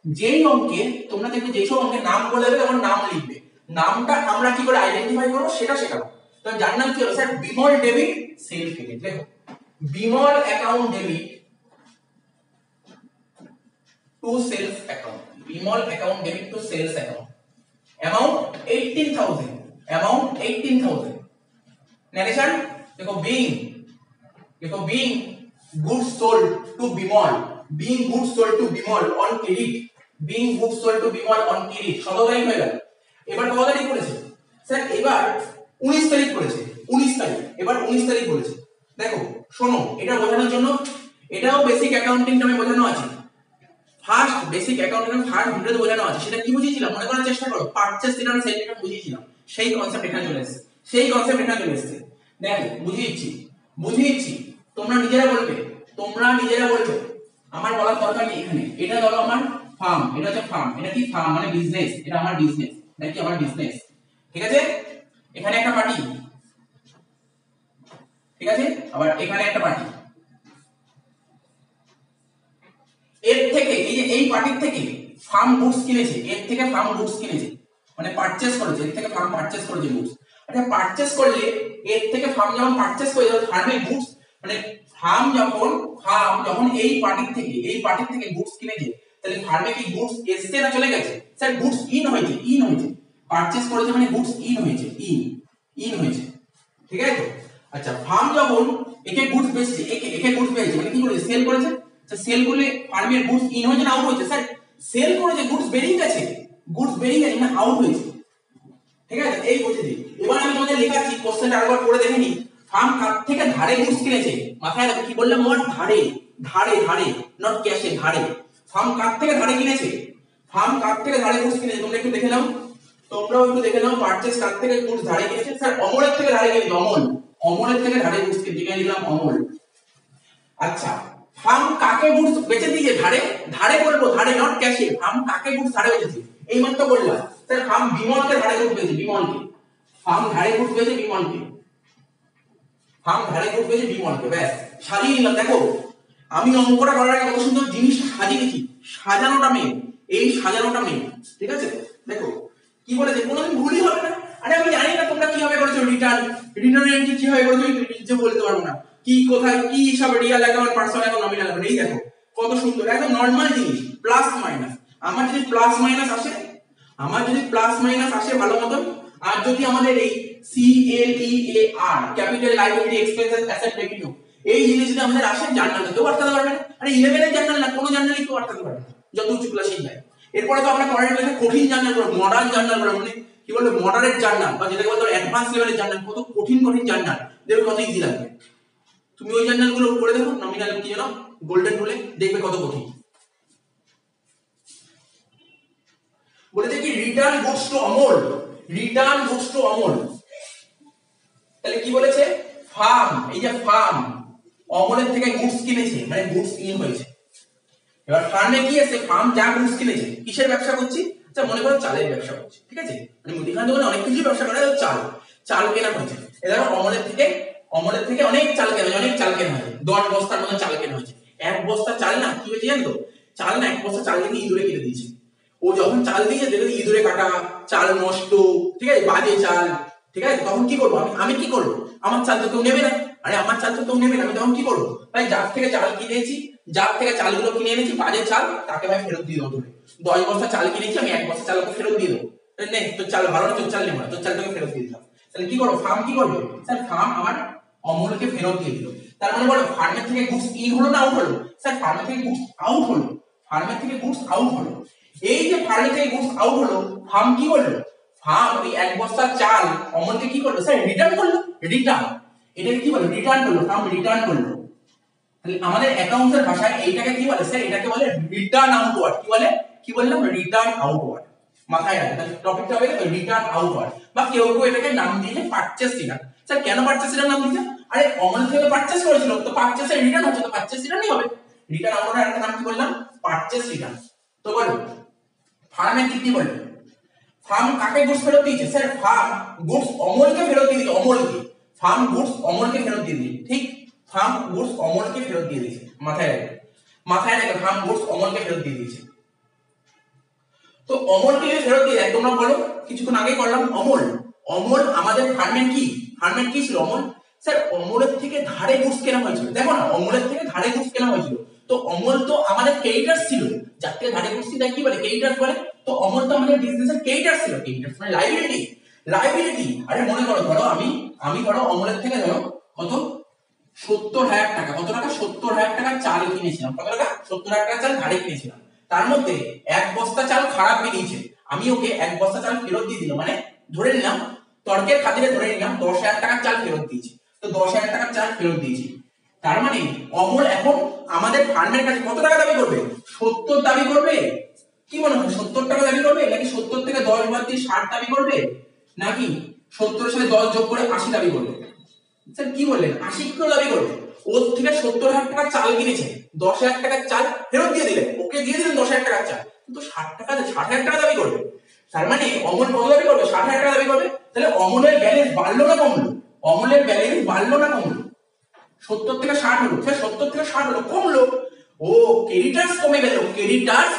যেই অঙ্কে তোমরা দেখবে যেসব অঙ্কে নাম বলে দেবে তখন নাম লিখবে, নামটা আমরা কি করে আইডেন্টিফাই করবো সেটা শেখাবো। তো যার নাম কি হলো, sir Bimal debit sale credit. দেখো Bimal account debit to sales account, Bimal account debit to sales account, amount 18,000, amount 18,000, narration देखो being goods sold to Bimal, being goods sold to Bimal on credit, being goods sold to Bimal on credit 17 তারিখ হয়ে গেল। এবার কত তারিখ পড়েছে, স্যার এবার 19 তারিখ পড়েছে, 19 তারিখ, এবার 19 তারিখ পড়েছে। দেখো শোনো এটা বোঝানোর জন্য, এটাও বেসিক অ্যাকাউন্টিং নামে বোঝানো আছে, ফার্স্ট বেসিক অ্যাকাউন্টিং ফার্স্ট ভিডিওতে বোঝানো আছে, সেটা কি বুঝিয়েছিলাম মনে করার চেষ্টা করো, পারচেজ রিটার্ন সেল রিটার্ন বুঝিয়েছিলাম, সেই কনসেপ্ট এখানে চলে এসেছে, সেই কনসেপ্ট এখানে চলে এসেছে। দেখো বুঝিয়েছি তোমরা নিজেরা বলবে, তোমরা নিজেরা বলবে, আমার বলার দরকার নেই এখানে। এটা ধরো আমার ফার্ম, এটা হচ্ছে ফার্ম, এটা কি ফার্ম মানে বিজনেস, এটা আমার বিজনেস, এটা কি আমার বিজনেস, ঠিক আছে। এখানে একটা পার্টি, ঠিক আছে, আবার এখানে একটা পার্টি, এর থেকে এই যে এই পার্টির থেকে ফার্ম গুডস কিনেছে, এর থেকে ফার্ম গুডস কিনেছে মানে পারচেজ করেছে, এর থেকে ফার্ম পারচেজ করেছে গুডস। আচ্ছা পারচেজ করলে এর থেকে ফার্ম যখন পারচেজ করে ফার্মে গুডস মানে ফার্ম যখন এই পার্টির থেকে গুডস কিনেছে, তাহলে ফার্মে কি গুডস এসছে না চলে গেছে, স্যার গুডস ইন হয়েছে, পারচেজ করেছে মানে গুডস ইন হয়েছে, ঠিক আছে তো। আচ্ছা ফার্ম যখন একে গুডস বেচছে, একে গুডস বেচছে মানে কি করেছে, সেল করেছে। সেল করলে ফার্মের গুডস ইন হয়েছে না আউট হয়েছে, স্যার সেল করেছে গুডস বেরিয়ে গেছে, না আউট হয়েছে, ঠিক আছে এই বুঝে দিই। এবার আমি তোমাদের লেখাচ্ছি কোশ্চেনটা আরেকবার পড়ে দেখে নিই, ফার্ম কার থেকে ধারে গুডস কিনেছে, মাথায় রাখো কি বললাম, আমার ধারে নট ক্যাশে, ধারে। ফার্ম কার থেকে ধারে কিনেছে, ফার্ম কার থেকে ধারে গুডস কিনেছে তোমরা একটু দেখে নাও, তোমরাও একটু দেখে নাও পারচেজ কার থেকে গুডস ধারে কিনেছে। স্যার অমলের থেকে ধারে কিনেছে, অমলের থেকে ধারে গুডস কিনেছে, লিখে দিলাম অমল। আচ্ছা ফার্ম কাকে গুডস বেচে দিয়েছে ধারে, ধারে বলবো ধারে নট ক্যাশে, ফার্ম কাকে গুডস ধারে বেচেছে এই মাত্র বললাম। স্যার ফার্ম বিমলকে ধারে গুডস বেচেছে, বিমলকে, ফার্ম ধারে গুডস বেচেছে বিমলকে, ফার্ম ধারে গুডস বেচেছে বিমলকে, ব্যাস সাজিয়ে নিলাম। দেখো আমি অঙ্কটা করার আগে কত সুন্দর জিনিস সাজিয়ে দিয়েছি, সাজানোটা মেন, এই সাজানোটা মেন, ঠিক আছে। দেখো কি বলেছে কোনোদিন ভুলই হবে না। আরে আমি জানি না তোমরা কিভাবে করেছো রিটার্ন এন্ট্রি কিভাবে করেছো নিজে বলতে পারবো না, কি কোথায় কি হিসাবে real account personal account nominal account, এই দেখো কত সুন্দর একদম নরমাল জিনিস প্লাস মাইনাস। আমার যদি প্লাস মাইনাস আসে, আমার যদি প্লাস মাইনাস আসে ভালো মতন, আর যদি আমাদের এই CLEAR capital liability expenses asset revenue এই জিনিস যদি আমাদের আসে জার্নালে কেউ আটকাতে পারবে না। আরে 11 এর জার্নাল না, কোনো জার্নালে কেউ আটকাতে পারবে না যত উঁচু ক্লাসেই যায়। এরপরে তো আমরা পরের ক্লাসে কঠিন জার্নাল করব, মডার্ন জার্নাল করব, মানে কি বলবো মডারেট জার্নাল বা যেটাকে বলতে অ্যাডভান্স লেভেলের জার্নাল, কত কঠিন কঠিন জার্নাল দেখবে কত ইজি লাগবে। তুমি ওই জার্নালগুলো পড়ে দেখো, নমিনাল কি জানো গোল্ডেন রুলে, দেখবে কত কঠিন। বলেছে কি return goods to Amal, return goods to Amal. তাহলে কি বলেছে ফার্ম, এই যে ফার্ম অমলের থেকে গুডস কিনেছে মানে গুডস ইন হয়েছে। এবার ফার্মে কি আছে, ফার্ম যা গুডস কিনেছে কিসের ব্যবসা করছি, আচ্ছা মনে করো চালের ব্যবসা করছি, ঠিক আছে, মানে মুদিখানা দোকানে অনেক কিছু ব্যবসা করে, চাল চাল কেনা হয়েছে। এবার অমলের থেকে অনেক চাল কেনা হয়েছে, অনেক চাল কেনা হয়েছে, 10 বস্তার মতো চাল কেনা হয়েছে। এক বস্তা চাল না কি হয়েছে জানো তো, চাল না এক বস্তা চাল থেকে ইঁদুরে কেটে দিয়েছে। ও যখন চাল দিয়েছে দেখে ইঁদুরে কাটা, চাল নষ্ট, ঠিক আছে, বাজে চাল, ঠিক আছে, তখন কি করবো আমি কি করবো, আমার চাল তো কেউ নেবে না, আরে আমার চাল তো কেউ নেবে না, আমি তখন কি করবো ভাই, যার থেকে চাল কিনেছি, যার থেকে চালগুলো কিনে এনেছি বাজে চাল, তাকে ভাই ফেরত দিয়ে দেবো। 10 বস্তা চাল কিনেছি আমি, 1 বস্তা চাল ওকে ফেরত দিয়ে দেবো, নে তোর চাল ভালো না, তোর চাল নেবো না, তোর চাল তোকে ফেরত দিয়ে দিলাম। তাহলে কি করবো, ফার্ম কি করবে, স্যার ফার্ম আমার অমলকে ফেরত দিয়ে দিল। তার মানে বলো ফার্মের থেকে গুডস ইন হলো না আউট হলো, স্যার ফার্মের থেকে গুডস আউট হলো, ফার্মের থেকে গুডস আউট হলো। এই যে ফার্মের থেকে গুডস আউট হলো, ফার্ম কি করলো, ফার্ম ওই 1 বস্তা চাল অমলকে কি করলো, স্যার রিটার্ন করলো, রিটার্ন, এটাকে কি বলে রিটার্ন করলো, ফার্ম রিটার্ন করলো। তাহলে আমাদের অ্যাকাউন্টসের ভাষায় এইটাকে কি বলে, স্যার এটাকে বলে রিটার্ন আউটওয়ার্ড। কি বলে, কি বললাম, রিটার্ন আউটওয়ার্ড, মাথায় রাখবেন। তাহলে টপিকটা হবে রিটার্ন আউটওয়ার্ড, বা কেউ কেউ এটাকে নাম দিয়েছে পারচেজ রিটার্ন। স্যার কেন পারচেজ রিটার্ন নাম দিয়েছে, আরে অমল থেকে পারচেজ করেছিল তো পারচেজের রিটার্ন হচ্ছে, তো পারচেজ রিটার্নই হবে। রিটার্ন আউটওয়ার্ডের একটা নাম কি বললাম, পারচেজ রিটার্ন। তো বলো ফার্মের কি বলে, ফার্ম কাকে গুডস ফেরত দিয়েছে, স্যার ফার্ম গুডস অমলকে ফেরত দিয়ে দিয়েছে, অমলকে, ফার্ম গুডস অমলকে ফেরত দিয়ে দিয়েছে, ঠিক, ফার্ম গুডস অমলকে ফেরত দিয়ে দিয়েছে, মাথায় রাখবে, মাথায় রাখবে, ফার্ম গুডস অমলকে ফেরত দিয়ে দিয়েছে। তো অমলকে যদি ফেরত দিয়ে দেয়, তোমরা বলো কিছুক্ষণ আগে করলাম অমল, অমল আমাদের ফার্মের কি ছিল অমল, স্যার অমলের থেকে ধারে গুডস কেনা হয়েছিল। দেখো না অমলের থেকে ধারে গুডস কেনা হয়েছিল, তো অমল তো আমাদের ক্রেডিটার্স ছিল, যার থেকে ধারে গুডস কিনা কি বলে, ক্রেডিটার্স বলে। তো অমল তো আমাদের বিজনেসের ক্রেডিটার্স ছিল, ক্রেডিটার্স মানে লায়াবিলিটি, লায়াবিলিটি। আরে মনে করো ধরো আমি ধরো অমলের থেকে ধরো কত 70,000 টাকা, কত টাকা 70,000 টাকা চাল কিনেছিলাম, কত টাকা 70,000 টাকা চাল ধারে কিনেছিলাম। তার মধ্যে 1 বস্তা চাল খারাপ বেরিয়েছে, আমি ওকে 1 বস্তা চাল ফেরত দিয়ে দিলাম, মানে ধরে নিলাম তর্কের খাতিরে ধরে নিলাম 10,000 টাকার চাল ফেরত দিয়েছি, তো 10,000 টাকার চাল ফেরত দিয়েছি। তার মানে অমল এখন আমাদের ফার্মের কাছে কত টাকা দাবি করবে, 70 দাবি করবে। কি মনে হয় 70 টাকা দাবি করবে, নাকি 70 থেকে 10 বাদ দিয়ে 60 দাবি করবে, নাকি 70 এর সাথে 10 যোগ করে 80 দাবি করবে, স্যার কি বললেন 80 কিলো দাবি করবে। ওর থেকে 70,000 টাকার চাল কিনেছে, 10,000 টাকার চাল ফেরত দিয়ে দিলেন, ওকে দিয়ে দিলেন 10,000 টাকার চাল, কিন্তু 60,000 টাকা দাবি করবে। তার মানে অমল কত দাবি করবে, 60,000 টাকা দাবি করবে। তাহলে অমলের ব্যালেন্স বাড়লো না কমলো, অমলের ব্যালেন্স বাড়লো না কমলো, 70 থেকে 60 হলো, স্যার 70 থেকে 60 হলো, কমলো। ও ক্রেডিটার্স কমে গেল, ক্রেডিটার্স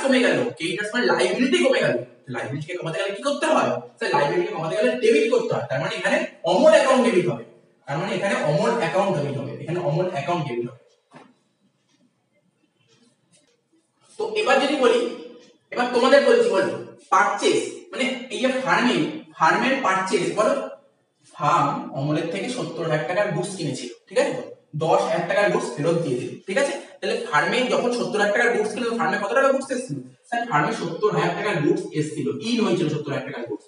মানে লায়াবিলিটি কমে গেল। লায়াবিলিটিকে কমাতে গেলে কি করতে হয়, স্যার লায়াবিলিটিকে কমাতে গেলে ডেবিট করতে হয়। তার মানে এখানে অমল অ্যাকাউন্ট ডেবিট হবে, তার মানে এখানে অমল অ্যাকাউন্ট ডেবিট হবে, এখানে অমল অ্যাকাউন্ট ডেবিট হবে। তো এবার যদি বলি, এবার তোমাদের বলছি বলো পারচেজ, মানে এই যে ফার্মের পারচেজ বলো, ফার্ম অমলের থেকে 70,000 টাকার গুডস কিনেছিল, ঠিক আছে, তো 10,000 টাকার গুডস ফেরত দিয়ে দিল, ঠিক আছে। তাহলে ফার্মে যখন 70,000 টাকার গুডস কিনলো, ফার্মে কত টাকা গুডস এসেছিল, স্যার ফার্মে 70,000 টাকার গুডস এসেছিল, ইন হয়েছিল 70,000 টাকার গুডস।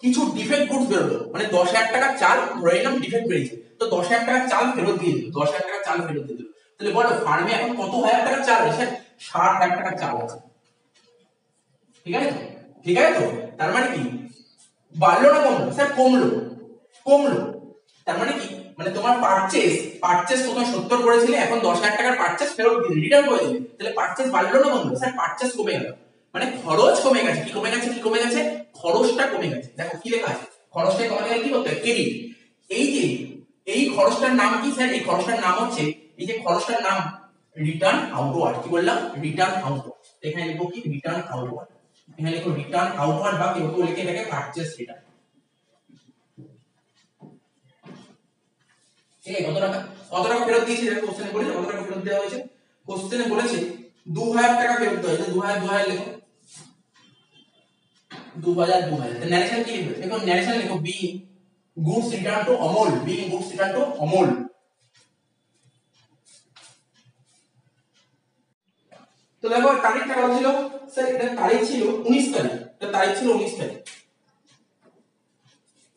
কিছু ডিফেক্ট গুডস বেরোলো, মানে 10,000 টাকার চাল ধরে নিলাম ডিফেক্ট বেরিয়েছে, তো 10,000 টাকার চাল ফেরত দিয়ে দিল, 10,000 টাকার চাল ফেরত দিয়ে দিল। তাহলে বলো ফার্মে এখন কত হাজার টাকার চাল আছে, 60,000 টাকার চাল আছে, ঠিক আছে তো? ঠিক আছে তো? তার মানে কি বাড়লো না কমলো? স্যার কমলো। কমলো। তার মানে কি, মানে তোমার পারচেজ প্রথমে 70 করেছিলে, এখন 10,000 টাকার পারচেজ ফেরত দিলে, রিটার্ন করে দিলে, তাহলে পারচেজ বাড়লো না কমলো? স্যার পারচেজ কমে গেল, মানে খরচ কমে গেছে। কি কমে গেছে? কি কমে গেছে? খরচটা কমে গেছে। দেখো কি লেখা আছে, খরচটা কমে গেলে কি করতে হয়? ক্রেডিট। এই যে এই খরচটার নাম কি স্যার? এই খরচটার নাম হচ্ছে, এই যে খরচটার নাম রিটার্ন আউটওয়ার্ড। কি বললাম? Return outward. এখানে লিখবো কি? Return outward. এখানে লিখো রিটার্ন আউটওয়ার্ড, বা কেউ কেউ লিখে থাকে পারচেজ রিটার্ন। ঠিক আছে? কত টাকা ফেরত দিয়েছে? কোশ্চেনে বলেছে কত টাকা ফেরত দেওয়া হয়েছে। কোশ্চেনে বলেছে 2000 টাকা ফেরত দেওয়া হয়েছে। 2000 লেখো, 2000। ন্যারেশন কি লিখবে? দেখো ন্যারেশন লিখো, be goods return to Amal, be goods return to Amal. তো দেখো তারিখটা কত ছিল স্যার? এটা তারিখ ছিল 19 তারিখ। এটা তারিখ ছিল 19 তারিখ।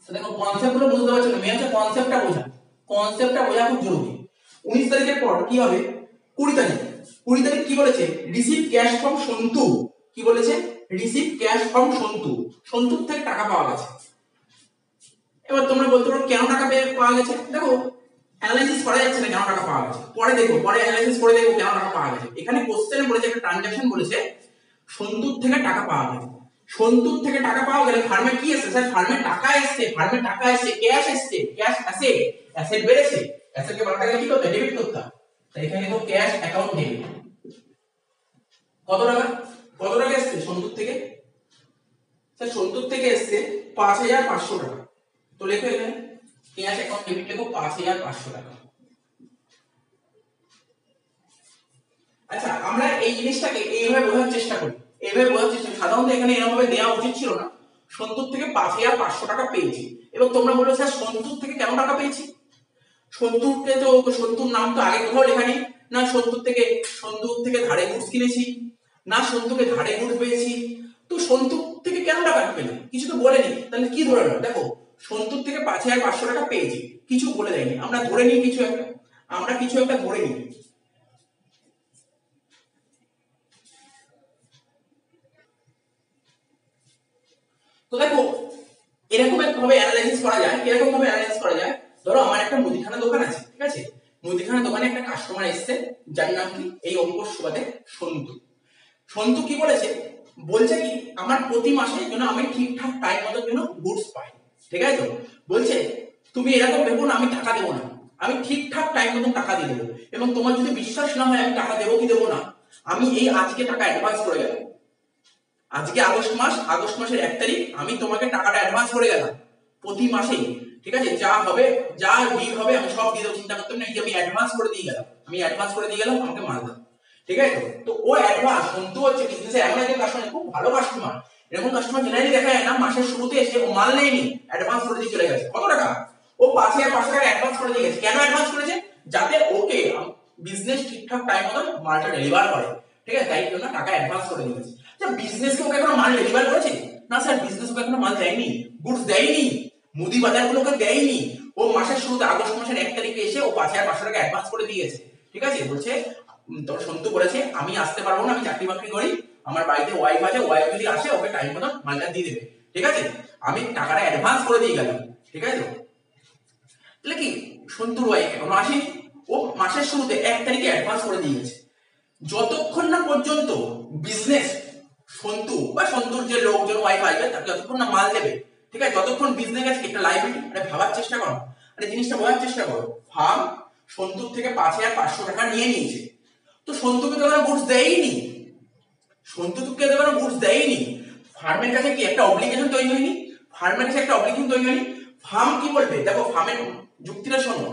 তো দেখো কনসেপ্ট গুলো বুঝতে পারছো না, মেন হচ্ছে কনসেপ্টটা বোঝা। কনসেপ্টটা বোঝা খুব জরুরি। 19 তারিখের পর কি হবে? 20 তারিখ। 20 তারিখ কি বলেছে? Receive cash from Santu. কি বলেছে? Receive cash from Santu. সন্তুর থেকে টাকা পাওয়া গেছে। এবার তোমরা বলতে পারো কেন টাকা পাওয়া গেছে? দেখো অ্যানালাইসিস করা যাচ্ছে না কেন টাকা পাওয়া গেছে, পরে দেখো, পরে অ্যানালাইসিস করে দেখো কেন টাকা পাওয়া গেছে। এখানে কোশ্চেনে বলেছে একটা ট্রানজাকশন বলেছে সন্তুর থেকে টাকা পাওয়া গেছে। সন্তুর থেকে টাকা পাওয়া গেলে ফার্মে কি এসেছে? স্যার ফার্মে টাকা এসেছে, ফার্মে টাকা এসেছে, ক্যাশ এসেছে, ক্যাশ অ্যাসেট, অ্যাসেট বেড়েছে। অ্যাসেটকে বাড়াতে গেলে কি করতে? ডেবিট করতে হয়। তাই এখানে দেখো ক্যাশ অ্যাকাউন্ট ডেবিট। কত টাকা? কত টাকা এসেছে সন্তুর থেকে? স্যার সন্তুর থেকে এসেছে 5500 টাকা। তো লেখো এখানে ক্যাশ অ্যাকাউন্ট ডেবিট লেখো 5500 টাকা। আচ্ছা আমরা এই জিনিসটাকে এইভাবে বোঝার চেষ্টা করি, এইভাবে বোঝার চেষ্টা। সাধারণত এখানে এরকম ভাবে দেওয়া উচিত ছিল না। সন্তুর থেকে 5500 টাকা পেয়েছি। এবং তোমরা বলছো স্যার সন্তুর থেকে কেন টাকা পেয়েছি? সন্তুরকে তো, সন্তুর নাম তো আগে কোথাও লেখা নেই। না সন্তুর থেকে ধারে গুডস কিনেছি, না সন্তুকে ধারে গুডস পেয়েছি। তো সন্তুর থেকে কেন টাকা পেলাম? কিছু তো বলেনি, তাহলে কি ধরে নাও? দেখো সন্তুর থেকে 5500 টাকা পেয়েছি, কিছু বলে দেয়নি, আমরা ধরে নিই কিছু একটা, আমরা কিছু একটা ধরে নিই। তো দেখো এরকম ভাবে অ্যানালাইসিস করা যায়। এরকম ভাবে অ্যানালাইসিস করা যায়, ধরো আমার একটা মুদিখানা দোকান আছে, ঠিক আছে? মুদিখানা দোকানে একটা কাস্টমার এসেছে, যার নাম কি এই অঙ্কুর সুবাদে সন্তু। সন্তু কি বলেছে? বলছে কি আমার প্রতি মাসে যেন আমি ঠিকঠাক টাইম মতো যেন গুডস পাই। ঠিক আছে তো? বলছে তুমি এরকম ভেবো না আমি টাকা দেবো না, আমি ঠিকঠাক টাইম মতো টাকা দিয়ে দেবো। এবং তোমার যদি বিশ্বাস না হয় আমি টাকা দেবো কি দেবো না, আমি এই আজকে টাকা অ্যাডভান্স করে গেলাম। আজকে আগস্ট মাস, আগস্ট মাসের 1 তারিখ আমি তোমাকে টাকাটা অ্যাডভান্স করে গেলাম প্রতি মাসেই। ঠিক আছে? যা হবে, যা বিল হবে আমি সব দিয়ে দেবো, চিন্তা করতে হবে না। এই যে আমি অ্যাডভান্স করে দিয়ে গেলাম, আমি অ্যাডভান্স করে দিয়ে গেলাম, আমাকে মাল দাও। ঠিক আছে তো? তো ও অ্যাডভান্স, সন্তু হচ্ছে বিজনেসে এমন একজন কাস্টমার, খুব ভালো কাস্টমার। এরকম কাস্টমার জেনারেলি দেখা যায় না, মাসের শুরুতে এসে ও মাল নেয়নি, অ্যাডভান্স করে দিয়ে চলে গেছে। কত টাকা? ও 5500 টাকা অ্যাডভান্স করে দিয়ে গেছে। কেন অ্যাডভান্স করেছে? যাতে ওকে বিজনেস ঠিকঠাক টাইম মতো মালটা ডেলিভার করে। ঠিক আছে? তাই জন্য টাকা অ্যাডভান্স করে দিয়ে গেছে। বিজনেসকে ওকে এখনো মাল ডেলিভার করেছে না? স্যার বিজনেস ওকে এখনো মাল দেয়নি, গুডস দেয়নি, মুদি বাজার গুলোকে দেয়নি। ও মাসের শুরুতে আগস্ট মাসের 1 তারিখে এসে ও 5500 টাকা অ্যাডভান্স করে দিয়ে গেছে। ঠিক আছে? বলছে তোর সন্তু বলেছে আমি আসতে পারবো না, আমি চাকরি বাকরি করি, আমার বাড়িতে ওয়াইফ আছে, ওয়াইফ যদি আসে ওকে টাইম মতো মালটা দিয়ে দেবে। ঠিক আছে? আমি টাকাটা অ্যাডভান্স করে দিয়ে গেলাম। ঠিক আছে? তাহলে কি সন্তুর ওয়াইফ এখনো আসেনি, ও মাসের শুরুতে 1 তারিখে অ্যাডভান্স করে দিয়ে গেছে। যতক্ষণ না পর্যন্ত বিজনেস সন্তু বা সন্তুর যে লোকজন ওয়াইফ আসবে তাকে যতক্ষণ না মাল দেবে, ঠিক আছে, যতক্ষণ বিজনেস আছে একটা লাইবিলিটি। আরে ভাবার চেষ্টা করো, আরে জিনিসটা বোঝার চেষ্টা করো। ফার্ম সন্তুর থেকে 5500 টাকা নিয়ে নিয়েছে, তো সন্তুকে তো ওরা গুডস দেয়নি, সন্তুকে তো ওরা গুডস দেয়নি। ফার্মের কাছে কি একটা অব্লিগেশন তৈরি হয়নি? ফার্মের কাছে একটা অব্লিগেশন তৈরি হয়নি। ফার্ম কি বলবে? দেখো ফার্মের যুক্তিটা শোনো।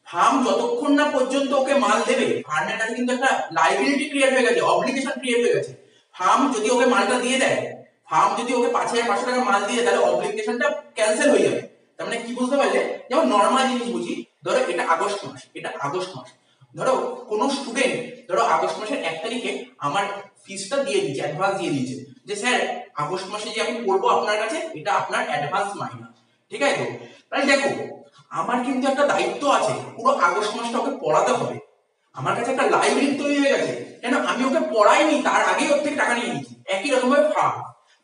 ফার্ম যতক্ষণ না পর্যন্ত ওকে মাল দেবে, ফার্মের কাছে কিন্তু একটা লাইবিলিটি ক্রিয়েট হয়ে গেছে, অব্লিগেশন ক্রিয়েট হয়ে গেছে। ফার্ম যদি ওকে মালটা দিয়ে দেয়, ফার্ম যদি ওকে 5500 টাকা মাল দিয়ে, তাহলে অব্লিগেশনটা ক্যান্সেল হয়ে যাবে। তার মানে কি বুঝতে পারলে? যেমন নরমাল জিনিস বুঝি, ধরো এটা আগস্ট মাস, এটা আগস্ট মাস, ধরো কোনো স্টুডেন্ট ধরো আগস্ট মাসের 1 তারিখে আমার ফিসটা দিয়ে দিয়েছে, অ্যাডভান্স দিয়ে দিয়েছে, যে স্যার আগস্ট মাসে যে আমি পড়বো আপনার কাছে, এটা আপনার অ্যাডভান্স মাইনা। ঠিক আছে তো? তাহলে দেখো আমার কিন্তু একটা দায়িত্ব আছে, পুরো আগস্ট মাসটা ওকে পড়াতে হবে। আমার কাছে একটা লাইব্রেরি তৈরি হয়ে গেছে, কেন আমি ওকে পড়াইনি, তার আগেই ওর থেকে টাকা নিয়ে নিয়েছি। একই রকম ভাবে ফার্ম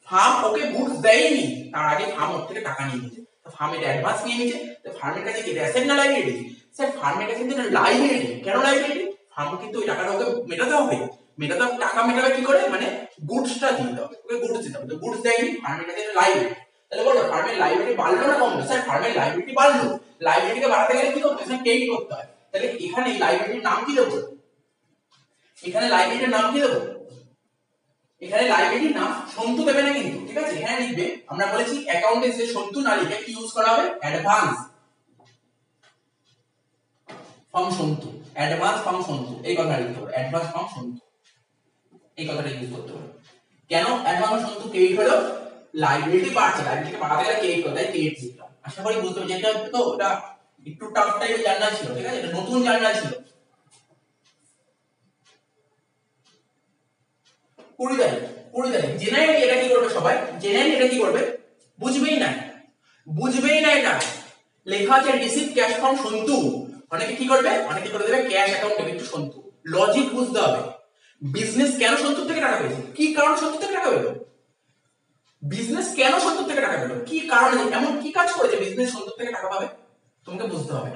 ফার্ম ওকে গুডস দেয়নি, তার আগে ফার্ম ওর থেকে টাকা নিয়ে নিয়েছে। ফার্ম এটা অ্যাডভান্স নিয়ে নিয়েছে। তো ফার্মের কাছে কি অ্যাসেট না লাইবিলিটি? স্যার ফার্মের কাছে কিন্তু লাইবিলিটি। কেন লাইবিলিটি? ফার্ম কিন্তু ওই টাকাটা ওকে মেটাতে হবে। মেটাতে হবে, টাকা মেটাবে কি করে? মানে গুডসটা দিতে হবে, ওকে গুডস দিতে হবে। তো গুডস দেয়নি, ফার্মের কাছে লাইবিলিটি। তাহলে বলো ফার্মের লাইবিলিটি বাড়লো না কমলো? স্যার ফার্মের লাইবিলিটি বাড়লো। লাইবিলিটিকে বাড়াতে গেলে কি করতে হয়? স্যার ক্রেডিট করতে হয়। তাহলে এখানে লাইবিলিটির নাম কি দেবো? এখানে লাইবিলিটির নাম কি দেবো? এখানে লাইবিলিটির নাম সন্তু দেবে না কিন্তু, ঠিক আছে? এখানে লিখবে, আমরা বলেছি অ্যাকাউন্টে যে সন্তু না লিখে কি ইউজ করা হবে? Advance from Santu. Advance from Santu এই কথাটা লিখতে হবে, অ্যাডভান্স ফ্রম সন্তু এই কথাটা ইউজ করতে হবে। কেন অ্যাডভান্স সন্তু ক্রেডিট হলো? লাইবিলিটি বাড়ছে, লাইবিলিটিকে বাড়াতে গেলে ক্রেডিট করতে হয়, ক্রেডিট লিখলাম। আশা করি বুঝতে পারছি। এটা তো ওটা একটু টাফ টাইপের জার্নাল ছিল, ঠিক আছে? এটা নতুন জার্নাল ছিল। 20 তারিখ জেনারেলি এটা কি করবে সবাই? জেনারেলি এটা কি করবে? বুঝবেই না, বুঝবেই না। এটা লেখা আছে রিসিভ ক্যাশ ফ্রম সন্তু। অনেকে কি করবে? অনেকে করে দেবে cash account debit two Santu. Logic বুঝতে হবে। বিজনেস কেন সন্তু থেকে টাকা পেয়েছে? কি কারণে সন্তু থেকে টাকা পেলো? বিজনেস কেন সন্তু থেকে টাকা পেলো? কি কারণে, এমন কি কাজ করেছে বিজনেস সন্তু থেকে টাকা পাবে? তোমাকে বুঝতে হবে,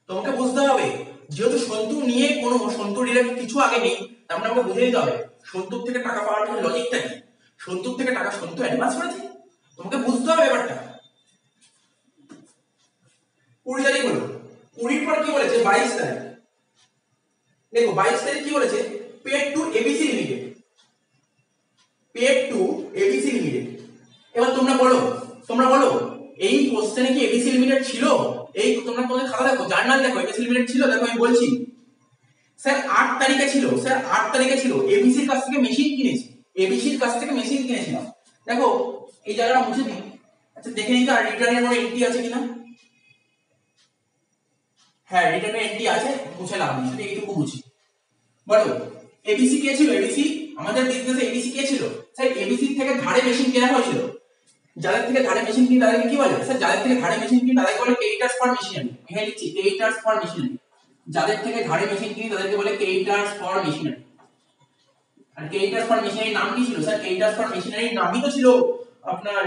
তোমাকে বুঝতে হবে। যেহেতু সন্তু নিয়ে কোনো সন্তু রিলেটেড কিছু আগে নেই, তার মানে আমাকে বুঝে নিতে হবে সন্তুর থেকে টাকা পাওয়ার জন্য লজিকটা কি। সন্তুর থেকে টাকা সন্তু অ্যাডভান্স করেছে, তোমাকে বুঝতে হবে ব্যাপারটা। 20 তারিখ হলো, 20 পর কি বলেছে? 22 তারিখ। দেখো 22 তারিখ কি বলেছে? Paid to ABC limited, paid to ABC limited. এবার তোমরা বলো, তোমরা বলো এই কোশ্চেনে কি এবিসি লিমিটেড ছিল? এই তোমরা তোমাদের খাতা দেখো, জার্নাল দেখো, এবিসি লিমিটেড ছিল? দেখো আমি বলছি স্যার 8 তারিখে ছিল, স্যার 8 তারিখে ছিল। এবিসির কাছ থেকে মেশিন কিনেছি, এবিসির কাছ থেকে মেশিন কিনেছিলাম। দেখো এই জায়গাটা মুছে দিই। আচ্ছা দেখে নিই তো আর রিটার্নের কোনো এন্ট্রি আছে কিনা। হ্যাঁ রিটার্নের এন্ট্রি আছে, মুছে লাভ নেই, শুধু এইটুকু বুঝি। বলো এবিসি কে ছিল? এবিসি আমাদের বিজনেসে এবিসি কে ছিল? স্যার এবিসি থেকে ধারে মেশিন কেনা হয়েছিল। যাদের থেকে ধারে মেশিন কিনে তাদেরকে কি বলে? স্যার যাদের থেকে ধারে মেশিন কিনে তাদেরকে বলে ক্রেডিটার্স ফর মেশিনারি। এখানে লিখছি ক্রেডিটার্স ফর মেশিনারি। যাদের থেকে ধারে মেশিন কিনে তাদেরকে বলে ক্রেডিটার্স ফর মেশিনারি। আর ক্রেডিটার্স ফর মেশিনারির নাম কি ছিল? স্যার ক্রেডিটার্স ফর মেশিনারির নামই তো ছিল আপনার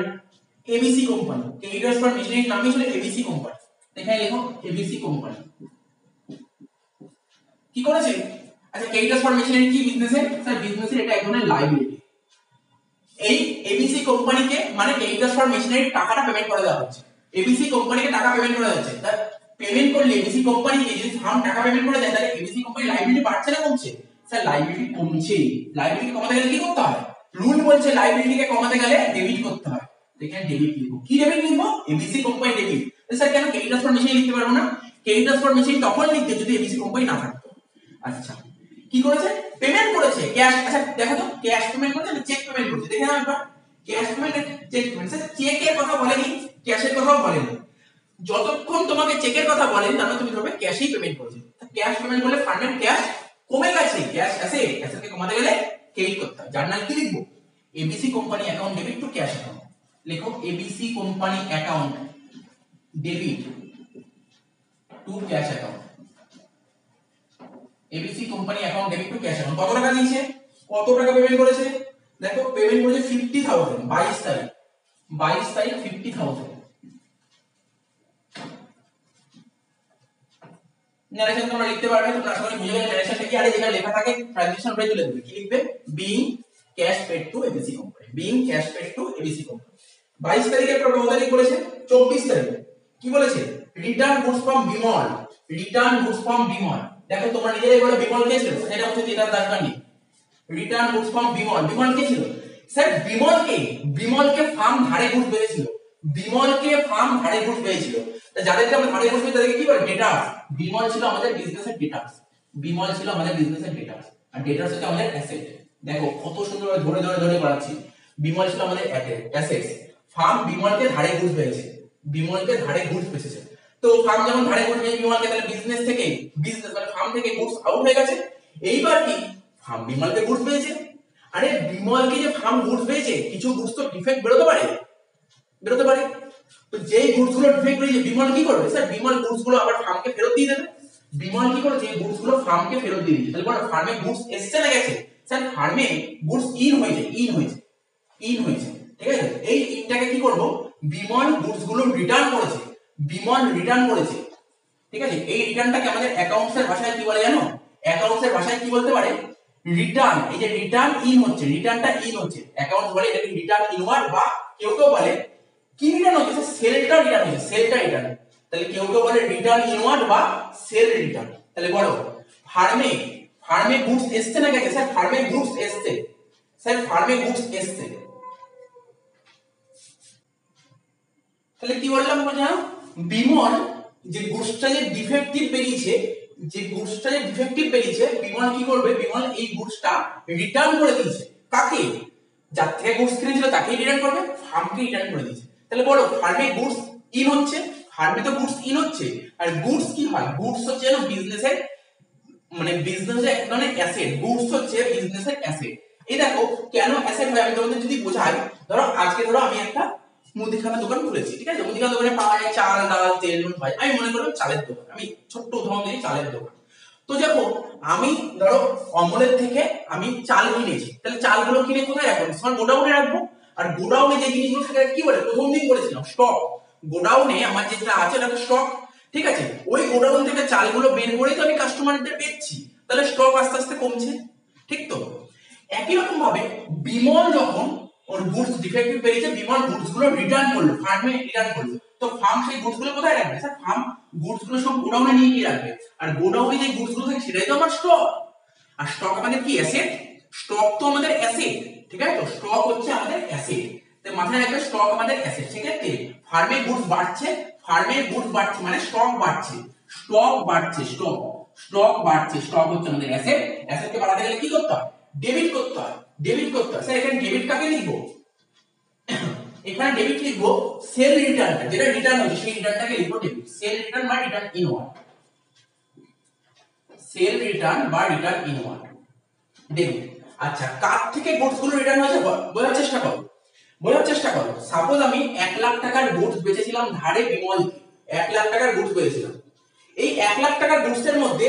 এবিসি কোম্পানি। ক্রেডিটার্স ফর মেশিনারির নামই ছিল এবিসি কোম্পানি। এখানে লেখো এবিসি কোম্পানি। কি করেছে? আচ্ছা ক্রেডিটার্স ফর মেশিনারি কি বিজনেসের? স্যার বিজনেসের এটা এক ধরনের লায়াবিলিটি। এই এবিসি কোম্পানিকে মানে ক্রেডিটার্স ফর মেশিনারি টাকাটা পেমেন্ট করে দেওয়া হচ্ছে। এবিসি কোম্পানিকে টাকা পেমেন্ট করে যাচ্ছে। তার পেমেন্ট করলে এবিসি কোম্পানিকে যদি ফার্ম টাকা পেমেন্ট করে দেয়, তাহলে এবিসি কোম্পানি লায়াবিলিটি বাড়ছে না কমছে? স্যার লায়াবিলিটি কমছে। লায়াবিলিটি কমাতে গেলে কি করতে হয়? রুল বলছে লায়াবিলিটিকে কমাতে গেলে ডেবিট করতে হয়। এখানে ডেবিট লিখবো। কি ডেবিট লিখবো? ABC company debit. স্যার কেন ক্রেডিটার্স ফর মেশিনারি লিখতে পারবো না? ক্রেডিটার্স ফর মেশিনারি তখন লিখতে যদি এবিসি কোম্পানি না থাকতো। আচ্ছা কি করেছে? পেমেন্ট করেছে ক্যাশ। আচ্ছা দেখো তো ক্যাশ পেমেন্ট করেছে না চেক পেমেন্ট করেছে? দেখে নাও একবার। Cash payment cheque payment. Sir চেকের কথা বলেনি, ক্যাশের কথাও বলেনি। যতক্ষণ তোমাকে চেকের কথা বলেন তাহলে তুমি ধরবে ক্যাশেই পেমেন্ট করেছে। ক্যাশ পেমেন্ট করলে ফান্ডের ক্যাশ কমে গেছে, ক্যাশ অ্যাসেট, অ্যাসেটকে কমাতে গেলে ক্রেডিট করতে হয়। জার্নাল কি লিখবো? ABC company account debit to cash account. লেখো ABC company account debit to cash account. ABC company account debit to cash account. কত টাকা দিয়েছে? কত টাকা পেমেন্ট করেছে? দেখো পেমেন্ট করেছে 50,000। 22 তারিখ, 22 তারিখ 50,000। ন্যারেশন তোমরা লিখতে পারবে, তোমরা আশা করি বুঝে গেলে ন্যারেশনটা কি। আর যেখানে লেখা থাকে ট্রানজিশন প্রাইস তুলে দেবে। কি লিখবে? Being cash paid to ABC company, being cash paid to ABC company. 22 তারিখের পর কত তারিখ বলেছে? 24 তারিখ কি বলেছে? Return goods from Bimal, return goods from Bimal. দেখো তোমরা নিজেরাই বলে বিমল কে ছিল? এটা হচ্ছে যেটা দরকার নেই। Return goods from Bimal. Bimal কে ছিল? স্যার বিমলকে, বিমলকে ফার্ম ধারে গুডস বেচেছিল। বিমলকে ফার্ম ধারে গুডস বেচেছিল। যাদেরকে আমরা ধারে গুডস বেচি তাদেরকে কি বলে? ডেটার্স। বিমল ছিল আমাদের বিজনেসের ডেটার্স। বিমল ছিল আমাদের বিজনেসের ডেটার্স। আর ডেটার্স হচ্ছে আমাদের অ্যাসেট। দেখো কত সুন্দর ধরে ধরে ধরে করাচ্ছি। বিমল ছিল আমাদের অ্যাসেটস। ফার্ম বিমলকে ধারে গুডস বেচেছে, বিমলকে ধারে গুডস বেচেছে। তো ফার্ম যখন ধারে গুডস বেচে বিমলকে, তাহলে বিজনেস থেকে, বিজনেস মানে ফার্ম থেকে গুডস আউট হয়ে গেছে। এইবার কি ফার্ম বিমলকে গুডস পেয়েছে। আরে বিমলকে যে ফার্ম গুডস পেয়েছে, কিছু গুডস তো ডিফেক্ট বেরোতে পারে, বেরোতে পারে। তো যেই গুডস গুলো ডিফেক্ট বেরিয়েছে বিমল কি করবে? স্যার বিমল গুডস গুলো আবার ফার্মকে ফেরত দিয়ে দেবে। বিমল কি করেছে? এই গুডস গুলো ফার্মকে ফেরত দিয়ে দিয়েছে। তাহলে বলো ফার্মে গুডস এসছে না গেছে? স্যার ফার্মে গুডস ইন হয়েছে, ইন হয়েছে, ইন হয়েছে। ঠিক আছে, এই ইনটাকে কি করব, বিমল গুডস গুলো রিটার্ন করেছে, বিমল রিটার্ন করেছে। ঠিক আছে, এই রিটার্নটাকে আমাদের অ্যাকাউন্টস এর ভাষায় কি বলে জানো? অ্যাকাউন্টস এর ভাষায় কি বলতে পারে? রিটার্ন। এই যে রিটার্ন ইন হচ্ছে, রিটার্নটা ইন হচ্ছে, অ্যাকাউন্টস বলে এটাকে রিটার্ন ইনওয়ার্ড, বা কেউ কেউ বলে কি রিটার্ন হচ্ছে, সেলটা রিটার্ন হচ্ছে, সেলটা রিটার্ন। তাহলে কেউ কেউ বলে রিটার্ন ইনওয়ার্ড বা সেল রিটার্ন। তাহলে বলো, ফার্মে ফার্মে গুডস এসছে না গেছে? স্যার ফার্মে গুডস এসছে, স্যার ফার্মে গুডস এসছে। তাহলে কি বললাম জানো, বিমল যে গুডসটা যে ডিফেক্টিভ বেরিয়েছে, যে গুডসটা যে ডিফেক্টিভ বেরিয়েছে, বিমল কি করবে, বিমল এই গুডসটা রিটার্ন করে দিয়েছে। কাকে? যার থেকে গুডস কিনেছিল তাকেই রিটার্ন করবে, ফার্মকে রিটার্ন করে দিয়েছে। তাহলে বলো, ফার্মে গুডস ইন হচ্ছে, ফার্মে তো গুডস ইন হচ্ছে, আর গুডস কি হয়, গুডস হচ্ছে যেন বিজনেসের, মানে বিজনেসের এক ধরনের অ্যাসেট, গুডস হচ্ছে বিজনেসের অ্যাসেট। এই দেখো কেন অ্যাসেট হয়, আমি তোমাদের যদি বোঝাই, ধরো আজকে ধরো আমি একটা মুদিখানা দোকান খুলেছি, ঠিক আছে, মুদিখানা দোকানে পাওয়া যায় চাল, ডাল, তেল, নুন, ভাই, আমি মনে করলাম চালের দোকান, আমি ছোট্ট উদাহরণ দিই, চালের দোকান। তো দেখো আমি ধরো অমলের থেকে আমি চাল কিনেছি, তাহলে চালগুলো কিনে কোথায় রাখবো, তোমার গোডাউনে রাখবো। আর গোডাউনে যে জিনিসগুলো থাকে কি বলে, প্রথম দিন বলেছিলাম স্টক, গোডাউনে আমার যেটা আছে ওটা স্টক। ঠিক আছে, ওই গোডাউন থেকে চালগুলো বের করে তো আমি কাস্টমারদের বেচছি, তাহলে স্টক আস্তে আস্তে কমছে। ঠিক তো, একই রকম ভাবে বিমল যখন ওর গুডস ডিফেক্টিভ বেরিয়েছে, বিমল গুডস গুলো রিটার্ন করলো, ফার্মে রিটার্ন করলো। তো ফার্ম সেই গুডস গুলো কোথায় রাখবে? স্যার ফার্ম গুডস গুলো সব গোডাউনে নিয়ে গিয়ে রাখবে, আর গোডাউনে যে গুডস গুলো থাকে সেটাই তো আমার স্টক। আর স্টক আমাদের কি অ্যাসেট? স্টক তো আমাদের অ্যাসেট, ঠিক আছে, তো স্টক হচ্ছে আমাদের অ্যাসেট। তো মাথায় রাখবে স্টক আমাদের অ্যাসেট। সেক্ষেত্রে ফার্মে গুডস বাড়ছে, ফার্মে গুডস বাড়ছে মানে স্টক বাড়ছে, স্টক বাড়ছে, স্টক, স্টক বাড়ছে, স্টক হচ্ছে আমাদের অ্যাসেট। অ্যাসেটকে বাড়াতে গেলে কি করতে হয়? ডেবিট করতে হয়, ডেবিট করতে হয়। স্যার এখানে ডেবিট কাকে লিখবো? এখানে ডেবিট লিখবো সেল রিটার্নটা, যেটা রিটার্ন হচ্ছে সেই রিটার্নটাকে লিখবো ডেবিট, সেল রিটার্ন বা রিটার্ন ইনওয়ার্ড, সেল রিটার্ন বা রিটার্ন ইনওয়ার্ড, ডেবিট। আচ্ছা, কার থেকে গুডস গুলো রিটার্ন হয়েছে বোঝার চেষ্টা করো, বোঝার চেষ্টা করো। সাপোজ আমি 1 লাখ টাকার গুডস বেচেছিলাম ধারে বিমল, 1 লাখ টাকার গুডস বেচেছিলাম। এই 1 লাখ টাকার গুডস এর মধ্যে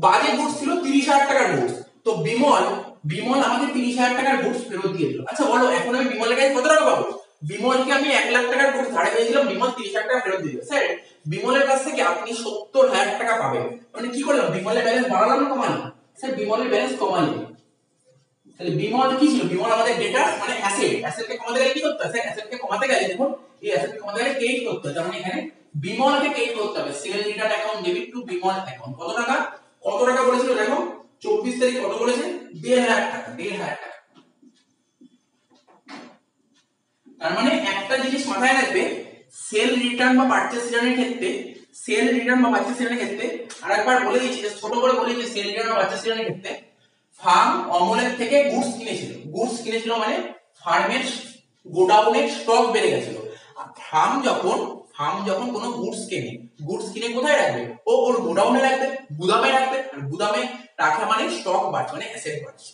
বাজে গুডস ছিল 30,000 টাকার গুডস। তো বিমল বিমল আমাকে 30,000 টাকার গুডস ফেরত দিয়ে দিল। আচ্ছা বলো, এখন আমি বিমলের কাছে কত টাকা পাবো? বিমলকে আমি 1 লাখ টাকার গুডস ধারে পেয়েছিলাম, বিমল 30,000 টাকা ফেরত দিয়ে দিল। স্যার বিমলের কাছ থেকে আপনি 70,000 টাকা পাবেন, মানে কি করলাম, বিমলের ব্যালেন্স বাড়ালাম না কমালাম? স্যার বিমলের ব্যালেন্স কমালাম। তাহলে বিমল কি ছিল? বিমল আমাদের ডেটা মানে অ্যাসেট, অ্যাসেটকে কমাতে গেলে কি করতে হয়? স্যার অ্যাসেটকে কমাতে গেলে দেখুন, এই অ্যাসেটকে কমাতে গেলে ক্রেডিট করতে হয়, তার মানে এখানে বিমলকে ক্রেডিট করতে হবে, sell return account debit two Bimal account. কত টাকা, কত টাকা বলেছিল দেখো, 24 তারিখ কত বলেছে? 1,500 টাকা, 1,500 টাকা। তার মানে একটা জিনিস মাথায় রাখবে, সেল রিটার্ন বা পারচেজ রিটার্নের ক্ষেত্রে, সেল রিটার্ন বা পারচেজ রিটার্নের ক্ষেত্রে আরেকবার বলে দিচ্ছি, ছোট করে বলে দিচ্ছি, সেল রিটার্ন বা পারচেজ রিটার্নের ক্ষেত্রে ফার্ম অমলের থেকে গুডস কিনেছিল, গুডস কিনেছিল মানে ফার্মের গোডাউনের স্টক বেড়ে গেছিল। আর ফার্ম যখন কোনো গুডস কেনে, গুডস কিনে কোথায় রাখবে? ও ওর গোডাউনে রাখবে, গুদামে রাখবে, আর গুদামে রাখা মানে স্টক বাড়ছে, মানে অ্যাসেট বাড়ছে।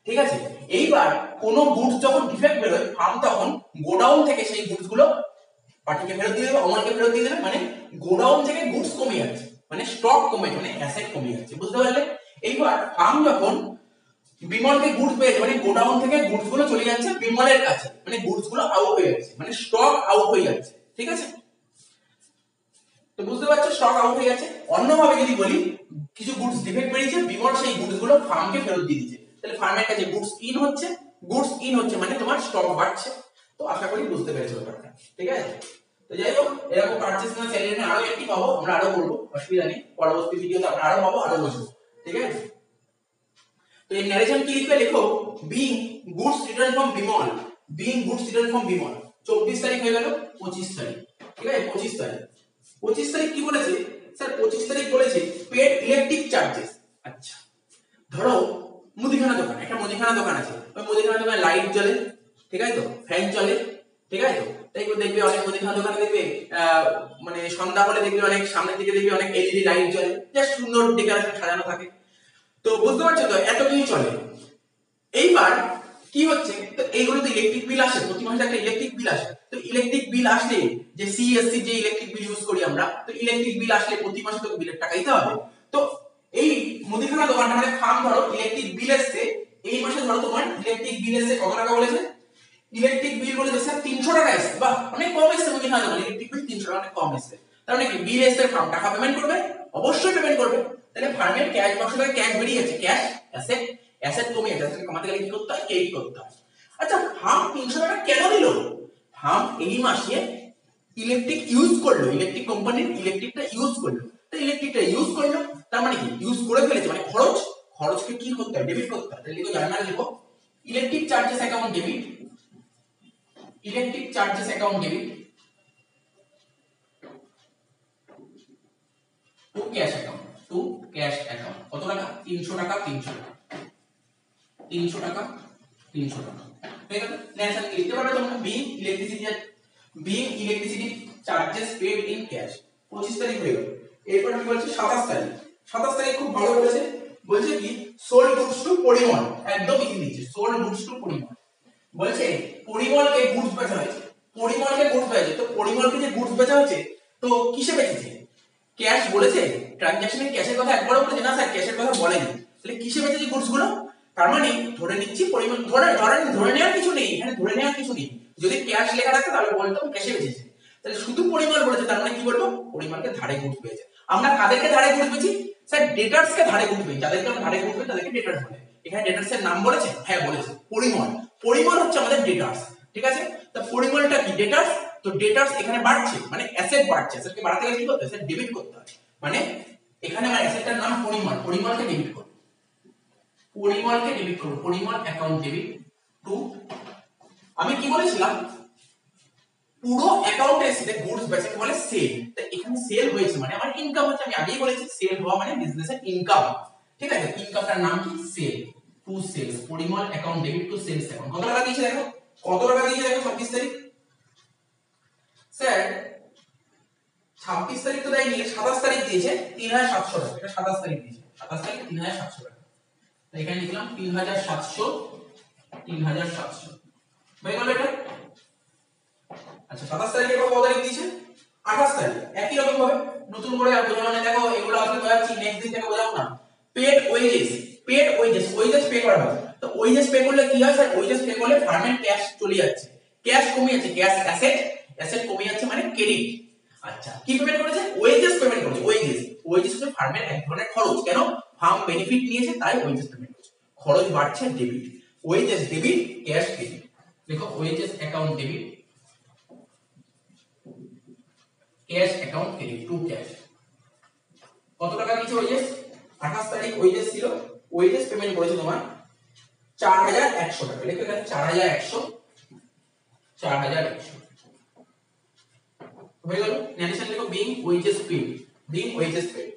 ঠিক আছে, এইবার কোন গুডস যখন ডিফেক্ট বেরোয়, ফার্ম তখন গোডাউন থেকে সেই গুডস গুলো পার্টিকে ফেরত দিয়ে দেবে, অমলকে ফেরত দিয়ে দেবে, মানে গোডাউন থেকে গুডস কমে যাচ্ছে, মানে স্টক কমে, মানে অ্যাসেট কমে যাচ্ছে। বুঝতে পারলে? এইবার ফার্ম যখন বিমলকে গুডস পেয়েছে, মানে গোডাউন থেকে গুডস গুলো চলে যাচ্ছে বিমলের কাছে, মানে গুডস গুলো আউট হয়ে যাচ্ছে, মানে স্টক আউট হয়ে যাচ্ছে। ঠিক আছে, তো বুঝতে পারছো স্টক আউট হয়ে যাচ্ছে। অন্যভাবে যদি বলি, কিছু গুডস ডিফেক্ট বেরিয়েছে, বিমল সেই গুডস গুলো ফার্মকে ফেরত দিয়ে দিচ্ছে, তাহলে ফার্মের কাছে গুডস ইন হচ্ছে, গুডস ইন হচ্ছে মানে তোমার স্টক বাড়ছে। তো আশা করি বুঝতে পেরেছো ব্যাপারটা। ঠিক আছে, তো যাই হোক, এরকম পারচেজ না সেল রিটার্ন আরো একটি পাবো, আমরা আরো করবো, অসুবিধা নেই, পরবর্তী ভিডিওতে আমরা আরো পাবো, আরো বুঝবো। ঠিক আছে, তো এই ন্যারেশন কি লিখবে, লেখো being goods return from Bimal, being goods return from Bimal. 24 তারিখ হয়ে গেল, 25 তারিখ। ঠিক আছে, 25 তারিখ, 25 তারিখ কি বলেছে? স্যার 25 তারিখ বলেছে পেড ইলেকট্রিক চার্জেস। আচ্ছা, ধরো মুদিখানা দোকান, একটা মুদিখানা দোকান আছে, ওই মুদিখানা দোকানে লাইট জ্বলে, ঠিক আছে তো, ফ্যান চলে, ঠিক আছে তো, তাই দেখবে অনেক মুদিখানা দোকানে দেখবে মানে সন্ধ্যা হলে দেখবে অনেক সামনের দিকে দেখবে অনেক এলইডি লাইট জ্বলে, জাস্ট সুন্দর ডেকোরেশন সাজানো থাকে। তো বুঝতে পারছো তো, এত কিছু চলে। এইবার কি হচ্ছে, তো এইগুলো তো ইলেকট্রিক বিল আসে, প্রতি মাসে একটা ইলেকট্রিক বিল আসে। তো ইলেকট্রিক বিল আসলে, যে সিএসসি যে ইলেকট্রিক বিল ইউজ করি আমরা, তো ইলেকট্রিক বিল আসলে প্রতি মাসে তো বিলের টাকা দিতে হবে। তো এই মুদিখানা দোকানটা মানে ফার্ম, ধরো ইলেকট্রিক বিল এসছে এই মাসে, ধরো তোমার ইলেকট্রিক বিল এসছে কত টাকা বলেছে? ইলেকট্রিক বিল বলে স্যার 300 টাকা এসেছে, বাহ অনেক কম এসেছে, মনে হয় না ইলেকট্রিক বিল 300 টাকা অনেক কম এসেছে। তার মানে কি বিল এসেছে, ফার্ম টাকা পেমেন্ট করবে, অবশ্যই পেমেন্ট করবে। তাহলে ফার্মের ক্যাশ বাক্স থেকে ক্যাশ বেরিয়ে গেছে, ক্যাশ অ্যাসেট, অ্যাসেট কমে গেছে, অ্যাসেট কমাতে গেলে কি করতে হয়, ক্রেডিট করতে হয়। আচ্ছা ফার্ম 300 টাকা কেন দিল? ফার্ম এই মাসে ইলেকট্রিক ইউজ করলো, ইলেকট্রিক কোম্পানির ইলেকট্রিকটা ইউজ করলো, তো ইলেকট্রিকটা ইউজ করলো তার মানে কি ইউজ করে ফেলেছে, মানে খরচ, খরচকে কি করতে হয়, ডেবিট করতে হয়। তাহলে লিখো জার্নাল লিখো electric charges account debit, electric charges account debit to cash account, to cash account. কত টাকা? 300 টাকা, 300 টাকা, 300 টাকা, 300 টাকা। হয়ে গেল। নেশন লিখতে পারবে তোমরা being electricity charges paid in cash. 25 তারিখ হয়ে গেল। এরপর কি বলছে 27 তারিখ। 27 তারিখ খুব ভালো বলেছে, বলছে কি সোল্ড গুডস টু পরিমল, একদম ইজি নিচে সোল্ড গুডস টু পরিমল। বলছে পরিমলকে গুডস বেচা হয়েছে, পরিমলকে গুডস বেচা হয়েছে, তো পরিমলকে যে গুডস বেচা হয়েছে তো কিসে বেচেছে? ক্যাশ বলেছে, ট্রানজাকশনে ক্যাশের কথা একবারও বলেছে না স্যার, ক্যাশের কথা বলেনি। তাহলে কিসে বেচেছে গুডস গুলো? তার মানে ধরে নিচ্ছি পরিমাণ, ধরে নেওয়ার কিছু নেই এখানে, ধরে নেওয়ার কিছু নেই। যদি ক্যাশ লেখা থাকতো তাহলে বলতাম ক্যাশে বেচেছে। তাহলে শুধু পরিমাণ বলেছে, তার মানে কি বলবো? পরিমাণকে ধারে গুডস পেয়েছে। আমরা কাদেরকে ধারে গুডস পেয়েছি? স্যার ডেটার্স কে ধারে গুডস পেয়েছি, যাদেরকে আমরা ধারে গুডস পেয়েছি তাদেরকে ডেটার্স বলে। এখানে ডেটার্স এর নাম বলেছে, হ্যাঁ বলেছে পরিমাণ, পরিমাণ হচ্ছে আমাদের ডেটার্স, ঠিক আছে? তা পরিমাণটা কি? ডেটার্স। তো ডেটার্স এখানে বাড়ছে মানে অ্যাসেট বাড়ছে, অ্যাসেটকে বাড়াতে গেলে কি করতে হয়? স্যার ডেবিট করতে হয়। মানে এখানে আমার অ্যাসেটটার নাম পরিমাণ, পরিমাণকে ডেবিট করব, পরিমাণকে ডেবিট করব, পরিমাণ অ্যাকাউন্ট ডেবিট টু। আমি কি বলেছিলাম? পুরো অ্যাকাউন্টে এসে গুডস বেচাকে বলে সেল। তো এখানে সেল হয়েছে মানে আমার ইনকাম হচ্ছে, আমি আগেই বলেছি সেল হওয়া মানে বিজনেসের ইনকাম, ঠিক আছে? ইনকামটার নাম কি? সেল, টু সেলস, পরিমাণ account debit to sales account. কত টাকা দিয়েছে দেখো, কত টাকা দিয়েছে দেখো 26 তারিখ। স্যার 26 তারিখ তো দেয়নি, 27 তারিখ দিয়েছে 3700 টাকা, এটা 27 তারিখ দিয়েছে, 27 তারিখ 3700 টাকা। তো এখানে লিখলাম 3700, 3700 হয়ে গেল এটা। আচ্ছা 27 তারিখে কত তারিখ দিয়েছে? 28 তারিখ। একই রকম ভাবে নতুন করে আর বোঝানো, দেখো এগুলো আসলে বোঝাচ্ছি, নেক্সট দিন থেকে বোঝাবো না। Paid wages, paid wages, wages pay করা হয়। তো ওয়েজেস পে করলে কি হয় স্যার? ওয়েজেস পে করলে ফার্মের ক্যাশ চলে যাচ্ছে, ক্যাশ কমে যাচ্ছে, ক্যাশ অ্যাসেট, অ্যাসেট কমে যাচ্ছে মানে ক্রেডিট। আচ্ছা কি পেমেন্ট করেছে? ওয়েজেস পেমেন্ট করেছে, ওয়েজেস, ওয়েজেস হচ্ছে ফার্মের এক ধরনের খরচ। কেন? ফার্ম বেনিফিট নিয়েছে তাই ওয়েজেস পেমেন্ট করছে, খরচ বাড়ছে, debit, wages debit, cash credit. দেখো wages account debit, cash account credit to cash. কত টাকা দিয়েছে ওয়েজেস? 28 তারিখ ওয়েজেস ছিল, ওয়েজেস পেমেন্ট করেছে তোমার 4100 টাকা। লিখো এখানে 4100, 4100 হয়ে গেল। নেশন লিখো being wages paid, being wages paid.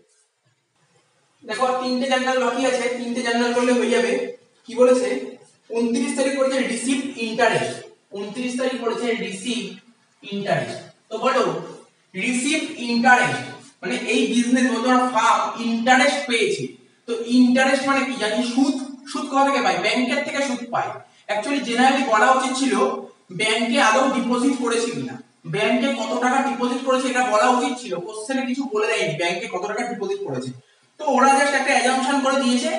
দেখো আর তিনটে জার্নাল বাকি আছে, তিনটে জার্নাল করলে হয়ে যাবে। কি বলেছে? 29 তারিখ পড়েছে রিসিভ ইন্টারেস্ট, 29 তারিখ পড়েছে রিসিভ ইন্টারেস্ট। তো বলো রিসিভ ইন্টারেস্ট মানে এই বিজনেস তোমার ফার্ম ইন্টারেস্ট পেয়েছে। তো ইন্টারেস্ট মানে কি জানি? সুদ। সুদ কোথা থেকে পায়? ব্যাংকের থেকে সুদ পায়। অ্যাকচুয়ালি জেনারেলি বলা উচিত ছিল ব্যাংকে আদৌ ডিপোজিট করেছে কিনা, ব্যাংকে কত টাকা ডিপোজিট করেছে এটা বলা উচিত ছিল। কোশ্চেনে কিছু বলে দেয়নি ব্যাংকে কত টাকা ডিপোজিট করেছে, তো ওরা জাস্ট একটা অ্যাজাম্পশন করে দিয়েছে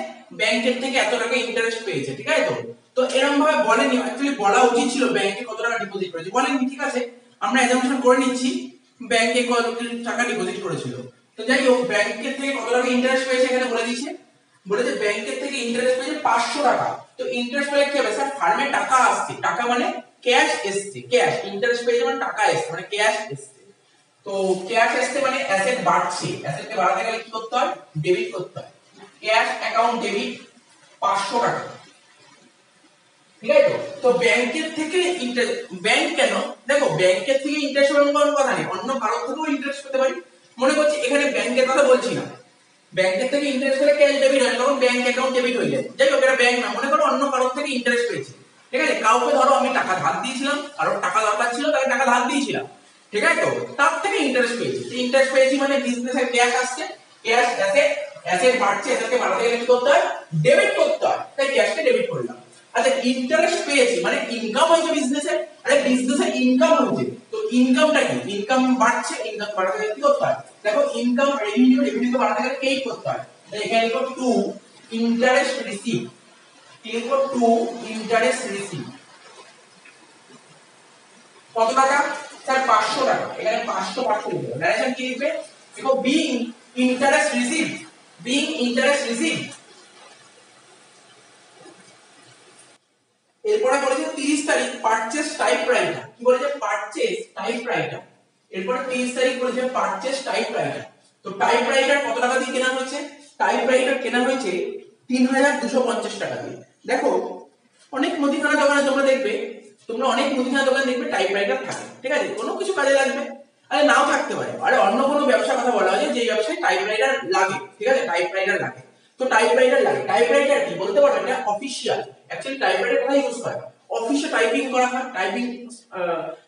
ব্যাংকের থেকে এত টাকা ইন্টারেস্ট পেয়েছে, ঠিক আছে? তো তো এরকম ভাবে বলেনি, অ্যাকচুয়ালি বলা উচিত ছিল ব্যাংকে কত টাকা ডিপোজিট করেছে, বলেনি, ঠিক আছে? আমরা অ্যাজাম্পশন করে নিচ্ছি ব্যাংকে কত টাকা ডিপোজিট করেছিল। তো যাই হোক ব্যাংকের থেকে কত টাকা ইন্টারেস্ট পেয়েছে এখানে বলে দিয়েছে, বলেছে ব্যাংকের থেকে ইন্টারেস্ট পেয়েছে 500 টাকা। তো ইন্টারেস্ট পেলে কি হবে স্যার? ফার্মে টাকা আসছে, টাকা মানে ক্যাশ এসছে, ক্যাশ, ইন্টারেস্ট পেয়েছে মানে টাকা এসছে মানে ক্যাশ এসছে। তো ক্যাশ এসছে মানে অ্যাসেট বাড়ছে, অ্যাসেটকে বাড়াতে গেলে কি করতে হয়? ডেবিট করতে হয়। ক্যাশ অ্যাকাউন্ট ডেবিট 500 টাকা, ঠিক আছে? তো ব্যাংকের থেকে ইন্টারেস্ট, ব্যাংক কেন? দেখো ব্যাংকের থেকে ইন্টারেস্ট পাওয়ার কোনো কথা নেই, অন্য কারোর থেকেও ইন্টারেস্ট পেতে পারি। মনে করছি এখানে ব্যাংকের কথা বলছি না, ব্যাংকের থেকে ইন্টারেস্ট পেলে ক্যাশ ডেবিট হয়, তখন ব্যাংক অ্যাকাউন্ট ডেবিট হয়ে যায়। যাই হোক এটা ব্যাংক না, মনে করো অন্য কারোর থেকে ইন্টারেস্ট পেয়েছি, ঠিক আছে? কাউকে ধরো আমি টাকা ধার দিয়েছিলাম, কারোর টাকা দরকার ছিল তাকে টাকা ধার দিয়েছিলাম, ঠিক আছে? তো তার থেকে ইন্টারেস্ট পেয়েছি, ইন্টারেস্ট পেয়েছি মানে বিজনেসে ক্যাশ আসছে, ক্যাশ অ্যাসেট, অ্যাসেট বাড়ছে, অ্যাসেটকে বাড়াতে গেলে কি করতে হয়? ডেবিট করতে হয়, তাই ক্যাশকে ডেবিট করলাম। আচ্ছা ইন্টারেস্ট পেয়েছি মানে ইনকাম হয়েছে বিজনেসে, আরে বিজনেসে ইনকাম হয়েছে, তো ইনকামটা কি? ইনকাম বাড়ছে, ইনকাম বাড়াতে গেলে কি করতে হয়? দেখো ইনকাম রেভিনিউ, রেভিনিউকে বাড়াতে গেলে কি করতে হয়? তাই এখানে লিখো টু ইন্টারেস্ট রিসিভ, কি লিখো? টু ইন্টারেস্ট রিসিভ, কত টাকা স্যার 500 টাকা এখানে 500 লিখবে ন্যারেশন কি লিখবে দেখো বিং ইন্টারেস্ট রিসিভ এরপরে বলেছে 30 তারিখ পারচেজ টাইপরাইটার কি বলেছে পারচেজ টাইপরাইটার এরপরে 30 তারিখ বলেছে পারচেজ টাইপরাইটার তো টাইপরাইটার কত টাকা দিয়ে কেনা হয়েছে টাইপরাইটার কেনা হয়েছে 3250 টাকা দিয়ে দেখো অনেক মুদিখানা দোকানে তোমরা অনেক মুদিখানা দোকানে দেখবে টাইপরাইটার থাকে ঠিক আছে কোনো কিছু কাজে লাগবে আরে নাও থাকতে পারে আরে অন্য কোনো ব্যবসার কথা বলা হয় যে ব্যবসায় টাইপরাইটার লাগে ঠিক আছে টাইপরাইটার লাগে তো টাইপরাইটার লাগে টাইপরাইটার কি বলতে পারবে এটা অফিশিয়াল অ্যাকচুয়ালি টাইপরাইটার কোথায় ইউজ করে অফিসে টাইপিং করা হয়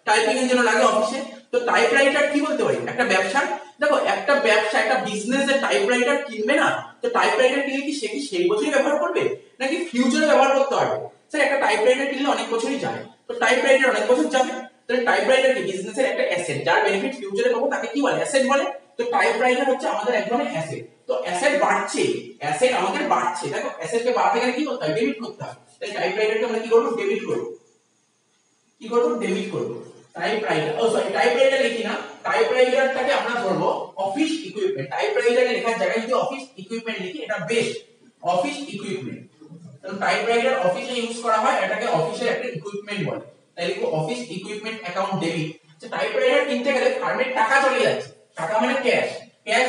টাইপিং এর জন্য লাগে অফিসে তো টাইপরাইটার কি বলতে পারি একটা ব্যবসা দেখো একটা ব্যবসা একটা বিজনেসে টাইপরাইটার কিনবে না তো টাইপরাইটার কিনলে কি সে কি সেই বছরই ব্যবহার করবে নাকি ফিউচারে ব্যবহার করতে পারবে স্যার একটা টাইপরাইটার কিনলে অনেক বছরই যায় তো টাইপরাইটার অনেক বছর যাবে তাহলে টাইপরাইটার কি বিজনেসের একটা অ্যাসেট যার বেনিফিট ফিউচারে পাবো তাকে কি বলে অ্যাসেট বলে তো টাইপরাইটার হচ্ছে আমাদের এক ধরনের অ্যাসেট তো অ্যাসেট অ্যাসেট আমাদের বাড়ছে দেখো অ্যাসেটকে বাড়াতে গেলে কি করতে হয় ডেবিট করতে হয় তাই টাইপরাইটারকে আমরা কি করব ডেবিট করব টাইপরাইটার সরি টাইপরাইটার লিখি না টাইপরাইটারটাকে আমরা ধরবো অফিস ইকুইপমেন্ট টাইপরাইটারে লেখার জায়গায় যদি অফিস ইকুইপমেন্ট লিখি এটা বেস্ট অফিস ইকুইপমেন্ট তো টাইপরাইটার অফিসে ইউজ করা হয় এটাকে অফিসের একটা ইকুইপমেন্ট বলে তাই লিখো অফিস ইকুইপমেন্ট অ্যাকাউন্ট ডেবিট যে টাইপরাইটার কিনতে গেলে ফার্মের টাকা চলে যাচ্ছে টাকা মানে ক্যাশ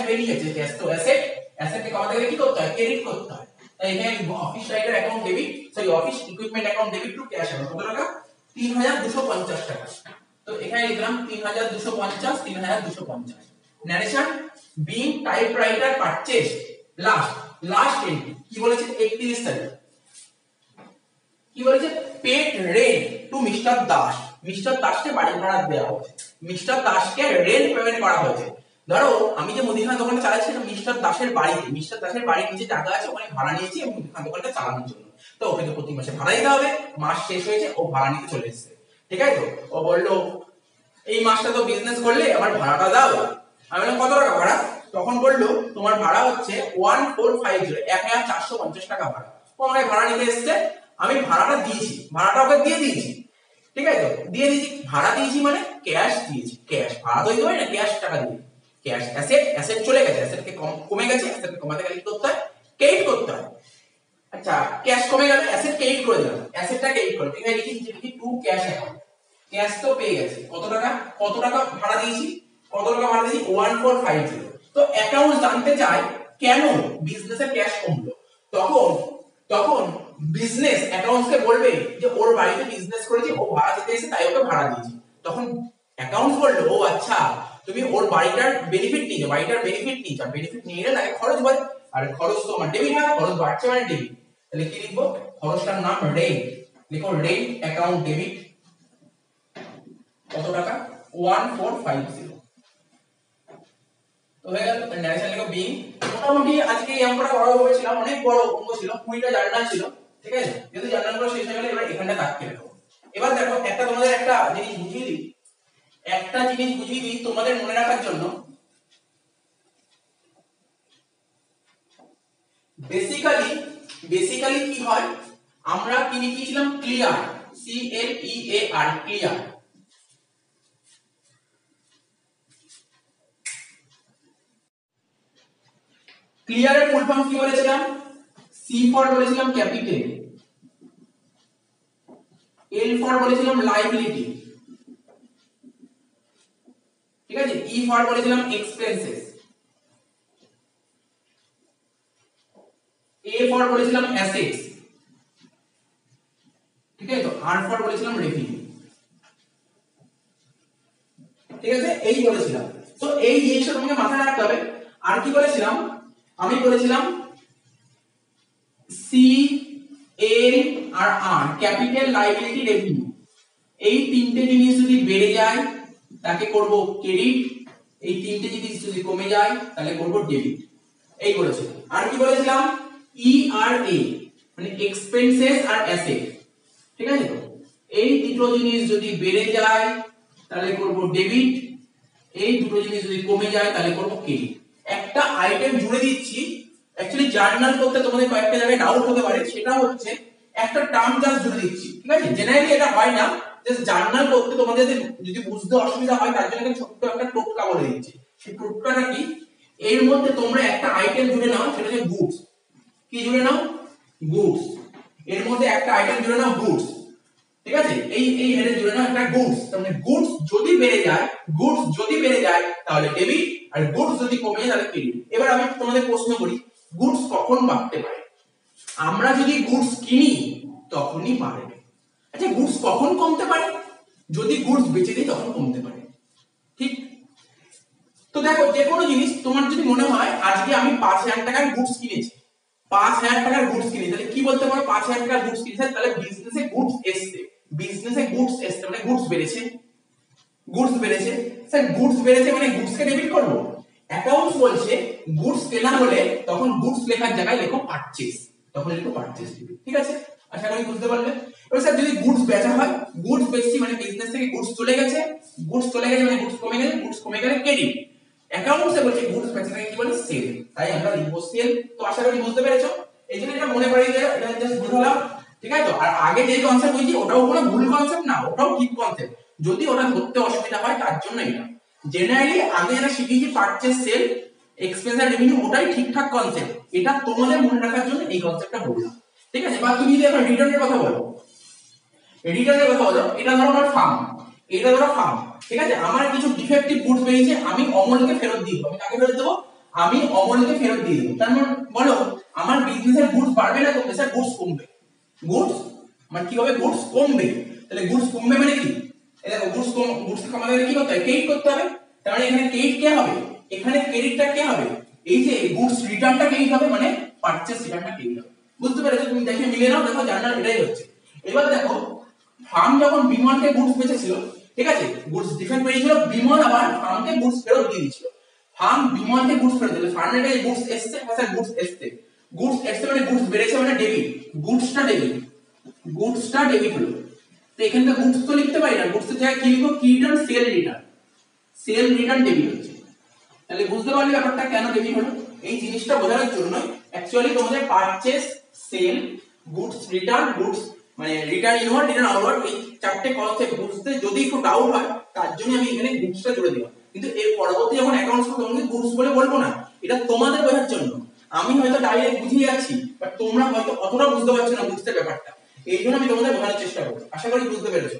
বেরিয়ে যাচ্ছে ক্যাশ তো অ্যাসেটকে কমাতে গেলে কি করতে হয় ক্রেডিট করতে হয় তাই এখানে office writer account debit sorry office equipment account debit to cash কত টাকা 3250 টাকা তো এখানে লিখলাম 3250 narration being typewriter purchase last entry কি বলেছে 31 তারিখ কি বলেছে পেড রেন্ট টু মিস্টার দাসকে বাড়ি ভাড়া দেওয়া হয়েছে মিস্টার দাসকে রেন্ট পেমেন্ট করা হয়েছে ধরো আমি যে মুদিখানা দোকানটা চালাচ্ছি এটা মিস্টার দাসের বাড়ির নিচে জায়গা আছে ওখানে ভাড়া নিয়েছি এবং মুদিখানা দোকানটা চালানোর জন্য তো ওকে তো প্রতি মাসে ভাড়া দিতে হবে মাস শেষ হয়েছে ও ভাড়া নিতে চলে এসেছে ঠিক আছে তো ও বললো এই মাসটা তো বিজনেস করলে আমার ভাড়াটা দাও আমি বললাম কত টাকা ভাড়া তখন বললো তোমার ভাড়া হচ্ছে 1450 টাকা ভাড়া ও আমাকে ভাড়া নিতে এসেছে আমি ভাড়াটা ওকে দিয়ে দিয়েছি ঠিক আছে তো দিয়ে দিয়েছি ভাড়া দিয়েছি মানে ক্যাশ দিয়েছি ক্যাশ ভাড়া তো দিতে হয় না ক্যাশ টাকা দিয়ে ক্যাশ অ্যাসেট চলে গেছে অ্যাসেটকে কমে গেছে অ্যাসেটকে কমাতে গেলে কি করতে হয় ক্রেডিট করতে হয় আচ্ছা ক্যাশ কমে গেল অ্যাসেট ক্রেডিট করে দিলাম অ্যাসেটটা ক্রেডিট করে এখানে লিখি টু ক্যাশ অ্যাকাউন্ট ক্যাশ তো পেয়ে গেছে কত টাকা ভাড়া দিয়েছি 1450 তো অ্যাকাউন্ট জানতে চায় কেন বিজনেসের ক্যাশ কমলো তখন বিজনেস অ্যাকাউন্টসকে বলবে যে ওর বাড়িতে বিজনেস করেছে ও ভাড়া দিতে এসে তাই ওকে ভাড়া দিয়েছি তখন অ্যাকাউন্টস বললো ও আচ্ছা তুমি ওর বাড়িটার বেনিফিট নিয়ে আর বেনিফিট নিয়ে গেলে তাকে খরচ বলে আর খরচ তো আমার ডেবিট হয় খরচ বাড়ছে মানে ডেবিট তাহলে কি লিখবো খরচটার নাম রেন্ট লিখো রেন্ট অ্যাকাউন্ট ডেবিট কত টাকা 1450 তো হয়ে গেল ন্যারেশন লিখো বিং মোটামুটি আজকে এই অঙ্কটা করা হয়েছিল অনেক বড় অঙ্ক ছিল 20টা জার্নাল ছিল ঠিক আছে যেহেতু জার্নালগুলো শেষ হয়ে গেলে এবার এখানটা দাগ কেটে দেবো এবার দেখো তোমাদের একটা জিনিস বুঝিয়ে দিই তোমাদের মনে রাখার জন্য বেসিক্যালি কি হয় আমরা কি লিখেছিলাম ক্লিয়ার CLEAR ক্লিয়ার ক্লিয়ারের ফুল ফর্ম কি বলেছিলাম C ফর বলেছিলাম ক্যাপিটাল L ফর বলেছিলাম লায়াবিলিটি ঠিক আছে E ফর বলেছিলাম এক্সপেন্সেস A ফর বলেছিলাম অ্যাসেটস ঠিক আছে তো R ফর বলেছিলাম রেভিনিউ ঠিক আছে এই বলেছিলাম তো এই জিনিসটা তোমাকে মাথায় রাখতে হবে আর কি বলেছিলাম আমি বলেছিলাম C L আর R ক্যাপিটাল লায়াবিলিটি রেভিনিউ এই তিনটে জিনিস যদি বেড়ে যায় তাকে করব ক্রেডিট এই তিনটে জিনিস যদি কমে যায় তাহলে করব ডেবিট এই বলেছিলাম আর কি বলেছিলাম E আর A মানে এক্সপেন্সেস আর অ্যাসেট ঠিক আছে তো এই দুটো জিনিস যদি বেড়ে যায় তাহলে করব ডেবিট এই দুটো জিনিস যদি কমে যায় তাহলে করব ক্রেডিট একটা আইটেম জুড়ে দিচ্ছি অ্যাকচুয়ালি জার্নাল করতে তোমাদের কয়েকটা জায়গায় ডাউট হতে পারে সেটা হচ্ছে একটা টার্ম জাস্ট জুড়ে দিচ্ছি ঠিক আছে জেনারেলি এটা হয় না জাস্ট জার্নাল করতে তোমাদের যদি বুঝতে অসুবিধা হয় তার জন্য ছোট্ট একটা টোটকা বলে দিচ্ছি। সেই টোটকাটা কি, এর মধ্যে তোমরা একটা আইটেম জুড়ে নাও, সেটা হচ্ছে গুডস। কি জুড়ে নাও? গুডস। এর মধ্যে একটা আইটেম জুড়ে নাও গুডস, ঠিক আছে? এই হেডে জুড়ে নাও একটা গুডস। তার মানে গুডস যদি বেড়ে যায়, গুডস যদি বেড়ে যায় তাহলে ডেবিট, আর গুডস যদি কমে যায় তাহলে ক্রেডিট। এবার আমি তোমাদের প্রশ্ন করি, গুডস কখন বাড়তে পারে? আমরা যদি গুডস কিনি তখনই বাড়বে। আচ্ছা, গুডস কখন কমতে পারে? যদি গুডস বেচে দিই তখন কমতে পারে, ঠিক? তো দেখো, যে কোনো জিনিস তোমার যদি মনে হয় আজকে আমি 5000 টাকার গুডস কিনেছি, 5000 টাকার গুডস কিনি, তাহলে কি বলতে পারো? 5000 টাকার গুডস কিনেছে, তাহলে বিজনেসে গুডস এসছে, বিজনেসে গুডস এসছে মানে গুডস বেড়েছে, গুডস বেড়েছে। স্যার গুডস বেড়েছে মানে গুডস কে ডেবিট করব? অ্যাকাউন্টস বলছে গুডস কেনা হলে তখন গুডস লেখার জায়গায় লেখো পারচেজ, তখন লেখো পারচেজ, ঠিক আছে? আশা করি বুঝতে পারলে। এবার স্যার যদি গুডস বেচা হয়, গুডস বেচছি মানে বিজনেস থেকে গুডস চলে গেছে, গুডস চলে গেছে মানে গুডস কমে গেছে, গুডস কমে গেলে ক্রেডিট। অ্যাকাউন্টসে বলছে গুডস বেচাটাকে কি বলে? সেল, তাই আমরা লিখবো সেল। তো আশা করি বুঝতে পেরেছো। এই জন্য এটা মনে করিয়ে দিলে, এটা জাস্ট বুঝালাম, ঠিক আছে? তো আর আগে যে কনসেপ্ট বলছি ওটাও কোনো ভুল কনসেপ্ট না, ওটাও ঠিক কনসেপ্ট। যদি ওটা ধরতে অসুবিধা হয় তার জন্য এটা। জেনারেলি আগে যেটা শিখেছি পারচেজ, সেল, এক্সপেন্স আর রেভিনিউ, ওটাই ঠিকঠাক কনসেপ্ট। এটা তোমাদের মনে রাখার জন্য এই কনসেপ্টটা বললাম, ঠিক আছে? বা তুমি যদি এখন রিটার্নের কথা বলো, রিটার্নের কথা বলো, এটা ধরো আমার ফার্ম, এটা ধরো ফার্ম, ঠিক আছে? আমার কিছু ডিফেক্টিভ গুডস বেরিয়েছে, আমি অমলকে ফেরত দিয়ে দেবো। আমি কাকে ফেরত দেবো? আমি অমলকে ফেরত দিয়ে দেবো। তার মানে বলো আমার বিজনেসের গুডস বাড়বে না কমবে? স্যার গুডস কমবে। গুডস মানে কি হবে? গুডস কমবে। তাহলে গুডস কমবে মানে কি? এই দেখো, গুডস কমাতে গেলে কি করতে হবে? ক্রেডিট করতে হবে। তার মানে এখানে ক্রেডিট কে হবে? এখানে ক্রেডিটটা কে হবে? এই যে গুডস রিটার্নটা ক্রেডিট হবে, মানে পারচেজ রিটার্নটা ক্রেডিট হবে। বুঝতে পেরেছো? তুমি দেখে মিলে নাও, দেখো জার্নাল এটাই হচ্ছে। এবার দেখো, ফার্ম যখন বিমলকে গুডস বেচেছিল, ঠিক আছে, গুডস ডিফেক্ট বেরিয়েছিল, বিমল আবার ফার্মকে গুডস ফেরত দিয়ে দিয়েছিল। ফার্ম বিমলকে গুডস ফেরত দিল, ফার্মের কাছে গুডস এসেছে, স্যার গুডস এসেছে, গুডস এসেছে মানে গুডস বেড়েছে মানে ডেবিট, গুডসটা ডেবিট, গুডসটা ডেবিট হলো। তো এখানে গুডস তো লিখতে পারি না, গুডসের জায়গায় কি লিখবো? কি return? Sell return, sell return debit হচ্ছে। তাহলে বুঝতে পারলে ব্যাপারটা কেন ডেবিট হলো? এই জিনিসটা বোঝানোর জন্য অ্যাকচুয়ালি তোমাদের purchase, sale, goods return, goods মানে রিটার্ন ইনওয়ার্ড, রিটার্ন আউটওয়ার্ড, এই চারটে কনসেপ্ট বুঝতে যদি একটু ডাউট হয় তার জন্য আমি এখানে গুডসটা জুড়ে দিলাম। কিন্তু এর পরবর্তী যখন অ্যাকাউন্টস করব তখন গুডস বলে বলবো না, এটা তোমাদের বোঝার জন্য। আমি হয়তো ডাইরেক্ট বুঝিয়ে যাচ্ছি, বাট তোমরা হয়তো অতটা বুঝতে পারছো না গুডসের ব্যাপারটা, এই জন্য আমি তোমাদের বোঝানোর চেষ্টা করব। আশা করি বুঝতে পেরেছো।